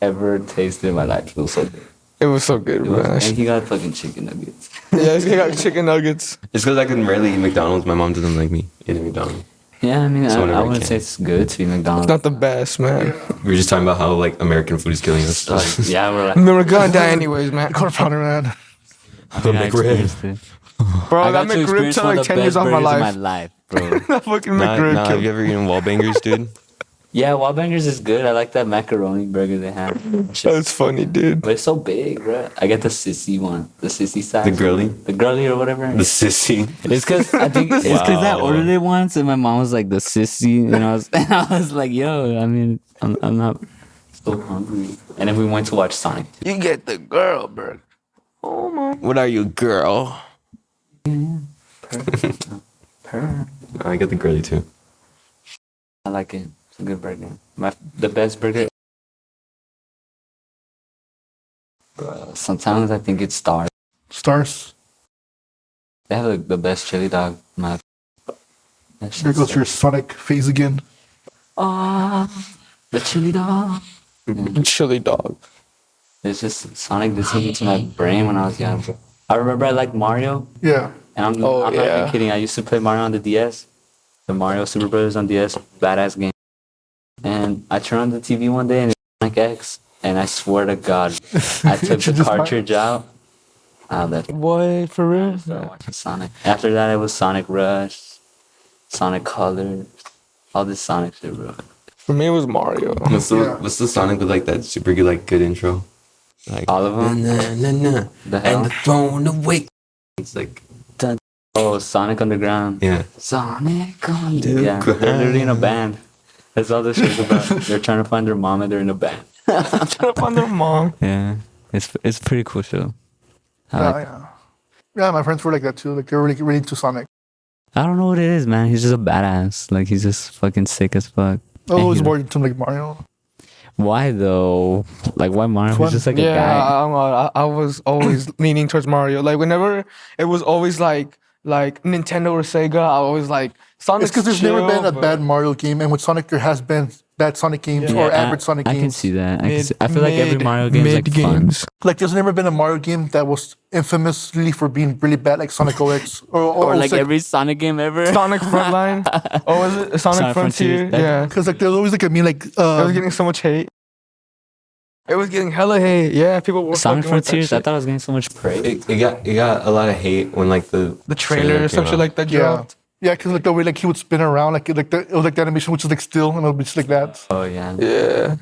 ever tasted in my life. It was so good. It was so good, It bro. was, and he got fucking chicken nuggets. Yeah, he got chicken nuggets. It's because I can rarely eat McDonald's. My mom doesn't like me eating McDonald's. Yeah, I mean, So I whenever I wouldn't can. say it's good to eat It's McDonald's. not the best, man. We were just talking about how like American food is killing us. Like, yeah, we're like, I mean, we're gonna die anyways, man. Quarter pounder, man. I think I McRib. experienced it. Bro, I that got to McRib experience took one like of the 10 years best off my burgers life. in my life, bro. That fucking Nah, McRib have killed you ever eaten Wallbangers, dude? Yeah, Wallbangers is good. I like that macaroni burger they have. That's funny, dude. But it's so big, bro. I get the sissy one, the sissy size. The girly? The girly or whatever. The sissy. It's because I think it's because I Wow. ordered it once and my mom was like the sissy, and I was like, yo, I mean, I'm not so hungry. And then we went to watch Sonic. You get the girl burger. Oh my. What are you, girl? Purr. I get the girly too. I like it. It's a good burger. The best burger. Bro, sometimes I think it's Star. Stars. They have the best chili dog. My There goes your Sonic phase again. the chili dog. Chili dog. It's just Sonic did something to my brain when I was young. I remember I liked Mario, Yeah. and I'm not even kidding. I used to play Mario on the DS, the Mario Super Brothers on DS, badass game. And I turned on the TV one day and it was Sonic X, and I swear to God, I took the cartridge out. That's What, for real? watching Sonic. After that, it was Sonic Rush, Sonic Colors, all this Sonic shit, bro. For me, it was Mario. What's the Sonic with like that super good like good intro? Like All of them? The hell? and the throne awake. It's like Oh, Sonic Underground. yeah. Sonic Underground. Yeah, they're literally in a band. That's all this shit's about. They're trying to find their mom and they're in a band. Trying to find their mom. Yeah, it's pretty cool show. Yeah, my friends were like that too. Like they're really into Sonic. I don't know what it is, man. He's just a badass. Like he's just fucking sick as fuck. Oh, it was And more into like Mario. why though? Like why Mario? Fun. He's just like a Yeah, guy. I was always leaning towards Mario. Like whenever it was always like Nintendo or Sega, I always like Sonic. It's because there's never been a bad Mario game, and with Sonic there has been bad Sonic games or average Sonic I games. can see that. I feel like every Mario game is like fun. Like there's never been a Mario game that was infamously for being really bad, like Sonic 0X Or like every Sonic game ever. Sonic Frontline. Oh, was it Sonic Frontier? Frontier. Yeah. Because like there's always like a meme like It was getting so much hate. It was getting hella hate. Yeah, people were Sonic fucking with that Frontiers. I shit. thought I was getting so much praise. It got a lot of hate when like the trailer or some came shit out. like that yeah. dropped. Yeah, because like the way like he would spin around, like it was like the animation which was like still and it would be just like that. Oh yeah. Yeah.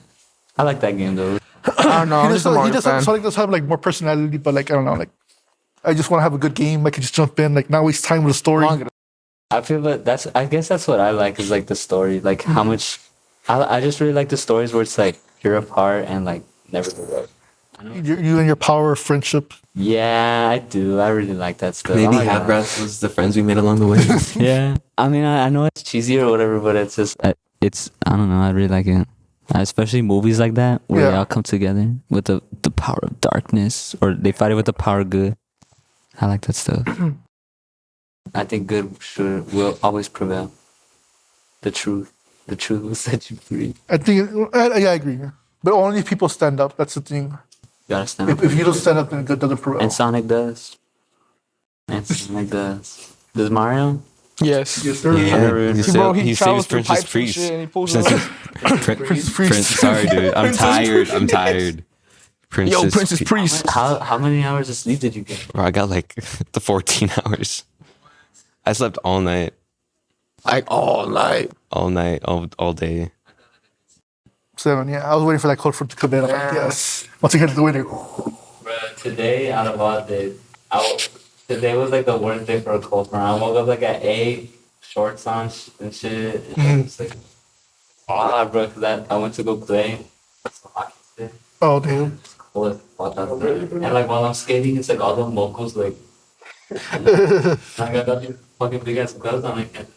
I like that game though. I don't know. I'm just a Mario fan. Sonic does have like more personality, but like I don't know, like I just want to have a good game. I can just jump in, like not waste time with a story. I feel that I guess that's what I like is like the story, like how much. I just really like the stories where it's like you're apart and like never give up. You and your power of friendship. Yeah, I do. I really like that stuff. Maybe Oh my God. Havrath was the friends we made along the way. Yeah, I mean, I know it's cheesy or whatever, but it's just it's I don't know. I really like it, especially movies like that where they all come together with the power of darkness, or they fight it with the power of good. I like that stuff. I think good will always prevail. The truth will set you free. I think yeah, I agree. But only if people stand up. That's the thing. You gotta stand up. If you don't stand up, then good doesn't prevail. And Sonic does. Does Mario? Yes. Yes, sir. Yeah, Bro, he travels saves through Princess pipes and Priest. shit and he pulls Princess, it up. Priest. Sorry, dude. I'm tired. I'm tired. Yo, Princess Priest. How many hours of sleep did you get? Bro, I got like the 14 hours. I slept all night. Like all night. All day. 7. Yeah, I was waiting for that code for to come in. I'm like, yes. Once I get to the winner. Bruh, today out of all days, today was like the worst day for a cold run. I woke up like at 8, shorts on and shit. And I was like, bro, because I went to go play some hockey today. Oh damn. It's cold as fuck out there. And like while I'm skating, it's like all the mochos like. I got these fucking big ass gloves on. Like,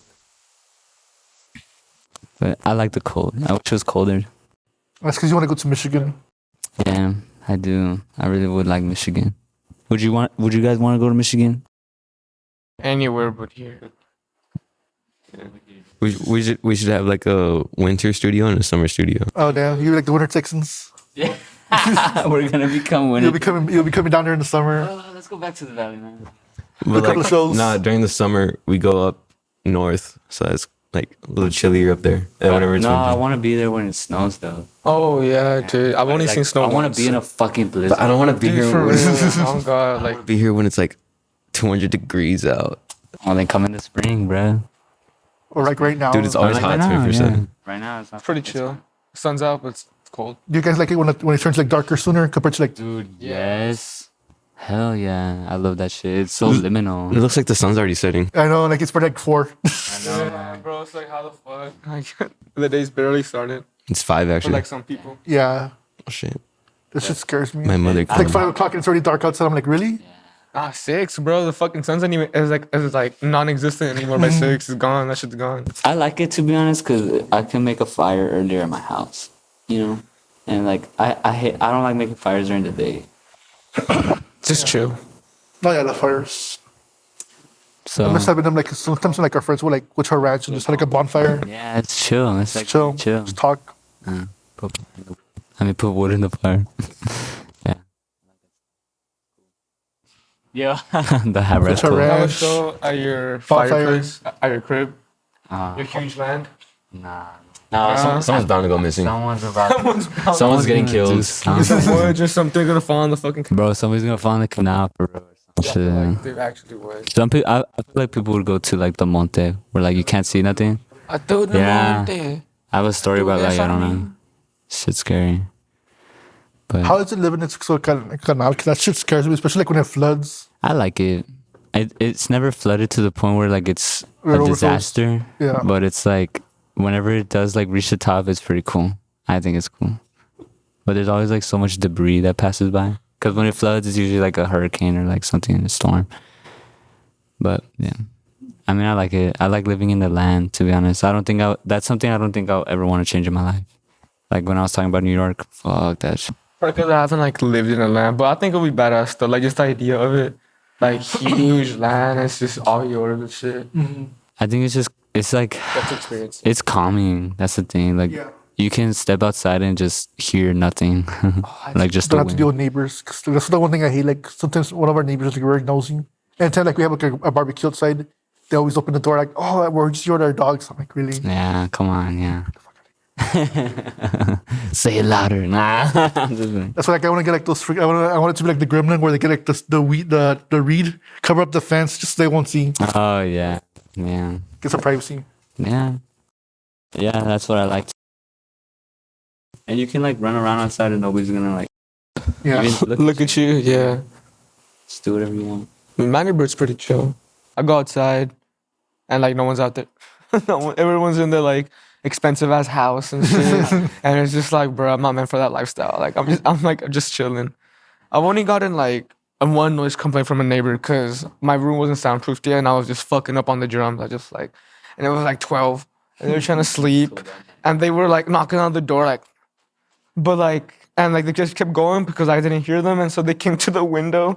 but I like the cold. I wish it was colder. That's because you want to go to Michigan. Yeah, I do. I really would like Michigan. Would you guys want to go to Michigan? Anywhere but here. We should have like a winter studio and a summer studio. Oh damn, you're like the Winter Texans. Yeah. We're gonna become winners. You'll be coming down there in the summer. Oh, let's go back to the valley, man. But couple of shows. Nah, during the summer we go up north, so it's like a little chillier up there. And whenever it's No, I winter. want to be there when it snows, though. Oh yeah, dude. I've only seen snow. I want once. to be in a fucking blizzard. But I don't want to be Dude, here. for When, real. Oh god, like be here when it's like 200 degrees out. Oh, they come in the spring, bro. Or like right now. Dude, it's always hot 24/7. Right now, it's not pretty chill. Sun's out, but it's cold. Do you guys like it when it turns like darker sooner compared to like? Dude, yes. Hell yeah. I love that shit. It's so liminal. It looks like the sun's already setting. I know, like it's for like 4. Yeah, bro. It's like how the fuck? Like, the day's barely started It's 5 for actually. like some people. Yeah, Oh shit. this shit scares me. My mother. It's like 5 o'clock and it's already dark outside. I'm like, really? 6, bro. The fucking sun's not even is like non-existent anymore. By 6, it's gone. That shit's gone. I like it, to be honest, because I can make a fire earlier in my house, you know? And like, I don't like making fires during the day. Just chill. No, yeah, the fires. I So miss having them like sometimes like our friends will like go to our ranch and just have like a bonfire. yeah, it's chill. It's like Chill. chill. Just talk. Put wood in the fire. yeah. Yeah. the Havrath. It's a Cool. ranch. I was still at your Bonfire. fireplace, at your crib, Uh, your huge land. nah. Someone's bound to go missing. Someone's about. Someone's getting gonna killed. Is it wood or something gonna fall on the fucking? Bro, somebody's gonna fall in the canal for real. Or some shit. Like they actually would. Some people, I feel like people would go to like the monte where like you can't see nothing. I told them Yeah. all day. I have a story about like I don't know. Shit's scary. But How is it living in so canal? Because that shit scares me, especially like when it floods. I like it. It's never flooded to the point where like it's Where it a overflows. disaster. Yeah. But it's like whenever it does like reach the top, it's pretty cool. I think it's cool. But there's always like so much debris that passes by. Because when it floods, it's usually like a hurricane or like something in a storm. But yeah, I mean, I like it. I like living in the land. To be honest, that's something I don't think I'll ever want to change in my life. Like when I was talking about New York, fuck that shit. Because I haven't like lived in a land, but I think it'll be badass though. Like just the idea of it, like huge land, it's just all yours and shit. I think it's like That's experience. it's calming. That's the thing. Like Yeah. you can step outside and just hear nothing. like just the Don't have to deal wind. with neighbors. 'Cause that's the one thing I hate. Like sometimes one of our neighbors is like very nosy. Anytime like we have like a barbecue outside, they always open the door like, "Oh, we're just here with our dogs." I'm like, really? Yeah, come on, yeah. Say it louder. Nah. I'm just kidding. That's why like, I want to get like those. I want it to be like the gremlin where they get like the reed, cover up the fence just so they won't see. Oh yeah, yeah, Get some privacy. yeah, yeah. That's what I like. And you can like run around outside and nobody's gonna like Yeah. even Look at you, yeah. just do whatever you want. I mean, my neighborhood's pretty chill. I go outside, and like no one's out there. Everyone's in their like expensive ass house and shit, and it's just like, bro, I'm not meant for that lifestyle. Like I'm just chilling. I've only gotten like one noise complaint from a neighbor because my room wasn't soundproofed yet, and I was just fucking up on the drums. I just like, and it was like 12, and they were trying to sleep, and they were like knocking on the door, like, but like, and like they just kept going because I didn't hear them, and so they came to the window,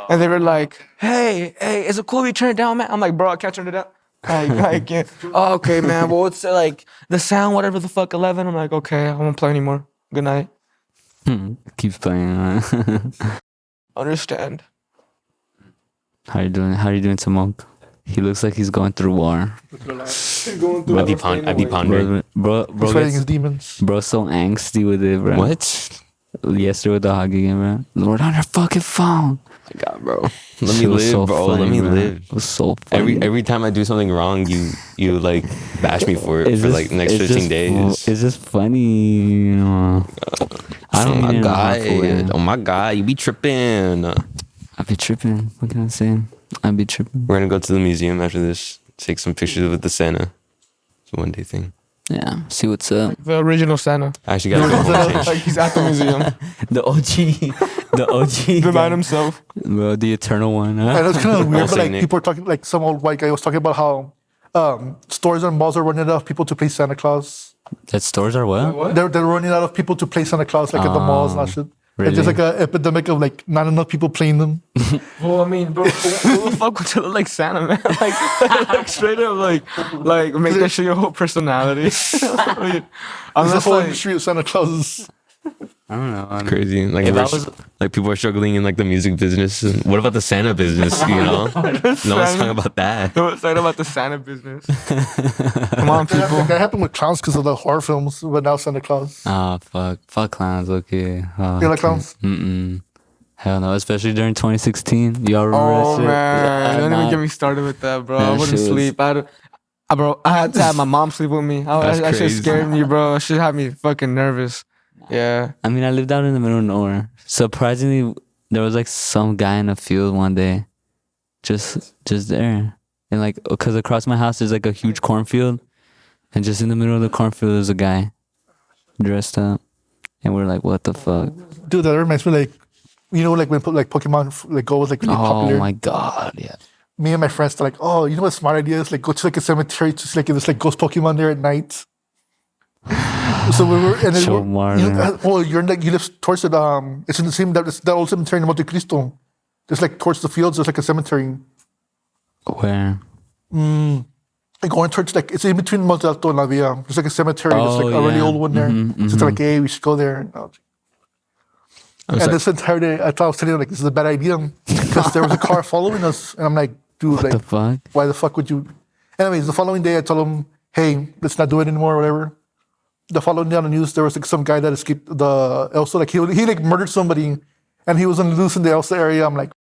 and they were like, hey, is it cool if you turn it down, man? I'm like, bro, I can't turn it down. I can't. Oh, okay, man. Well, it's like the sound, whatever the fuck, 11. I'm like, okay, I won't play anymore. Good night. Keeps playing. Understand. How you doing? How you doing, Smoke? He looks like he's going through war. I'd be pondering. Bro, He's fighting his demons. bro, so angsty with it, bro. What? Yesterday with the hockey game, bro. Lord on your fucking phone. Oh my God, bro. Let me Shit was live, so bro. funny, Let me bro. live. It was so funny. Every time I do something wrong, you like bash me for it It's for just- like the next it's 15 just days. It's just funny, you know. I don't Oh mean my it in a harmful way. God. Oh my God, you be tripping. I be tripping. What can I say? I be tripping. We're gonna go to the museum after this. Take some pictures with the Santa. It's a one day thing. Yeah. See what's up. The original Santa. I actually gotta go home and Like change. he's at the museum. The OG. The OG. The man himself. Bro, the eternal one. I Huh? know it's kind of weird, but Saint like Nick. people are talking, like some old white guy was talking about how stores and malls are running out of people to play Santa Claus. That stores are what? What? They're running out of people to play Santa Claus, like at the malls and that shit. It's just really? like an epidemic of like not enough people playing them. Well, I mean, bro, who the fuck would you look like Santa, man? Like straight up, like make that shit your whole personality. I mean, There's I'm a just whole like, industry of Santa Clauses. I don't know. I mean, Crazy. Like, If we're I was- like people are struggling in like the music business. And what about the Santa business? You know, no one's talking about that. no excited about the Santa business. Come on, people. Like, that happened with clowns because of the horror films, but now Santa Claus. Oh, fuck clowns. Okay. Oh, You like clowns? Mm-mm. Hell no. Especially during 2016. Y'all remember Oh that shit? man, don't nah. even get me started with that, bro. That I wouldn't shit was- sleep. Bro, I had to have my mom sleep with me. That's That shit crazy. scared me, bro. That shit had me fucking nervous. Yeah. I mean, I lived out in the middle of nowhere. Surprisingly, there was like some guy in a field one day, just there, and like, cause across my house there's like a huge cornfield, and just in the middle of the cornfield there's a guy, dressed up, and we're like, what the fuck? Dude, that reminds me like, you know, like when like Pokemon like Go was like really Oh popular. my god, yeah. Me and my friends are like, oh, you know what smart idea is? Like go to like a cemetery to see like this like ghost Pokemon there at night. So we were, and then So we're, you know, modern. well, you're like you live towards it. It's in the same that old cemetery in Monte Cristo. There's like towards the fields. There's like a cemetery. Where? Like going towards like it's in between Monte Alto and La Villa. There's like a cemetery. There's like a really yeah. old one there. So it's like, hey, we should go there. And this entire day, I thought I was telling you like this is a bad idea because there was a car following us, and I'm like, dude, What like, the fuck? why the fuck would you? Anyways, the following day, I told him, hey, let's not do it anymore, or whatever. The following day on the news, there was like some guy that escaped the Elsa. Like he like murdered somebody, and he was on loose in the Elsa area. I'm like,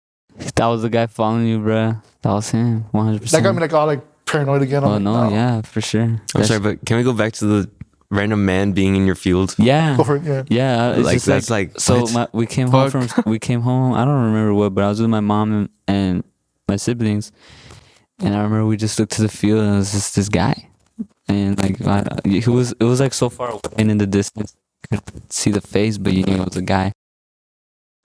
That was the guy following you, bro. That was him, 100%. that got me like all like paranoid again. I'm Oh like, no, yeah, for sure. I'm sorry, but can we go back to the random man being in your field? Yeah. Go for it, yeah. Yeah, it's Like, just that's like, so what? we came home I don't remember what, but I was with my mom and my siblings, and I remember we just looked to the field and it was just this guy, and like it was like so far away and in the distance, you couldn't see the face, but you knew it was a guy.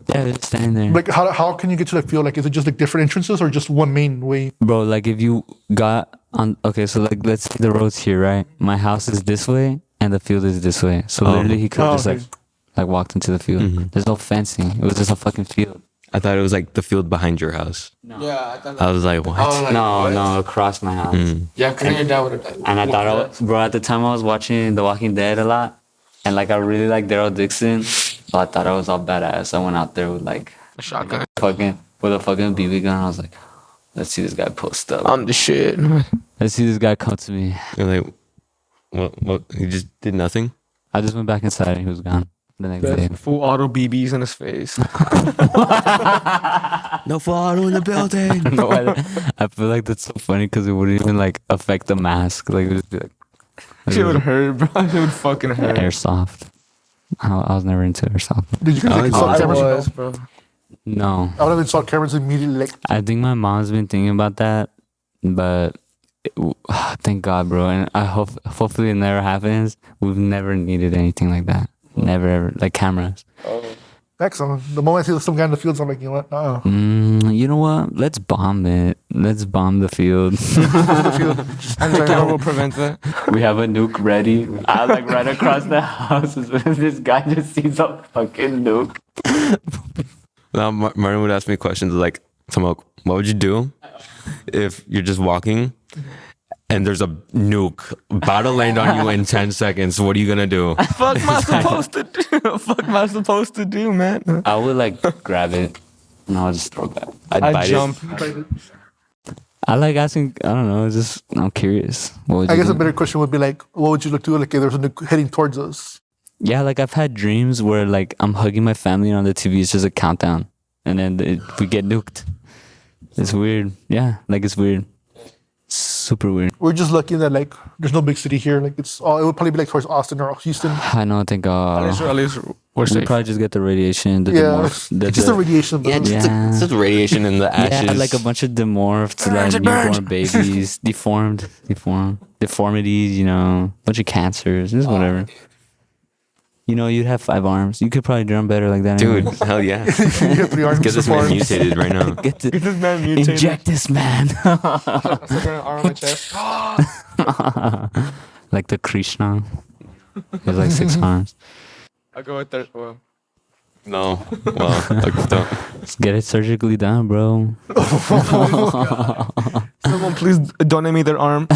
Yeah, he was just standing there. Like how can you get to the field? Like is it just like different entrances or just one main way? Bro, like if you got on, okay, so like let's see the roads here, right? My house is this way and the field is this way. So literally he could have just okay. like walked into the field. There's no fencing. It was just a fucking field. I thought it was like the field behind your house. Yeah, I thought I was like, what? No, across my house. yeah, because your dad would have. And I thought, bro, at the time I was watching The Walking Dead a lot, and like I really like Daryl Dixon, so I thought I was all badass. I went out there with like a shotgun. with a fucking BB gun. I was like, let's see this guy post up. I'm the shit. Let's see this guy come to me. You're like, what? He just did nothing? I just went back inside and he was gone the next day. Full auto BBs in his face. No photo in the building. No, I feel like that's so funny because it wouldn't even like affect the mask. Like it would just be like Shit would hurt, bro. It would fucking hurt. airsoft. I was never into airsoft. Did you guys like, install I cameras? was, bro. No, I would have installed cameras immediately. Like, I think my mom's been thinking about that, but thank God, bro. And I hopefully it never happens. We've never needed anything like that. Never ever like cameras. excellent. The moment I see some guy in the fields, I'm like, you know what? You know what? Let's bomb it. Let's bomb the field. And the camera will prevent that. We have a nuke ready. I like right across the house. This guy just sees a fucking nuke. Now Martin would ask me questions like, Tomok, what would you do if you're just walking and there's a nuke about to land on you in 10 seconds? What are you gonna do? Fuck am I supposed to do? Fuck am I supposed to do, man? I would like grab it and I'll just throw it back. I'd I bite jump. I like asking. I don't know. It's just I'm curious. What would I you guess do? a better question would be like, what would you look to like if there's a nuke heading towards us? Yeah, like I've had dreams where like I'm hugging my family and on the TV it's just a countdown, and then we get nuked. It's weird. Yeah, like it's weird. Super weird. We're just lucky that like there's no big city here. Like it would probably be like towards Austin or Houston. I know. I think At least we're we safe. probably just get the radiation. The Yeah, demorph, just the radiation. Bro. Yeah, just, Yeah. just radiation in the ashes. yeah, like a bunch of demorphed, like newborn babies, deformities. You know, bunch of cancers, just whatever. You know, you'd have 5 arms. You could probably drum better like that. Dude, anyways. hell yeah. You have 3 arms. Get this four man arms. mutated right now. Get to This man mutated. inject this man. Second arm on my chest. Like the Krishna. He has like 6 arms. I go with that. Well, No. Well, like, don't. Let's get it surgically done, bro. someone please donate me their arm.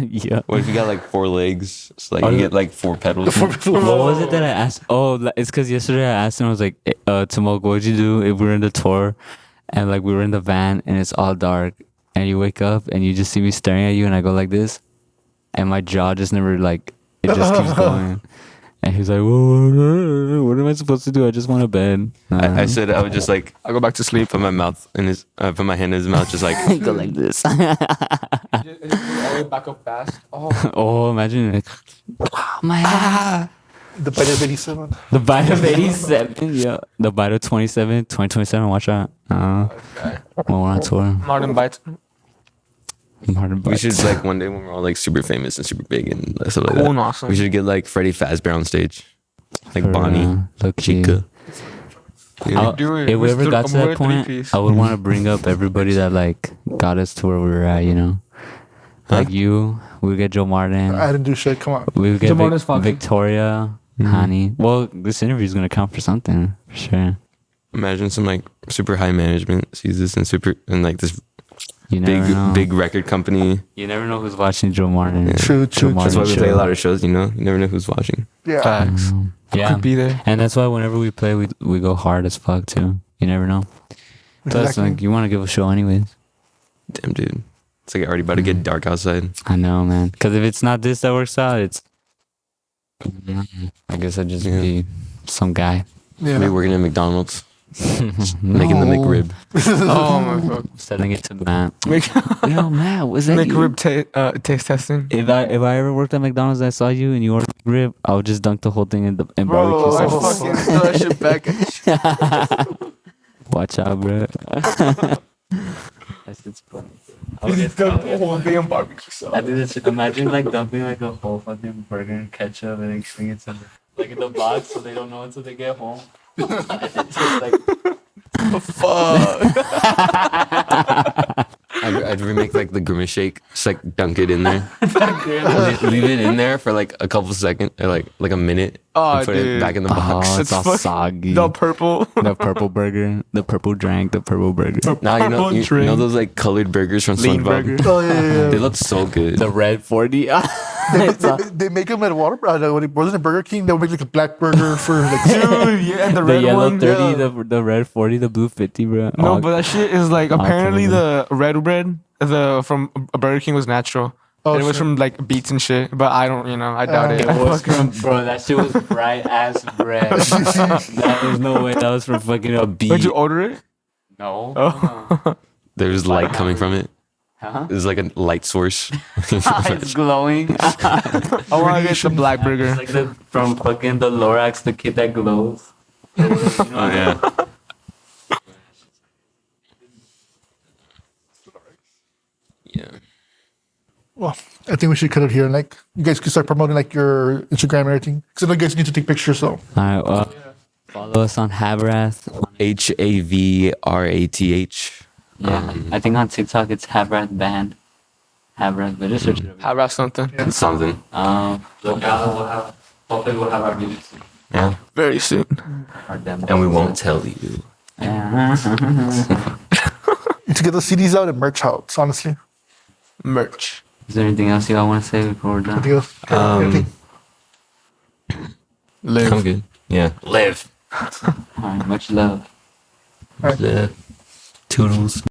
Yeah. What if you got like 4 legs? So like you get like 4 pedals. What was it that I asked? Oh, it's because yesterday I asked him, I was like, Tomok, what would you do if we were in the tour and like we were in the van and it's all dark and you wake up and you just see me staring at you and I go like this and my jaw just never like, it just keeps going. And he's like, whoa, what am I supposed to do? I just want a bed. I said I would just like I go back to sleep. put my mouth in his, put my hand in his mouth, just like. go like this. Back up fast. Oh, Oh, imagine like, my The bite of 87. the bite of 87, yeah. The bite of 2027, watch out. When we're on tour. Martin bites. Martin We bites. should like one day when we're all like super famous and super big and stuff like Cool that. and awesome. We should get like Freddie Fazbear on stage, like For, Bonnie, low-key. Chica. Yeah. do it. If we ever got to We're that a point, three-piece. I would want to bring up everybody that like got us to where we were at, you know? Like you, we would get Joe Martin. I didn't do shit. Come on. We would get Joe Martin's fucking- Victoria, Hani. Well, this interview is going to count for something, for sure. Imagine some like super high management sees this and like this You never know. big record company. You never know who's watching Joe Martin. True, true, Martin That's why we play a show. lot of shows. You know, you never know who's watching. Yeah. Facts. Yeah, Could be there. and that's why whenever we play, we go hard as fuck too. You never know. Plus, Exactly. like, you want to give a show anyways. Damn, dude. It's like already about to get dark outside. I know, man. Because if it's not this that works out, it's. I guess I'd just Yeah. be some guy. Yeah. Maybe working at McDonald's, making the No. McRib. Oh my god. Selling it to Matt. Make Yo, Matt, was that make you? rib taste testing. If I ever worked at McDonald's and I saw you and you ordered rib, I would just dunk the whole thing in barbecue Bro, I sauce. fucking throw that shit back at you. Watch out, bro. That's just funny. He's done the whole thing on barbecue sauce. I did this. Imagine like dumping like a whole fucking burger in ketchup and then giving it to them like in the box so they don't know until they get home. It's just like Fuck. I'd remake like the grimace shake, just like dunk it in there, leave it in there for like a couple seconds, or like a minute, Oh, and put it dude. back in the oh, box. it's all fucking- soggy. The purple. The purple burger, the purple drink, the purple burger, Now you know Purple you drink. know those like colored burgers from Lean SpongeBob. burger. Oh, yeah. They look so good. the red 40. They make them at wasn't it Burger King? They would make like a black burger for like. Dude, yeah, and the The red yellow one. 30, yeah. the red 40, the blue 50, bro. No, Oh, but that shit is like apparently the red bread from Burger King was natural. Oh, And it was shit. from like beets and shit, but I don't, I doubt it. it was from, bro, that shit was bright ass red. That was no way. That was from fucking a beet. Did you order it? No. Oh. There's light coming from it. Huh? There's like a light source. It's glowing. I want to get the black burger. It's like the from fucking the Lorax, the kid that glows. Oh yeah. Yeah. Well, I think we should cut it here. Like, you guys can start promoting like your Instagram and everything. Because I know you guys need to take pictures. So, All right. Well, follow us on Havrath. Havrath. Yeah. I think on TikTok it's Havrath Band. Havrath, but just search it. How about something? Something. Look out. Hopefully we'll have our music soon. Yeah. Very soon. Our demo. And we won't tell you. Yeah. you to get the CDs out and merch out. Honestly, Merch. Is there anything else you all want to say before we're done? anything else? Anything? Live. I'm good. Yeah. Live. All right. Much love. Live. Toodles.